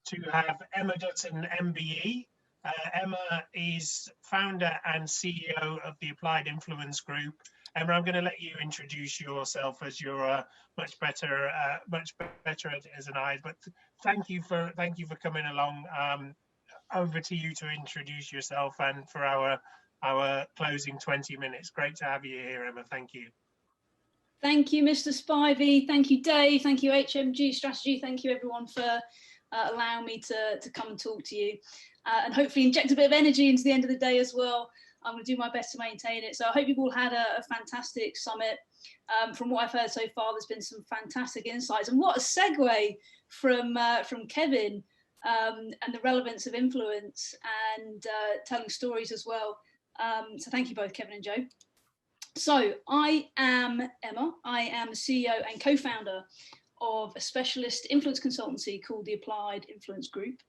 to have Emma Dutton, MBE. Emma is founder and CEO of the Applied Influence Group. Emma, I'm going to let you introduce yourself, as you're much better at it as an I. But thank you for coming along. Over to you to introduce yourself and for our closing 20 minutes. Great to have you here, Emma. Thank you. Thank you, Mr. Spivey. Thank you, Dave. Thank you, HMG Strategy. Thank you, everyone, for allowing me to come and talk to you, and hopefully inject a bit of energy into the end of the day as well. I'm going to do my best to maintain it. So I hope you've all had a fantastic summit. From what I've heard so far, there's been some fantastic insights, and what a segue from Kevin and the relevance of influence and telling stories as well. So thank you both, Kevin and Joe. So I am Emma. I am the CEO and co-founder of a specialist influence consultancy called the Applied Influence Group.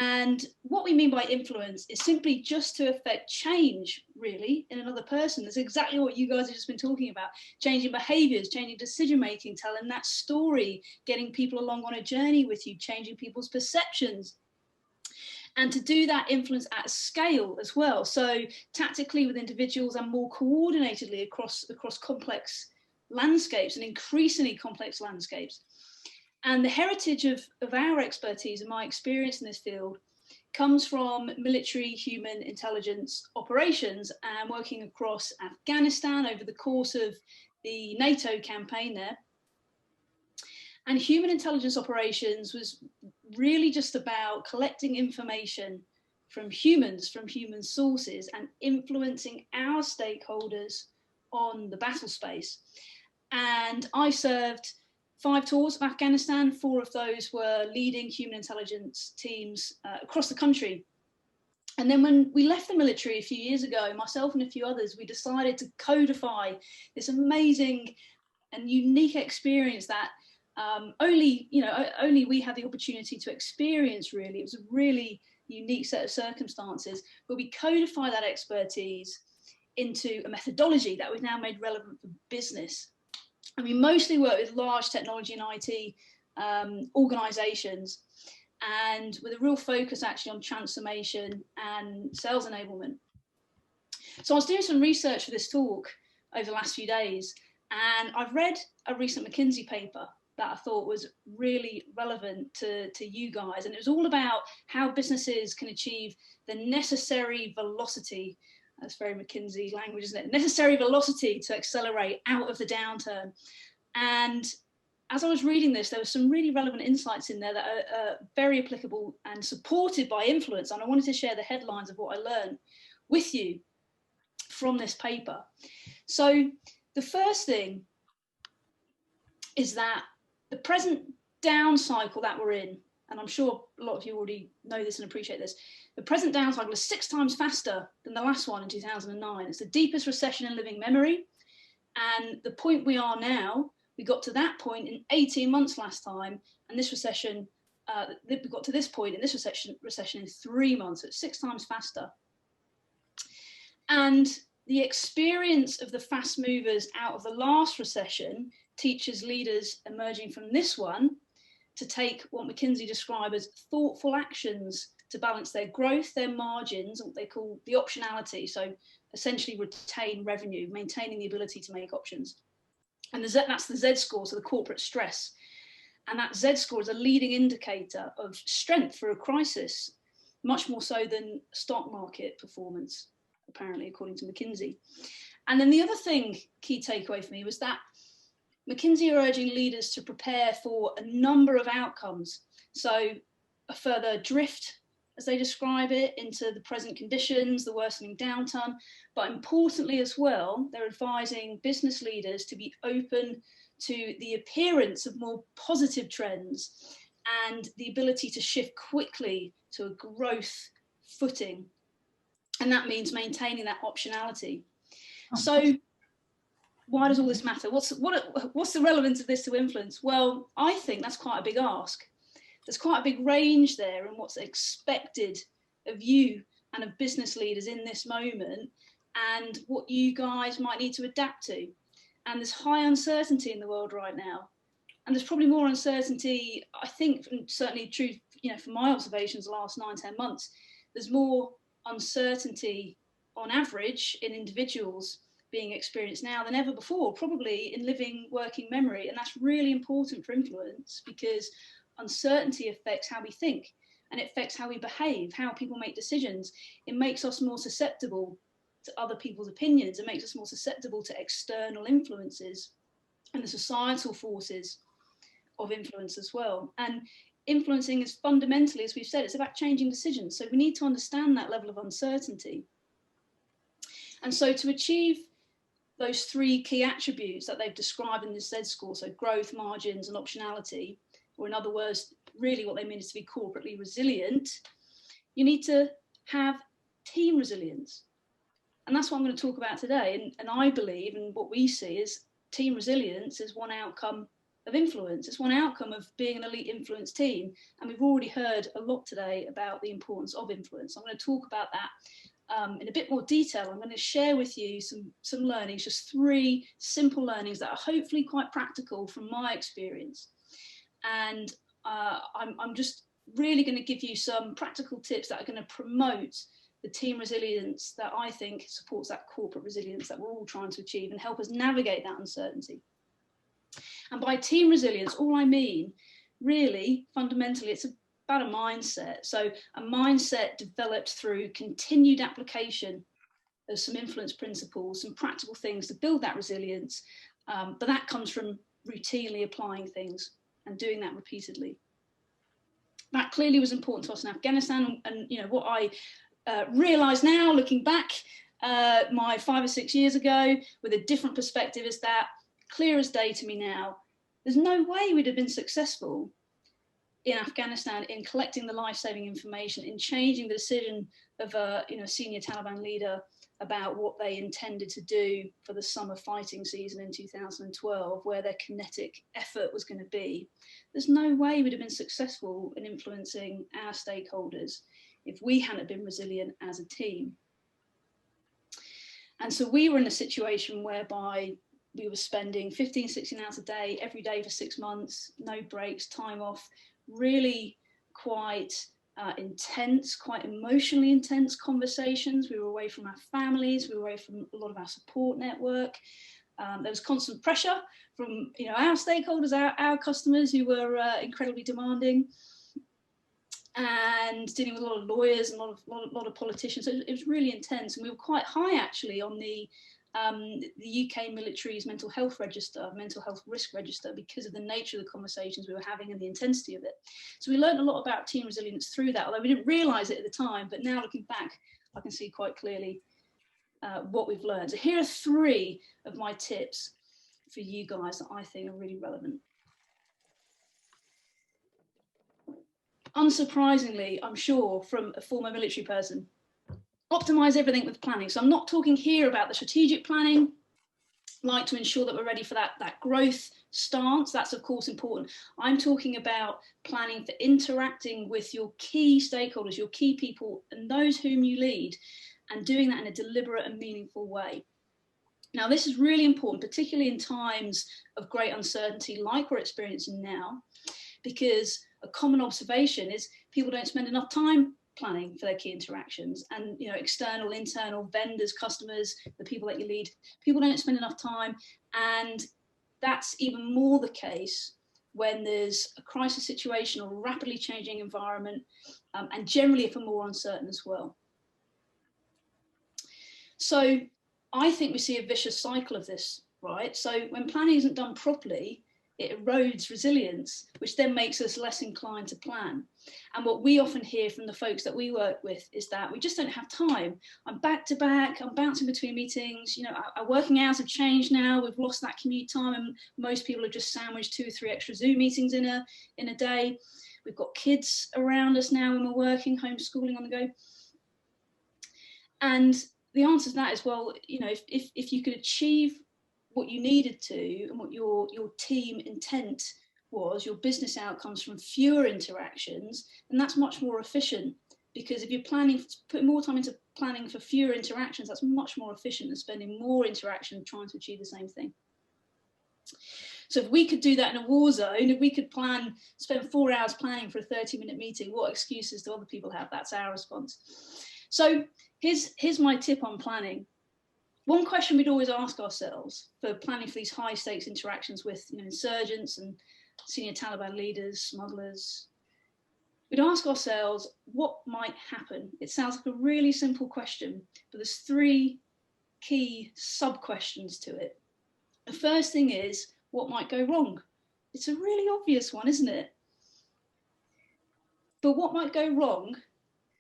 And what we mean by influence is simply just to affect change, really, in another person. That's exactly what you guys have just been talking about. Changing behaviors, changing decision-making, telling that story, getting people along on a journey with you, changing people's perceptions. And to do that influence at scale as well. So tactically with individuals and more coordinatedly across complex landscapes and increasingly complex landscapes. And the heritage of our expertise and my experience in this field comes from military human intelligence operations and working across Afghanistan over the course of the NATO campaign there. And human intelligence operations was really just about collecting information from human sources and influencing our stakeholders on the battle space. And I served 5 tours of Afghanistan. 4 of those were leading human intelligence teams across the country. And then when we left the military a few years ago, myself and a few others, we decided to codify this amazing and unique experience that only we had the opportunity to experience, really. It was a really unique set of circumstances, but we codify that expertise into a methodology that we've now made relevant for business. And we mostly work with large technology and IT organizations, and with a real focus actually on transformation and sales enablement. So I was doing some research for this talk over the last few days, and I've read a recent McKinsey paper that I thought was really relevant to you guys. And it was all about how businesses can achieve the necessary velocity. That's very McKinsey language, isn't it? Necessary velocity to accelerate out of the downturn. And as I was reading this, there were some really relevant insights in there that are very applicable and supported by influence. And I wanted to share the headlines of what I learned with you from this paper. So the first thing is that the present down cycle that we're in, and I'm sure a lot of you already know this and appreciate this, the present down cycle is 6 times faster than the last one in 2009. It's the deepest recession in living memory. And the point we are now, we got to that point in 18 months last time, and this recession, we got to this point in this recession in 3 months. So it's 6 times faster. And the experience of the fast movers out of the last recession teaches leaders emerging from this one to take what McKinsey described as thoughtful actions to balance their growth, their margins, and what they call the optionality. So essentially retain revenue, maintaining the ability to make options. And that's the Z score, so the corporate stress. And that Z score is a leading indicator of strength for a crisis. much more so than stock market performance, apparently, according to McKinsey. And then the other thing, key takeaway for me, was that McKinsey are urging leaders to prepare for a number of outcomes. So a further drift, as they describe it, into the present conditions, the worsening downturn, but importantly as well, they're advising business leaders to be open to the appearance of more positive trends and the ability to shift quickly to a growth footing. And that means maintaining that optionality. So why does all this matter? What's the relevance of this to influence? Well, I think that's quite a big ask. There's quite a big range there in what's expected of you and of business leaders in this moment, and what you guys might need to adapt to. And there's high uncertainty in the world right now. And there's probably more uncertainty, I think, certainly true, from my observations the last 9-10 months, there's more uncertainty on average in individuals being experienced now than ever before, probably in living working memory. And that's really important for influence, because uncertainty affects how we think, and it affects how we behave, how people make decisions. It makes us more susceptible to other people's opinions. It makes us more susceptible to external influences and the societal forces of influence as well. And influencing is fundamentally, as we've said, it's about changing decisions. So we need to understand that level of uncertainty. And so to achieve those three key attributes that they've described in this Z score, so growth, margins, and optionality, or in other words, really what they mean is to be corporately resilient, you need to have team resilience. And that's what I'm going to talk about today. And I believe, and what we see is team resilience is one outcome of influence. It's one outcome of being an elite influence team. And we've already heard a lot today about the importance of influence. I'm going to talk about that in a bit more detail. I'm going to share with you some learnings, just 3 simple learnings that are hopefully quite practical from my experience. And I'm just really going to give you some practical tips that are going to promote the team resilience that I think supports that corporate resilience that we're all trying to achieve and help us navigate that uncertainty. And by team resilience, all I mean, really, fundamentally, it's about a mindset. So a mindset developed through continued application of some influence principles, some practical things to build that resilience. But that comes from routinely applying things and doing that repeatedly. That clearly was important to us in Afghanistan. And what I realise now, looking back, my 5 or 6 years ago, with a different perspective, is that clear as day to me now, there's no way we'd have been successful in Afghanistan in collecting the life-saving information, in changing the decision of a senior Taliban leader about what they intended to do for the summer fighting season in 2012, where their kinetic effort was going to be. There's no way we'd have been successful in influencing our stakeholders if we hadn't been resilient as a team. And so we were in a situation whereby we were spending 15, 16 hours a day, every day for 6 months, no breaks, time off, really quite intense, quite emotionally intense conversations. We were away from our families, we were away from a lot of our support network. There was constant pressure from our stakeholders, our customers, who were incredibly demanding, and dealing with a lot of lawyers and a lot of politicians. So it was really intense, and we were quite high actually on the UK military's mental health register, mental health risk register, because of the nature of the conversations we were having and the intensity of it. So we learned a lot about team resilience through that, although we didn't realise it at the time. But now looking back, I can see quite clearly what we've learned. So here are 3 of my tips for you guys that I think are really relevant. Unsurprisingly, I'm sure, from a former military person, optimize everything with planning. So I'm not talking here about the strategic planning, like to ensure that we're ready for that growth stance. That's of course important. I'm talking about planning for interacting with your key stakeholders, your key people, and those whom you lead, and doing that in a deliberate and meaningful way. Now, this is really important, particularly in times of great uncertainty like we're experiencing now, because a common observation is people don't spend enough time planning for their key interactions, and external, internal, vendors, customers, the people that you lead, people don't spend enough time. And that's even more the case when there's a crisis situation or a rapidly changing environment, and generally if we're more uncertain as well. So I think we see a vicious cycle of this, right? So when planning isn't done properly, it erodes resilience, which then makes us less inclined to plan. And what we often hear from the folks that we work with is that we just don't have time. I'm back to back, I'm bouncing between meetings, you know, our working hours have changed now, we've lost that commute time, and most people have just sandwiched 2 or 3 extra Zoom meetings in a day. We've got kids around us now when we're working, homeschooling on the go. And the answer to that is, well, you know, if you could achieve what you needed to and what your team intent was, your business outcomes from fewer interactions, then that's much more efficient. Because if you're putting more time into planning for fewer interactions, that's much more efficient than spending more interaction trying to achieve the same thing. So if we could do that in a war zone, if we could spend 4 hours planning for a 30-minute meeting, what excuses do other people have? That's our response. So here's my tip on planning. One question we'd always ask ourselves for planning for these high stakes interactions with, you know, insurgents and senior Taliban leaders, smugglers, we'd ask ourselves, what might happen? It sounds like a really simple question, but there's 3 key sub-questions to it. The first thing is, what might go wrong? It's a really obvious one, isn't it? But what might go wrong?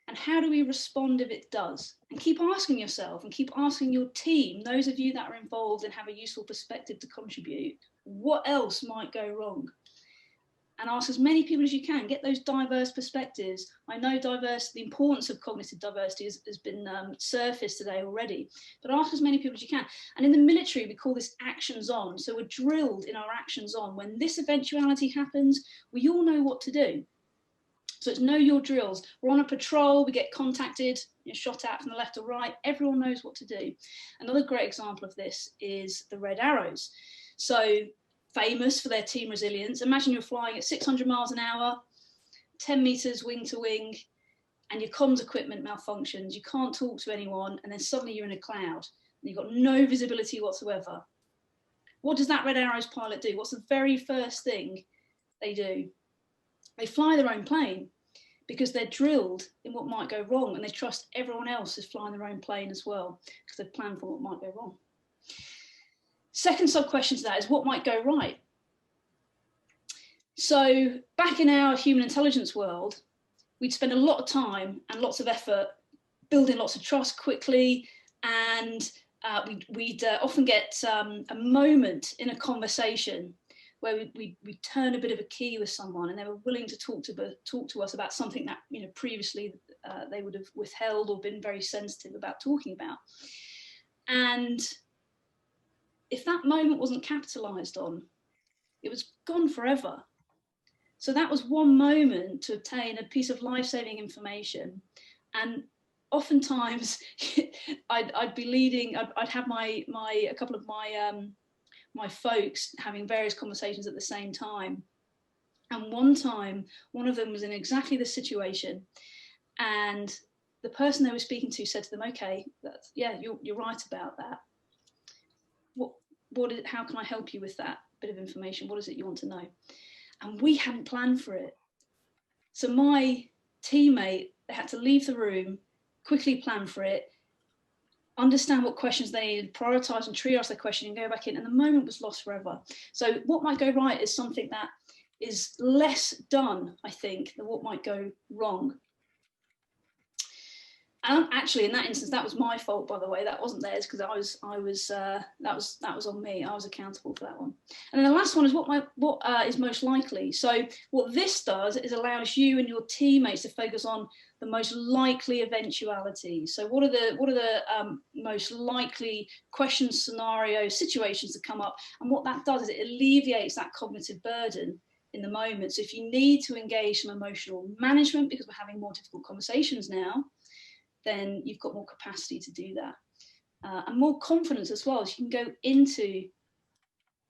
And how do we respond if it does? And keep asking yourself and keep asking your team, those of you that are involved and have a useful perspective to contribute, what else might go wrong? And ask as many people as you can, get those diverse perspectives. I know the importance of cognitive diversity has been surfaced today already, but ask as many people as you can. And in the military, we call this actions on. So we're drilled in our actions on. When this eventuality happens, we all know what to do. So it's know your drills. We're on a patrol, we get contacted, you're shot at from the left or right, everyone knows what to do. Another great example of this is the Red Arrows. So famous for their team resilience. Imagine you're flying at 600 miles an hour, 10 meters wing to wing, and your comms equipment malfunctions. You can't talk to anyone, and then suddenly you're in a cloud, and you've got no visibility whatsoever. What does that Red Arrows pilot do? What's the very first thing they do? They fly their own plane, because they're drilled in what might go wrong, and they trust everyone else is flying their own plane as well, because they've planned for what might go wrong. Second sub-question to that is, what might go right? So back in our human intelligence world, we'd spend a lot of time and lots of effort building lots of trust quickly, and we'd often get a moment in a conversation where we turn a bit of a key with someone, and they were willing to talk to us about something that, you know, previously they would have withheld or been very sensitive about talking about. And if that moment wasn't capitalized on, it was gone forever. So that was one moment to obtain a piece of life-saving information. And oftentimes I'd be leading, I'd have a couple of my folks having various conversations at the same time. And one time, one of them was in exactly this situation, and the person they were speaking to said to them, okay, yeah, you're right about that. How can I help you with that bit of information? What is it you want to know? And we hadn't planned for it. So my teammate, they had to leave the room, quickly plan for it, understand what questions they needed, prioritize and triage their question and go back in, and the moment was lost forever. So what might go right is something that is less done, I think, than what might go wrong. And actually, in that instance, that was my fault, by the way. That wasn't theirs, because that was on me. I was accountable for that one. And then the last one is what is most likely. So what this does is allows you and your teammates to focus on the most likely eventualities. So what are the most likely questions, scenarios, situations that come up? And what that does is it alleviates that cognitive burden in the moment. So if you need to engage some emotional management because we're having more difficult conversations now, then you've got more capacity to do that. And more confidence as well, as you can go into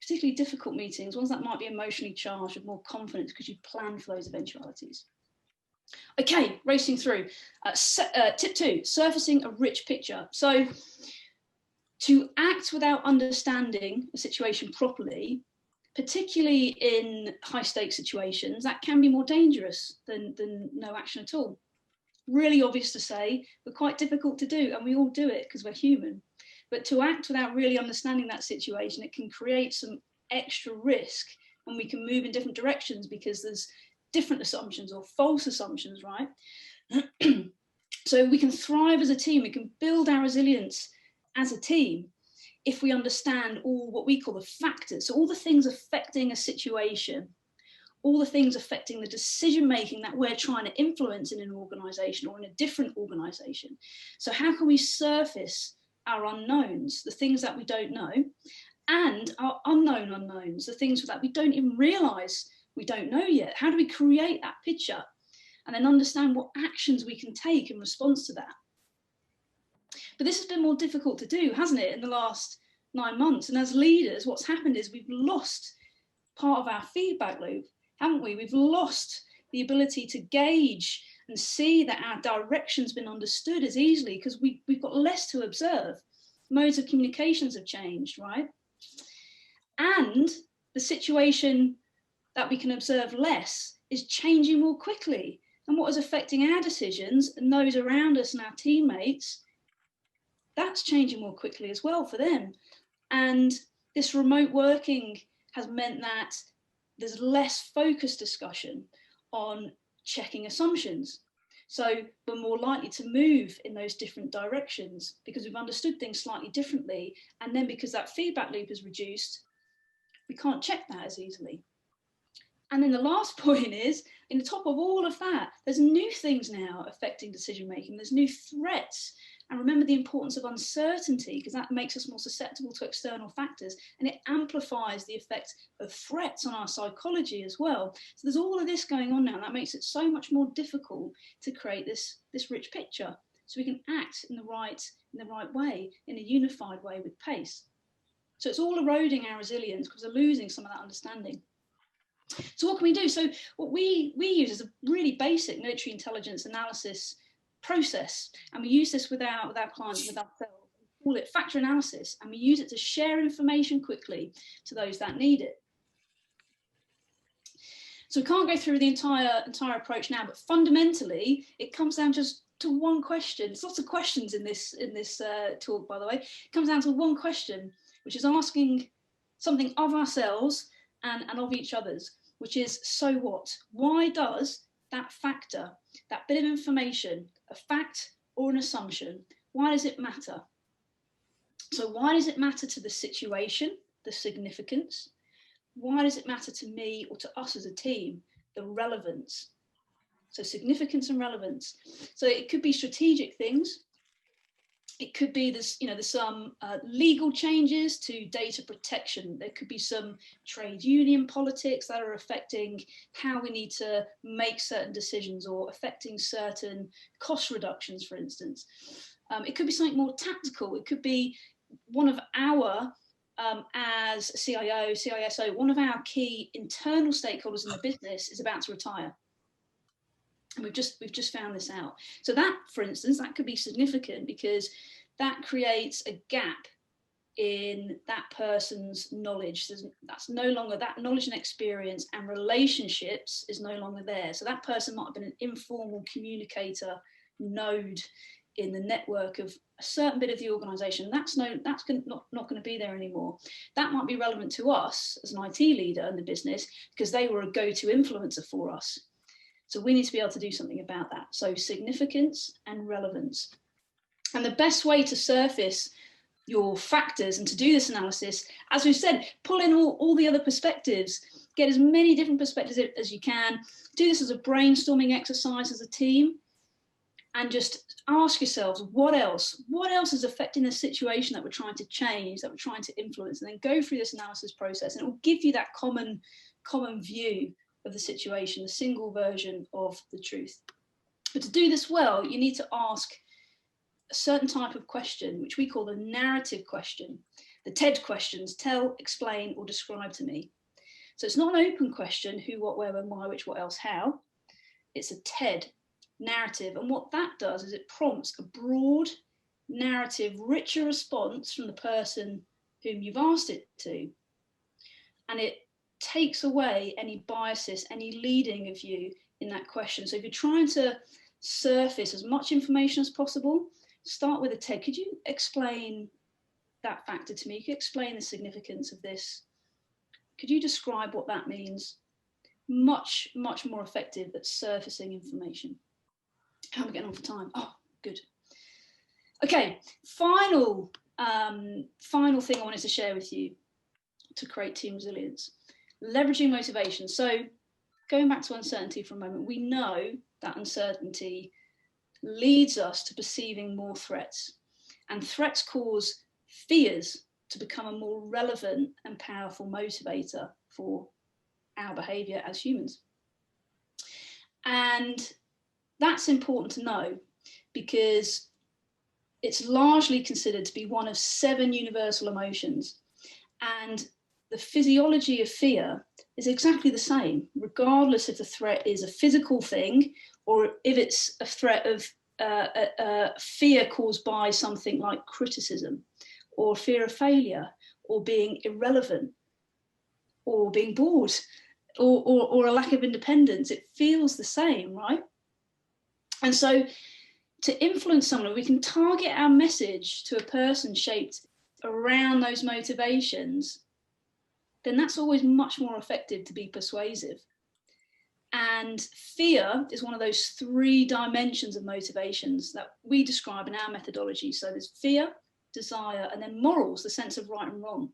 particularly difficult meetings, ones that might be emotionally charged, with more confidence because you plan for those eventualities. Okay, racing through. Tip 2, surfacing a rich picture. So to act without understanding a situation properly particularly in high stakes situations, that can be more dangerous than no action at all. Really obvious to say, but quite difficult to do, and we all do it because we're human. But to act without really understanding that situation, it can create some extra risk, and we can move in different directions because there's different assumptions or false assumptions, right? So we can thrive as a team, we can build our resilience as a team if we understand all what we call the factors, so all the things affecting a situation, all the things affecting the decision making that we're trying to influence in an organization or in a different organization. So how can we surface our unknowns, the things that we don't know, and our unknown unknowns, the things that we don't even realize we don't know yet? How do we create that picture and then understand what actions we can take in response to that? But this has been more difficult to do, hasn't it, in the last 9 months? And as leaders, what's happened is we've lost part of our feedback loop, haven't we? We've lost the ability to gauge and see that our direction's been understood as easily because we've got less to observe. Modes of communications have changed, right? And the situation that we can observe less is changing more quickly. And what is affecting our decisions and those around us and our teammates, that's changing more quickly as well for them. And this remote working has meant that there's less focused discussion on checking assumptions. So we're more likely to move in those different directions because we've understood things slightly differently. And then because that feedback loop is reduced, we can't check that as easily. And then the last point is, in the top of all of that, there's new things now affecting decision making. There's new threats. And remember the importance of uncertainty, because that makes us more susceptible to external factors, and it amplifies the effect of threats on our psychology as well. So there's all of this going on now, and that makes it so much more difficult to create this rich picture, so we can act in the right way, in a unified way with pace. So it's all eroding our resilience because we're losing some of that understanding. So what can we do? So what we use is a really basic military intelligence analysis process, and we use this with our clients, with ourselves. We call it factor analysis, and we use it to share information quickly to those that need it. So we can't go through the entire approach now, but fundamentally it comes down just to one question. There's lots of questions in this talk, by the way. It comes down to one question, which is asking something of ourselves and of each others, which is, so what? Why does that factor, that bit of information, a fact or an assumption, why does it matter? So why does it matter to the situation, the significance? Why does it matter to me or to us as a team, the relevance? So significance and relevance. So it could be strategic things. It could be there's some legal changes to data protection. There could be some trade union politics that are affecting how we need to make certain decisions or affecting certain cost reductions, for instance. It could be something more tactical. It could be one of our, as CIO, CISO, one of our key internal stakeholders in the business is about to retire. And we've just found this out. So that, for instance, that could be significant because that creates a gap in that person's knowledge. That's no longer, that knowledge and experience and relationships is no longer there. So that person might have been an informal communicator node in the network of a certain bit of the organization. That's not going to be there anymore. That might be relevant to us as an IT leader in the business because they were a go-to influencer for us. So we need to be able to do something about that. So significance and relevance. And the best way to surface your factors and to do this analysis, as we've said, pull in all the other perspectives, get as many different perspectives as you can, do this as a brainstorming exercise as a team, and just ask yourselves, what else is affecting the situation that we're trying to change, that we're trying to influence, and then go through this analysis process, and it will give you that common view of the situation, a single version of the truth. But to do this well, you need to ask a certain type of question, which we call the narrative question, the TED questions: tell, explain, or describe to me. So it's not an open question, who, what, where, when, why, which, what, else, how. It's a TED, narrative. And what that does is it prompts a broad narrative, richer response from the person whom you've asked it to. And it takes away any biases, any leading of you in that question. So if you're trying to surface as much information as possible, start with a Ted. Could you explain that factor to me? Could you explain the significance of this? Could you describe what that means? Much more effective at surfacing information. How am I getting on for time? Oh, good. Okay, final thing I wanted to share with you to create team resilience. Leveraging motivation. So going back to uncertainty for a moment, we know that uncertainty leads us to perceiving more threats, and threats cause fears to become a more relevant and powerful motivator for our behavior as humans. And that's important to know because it's largely considered to be one of 7 universal emotions. And the physiology of fear is exactly the same, regardless if the threat is a physical thing or if it's a threat of fear caused by something like criticism or fear of failure or being irrelevant or being bored or a lack of independence. It feels the same, right? And so to influence someone, we can target our message to a person shaped around those motivations, then that's always much more effective to be persuasive. And fear is one of those 3 dimensions of motivations that we describe in our methodology. So there's fear, desire, and then morals, the sense of right and wrong.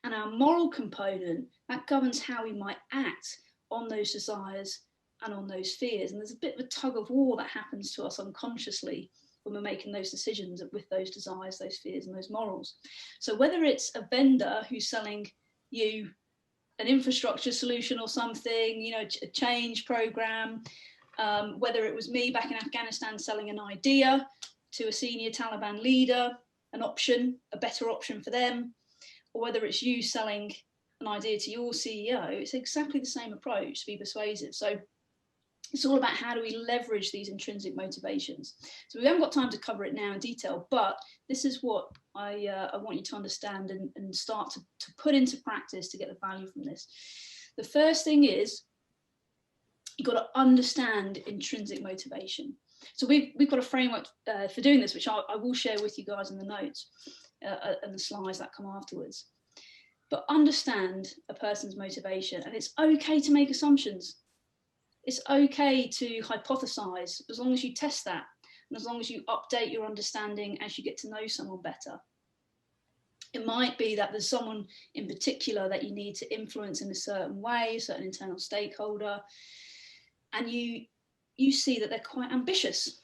And our moral component, that governs how we might act on those desires and on those fears. And there's a bit of a tug of war that happens to us unconsciously when we're making those decisions with those desires, those fears, and those morals. So whether it's a vendor who's selling you an infrastructure solution or something, you know, a change program, whether it was me back in Afghanistan selling an idea to a senior Taliban leader, an option, a better option for them, or whether it's you selling an idea to your CEO, it's exactly the same approach to be persuasive. So it's all about how do we leverage these intrinsic motivations. So we haven't got time to cover it now in detail, but this is what I want you to understand and start to put into practice to get the value from this. The first thing is you've got to understand intrinsic motivation. So we've got a framework for doing this, which I will share with you guys in the notes and the slides that come afterwards. But understand a person's motivation, and it's okay to make assumptions. It's okay to hypothesize as long as you test that and as long as you update your understanding as you get to know someone better. It might be that there's someone in particular that you need to influence in a certain way, a certain internal stakeholder, and you see that they're quite ambitious.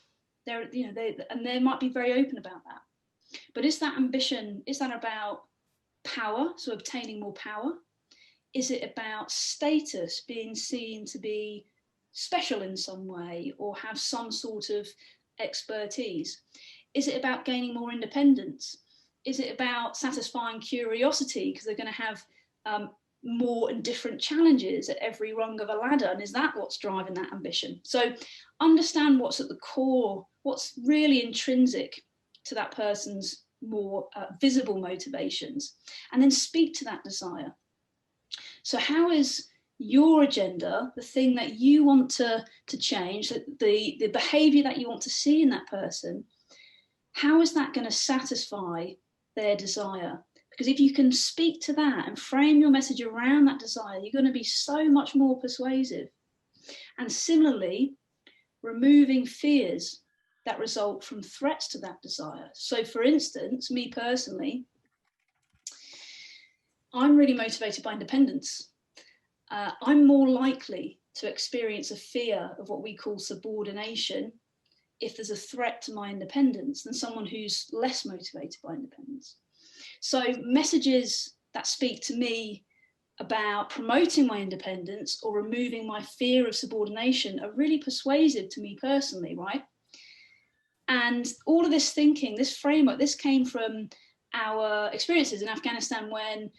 And they might be very open about that. But is that ambition, is that about power, so obtaining more power? Is it about status, being seen to be special in some way or have some sort of expertise? Is it about gaining more independence? Is it about satisfying curiosity because they're going to have more and different challenges at every rung of a ladder? And is that what's driving that ambition? So understand what's at the core, what's really intrinsic to that person's more visible motivations, and then speak to that desire. So how is your agenda, the thing that you want to change, the behavior that you want to see in that person, how is that going to satisfy their desire? Because if you can speak to that and frame your message around that desire, you're going to be so much more persuasive. And similarly, removing fears that result from threats to that desire. So for instance, me personally, I'm really motivated by independence. I'm more likely to experience a fear of what we call subordination if there's a threat to my independence than someone who's less motivated by independence. So messages that speak to me about promoting my independence or removing my fear of subordination are really persuasive to me personally, right? And all of this thinking, this framework, this came from our experiences in Afghanistan when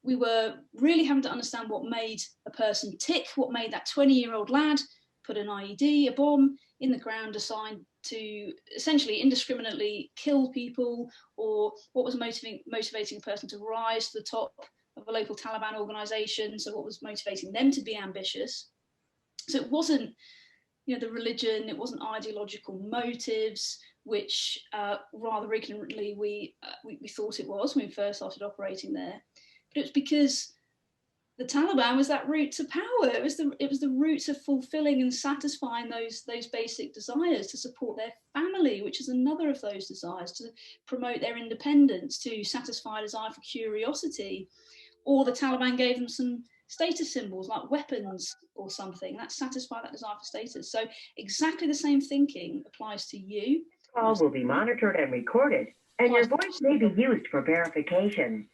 we were really having to understand what made a person tick, what made that 20-year-old lad put an IED, a bomb in the ground assigned to essentially indiscriminately kill people, or what was motivating a person to rise to the top of a local Taliban organization. So what was motivating them to be ambitious? So it wasn't, the religion, it wasn't ideological motives, which rather ignorantly we thought it was when we first started operating there. But it was because the Taliban was that route to power. It was the route to fulfilling and satisfying those basic desires, to support their family, which is another of those desires, to promote their independence, to satisfy a desire for curiosity. Or the Taliban gave them some status symbols like weapons or something that satisfy that desire for status. So exactly the same thinking applies to you. Call will be monitored and recorded, and your voice may be used for verification.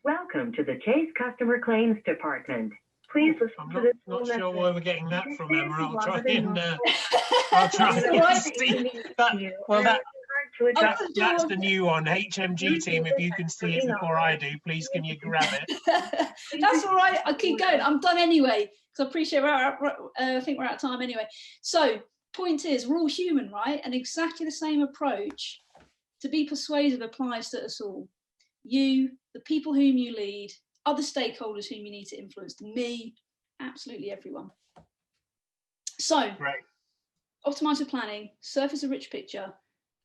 Welcome to the Chase Customer Claims Department. Please listen to this. I'm not sure where we're getting that from, Emma. I'll try and see that. Well, that's the new one. HMG team, if you can see it before I do, please can you grab it? That's all right. I'll keep going. I'm done anyway, because I appreciate I think we're out of time anyway. So point is, we're all human, right? And exactly the same approach to be persuasive applies to us all. You, the people whom you lead, other stakeholders whom you need to influence, me, absolutely everyone. So, optimize your planning, surface a rich picture,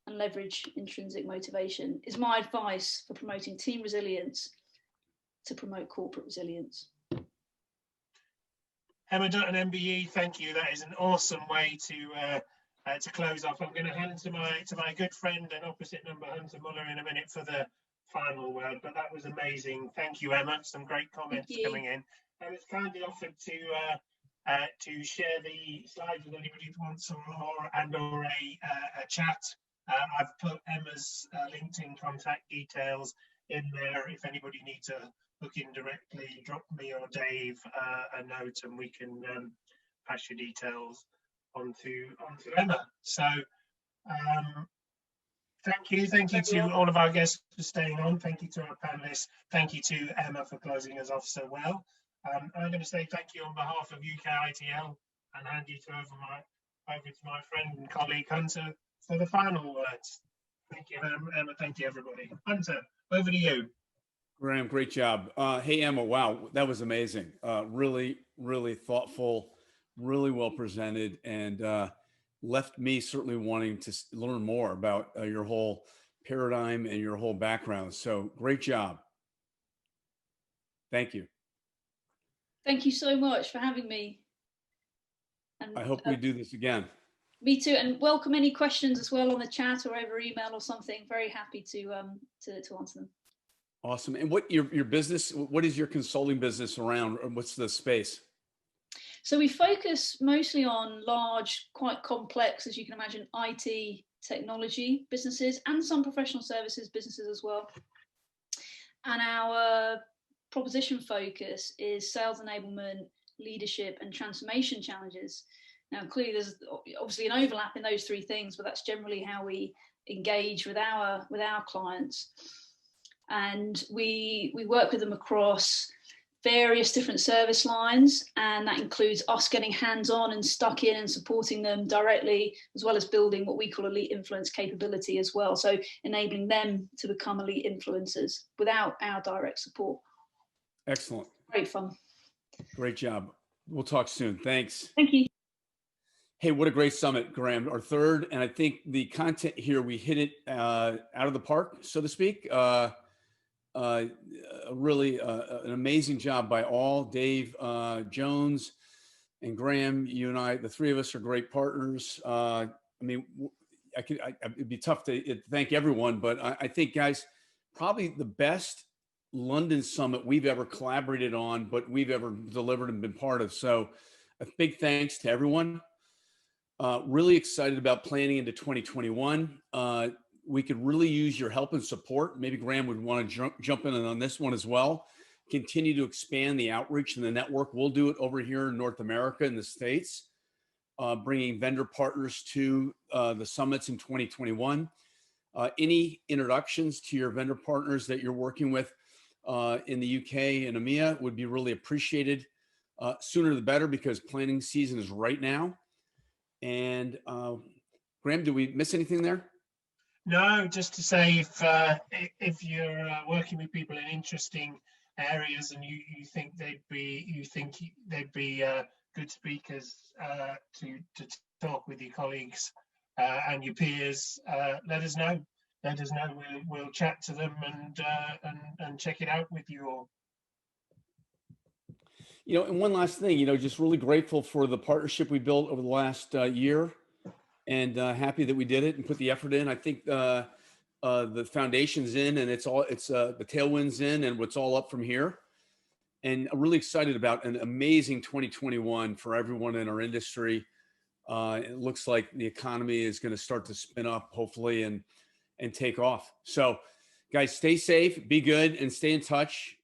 and leverage intrinsic motivation is my advice for promoting team resilience to promote corporate resilience. Emma Dutton, MBE, thank you. That is an awesome way to close off. I'm going to hand to my good friend and opposite number, Hunter Muller, in a minute for the final word, but that was amazing. Thank you, Emma. Some great comments coming in. And it's kindly offered to share the slides with anybody who wants some more or a chat. I've put Emma's LinkedIn contact details in there. If anybody needs to look in directly, drop me or Dave a note, and we can pass your details onto Emma. So. Thank you to all of our guests for staying on. Thank you to our panelists. Thank you to Emma for closing us off so well. I'm going to say thank you on behalf of UK ITL and hand you over to my friend and colleague Hunter for the final words. Thank you, Emma. Thank you, everybody. Hunter, over to you. Graham, great job. Hey, Emma, wow, that was amazing. Really, really thoughtful, really well presented, and left me certainly wanting to learn more about your whole paradigm and your whole background. So great job. Thank you. Thank you so much for having me. And I hope we do this again. Me too, and welcome any questions as well on the chat or over email or something. Very happy to answer them. Awesome. And what your business? What is your consulting business around? What's the space? So we focus mostly on large, quite complex, as you can imagine, IT technology businesses and some professional services businesses as well. And our proposition focus is sales enablement, leadership, and transformation challenges. Now, clearly, there's obviously an overlap in those three things, but that's generally how we engage with our clients. And we work with them across various different service lines, and that includes us getting hands-on and stuck in and supporting them directly, as well as building what we call elite influence capability as well. So enabling them to become elite influencers without our direct support. Excellent. Great fun. Great job. We'll talk soon. Thanks. Thank you. Hey, what a great summit, Graham. Our third, and I think the content here, we hit it out of the park, so to speak. Really an amazing job by all. Dave Jones and Graham, you and I, the three of us are great partners. I mean, it'd be tough to thank everyone, but I think, guys, probably the best London summit we've ever collaborated on, but we've ever delivered and been part of. So a big thanks to everyone. Really excited about planning into 2021. We could really use your help and support. Maybe Graham would want to jump in on this one as well. Continue to expand the outreach and the network. We'll do it over here in North America in the States, bringing vendor partners to the summits in 2021. Any introductions to your vendor partners that you're working with in the UK and EMEA would be really appreciated. Sooner the better, because planning season is right now. And Graham, did we miss anything there? No, just to say, if you're working with people in interesting areas, and you think they'd be good speakers to talk with your colleagues and your peers, let us know. Let us know. We'll chat to them and check it out with you all. You know, and one last thing, you know, just really grateful for the partnership we built over the last year, and happy that we did it and put the effort in. I think the foundation's in, and it's the tailwind's in, and what's all up from here. And I'm really excited about an amazing 2021 for everyone in our industry. It looks like the economy is going to start to spin up, hopefully, and take off. So, guys, stay safe, be good, and stay in touch.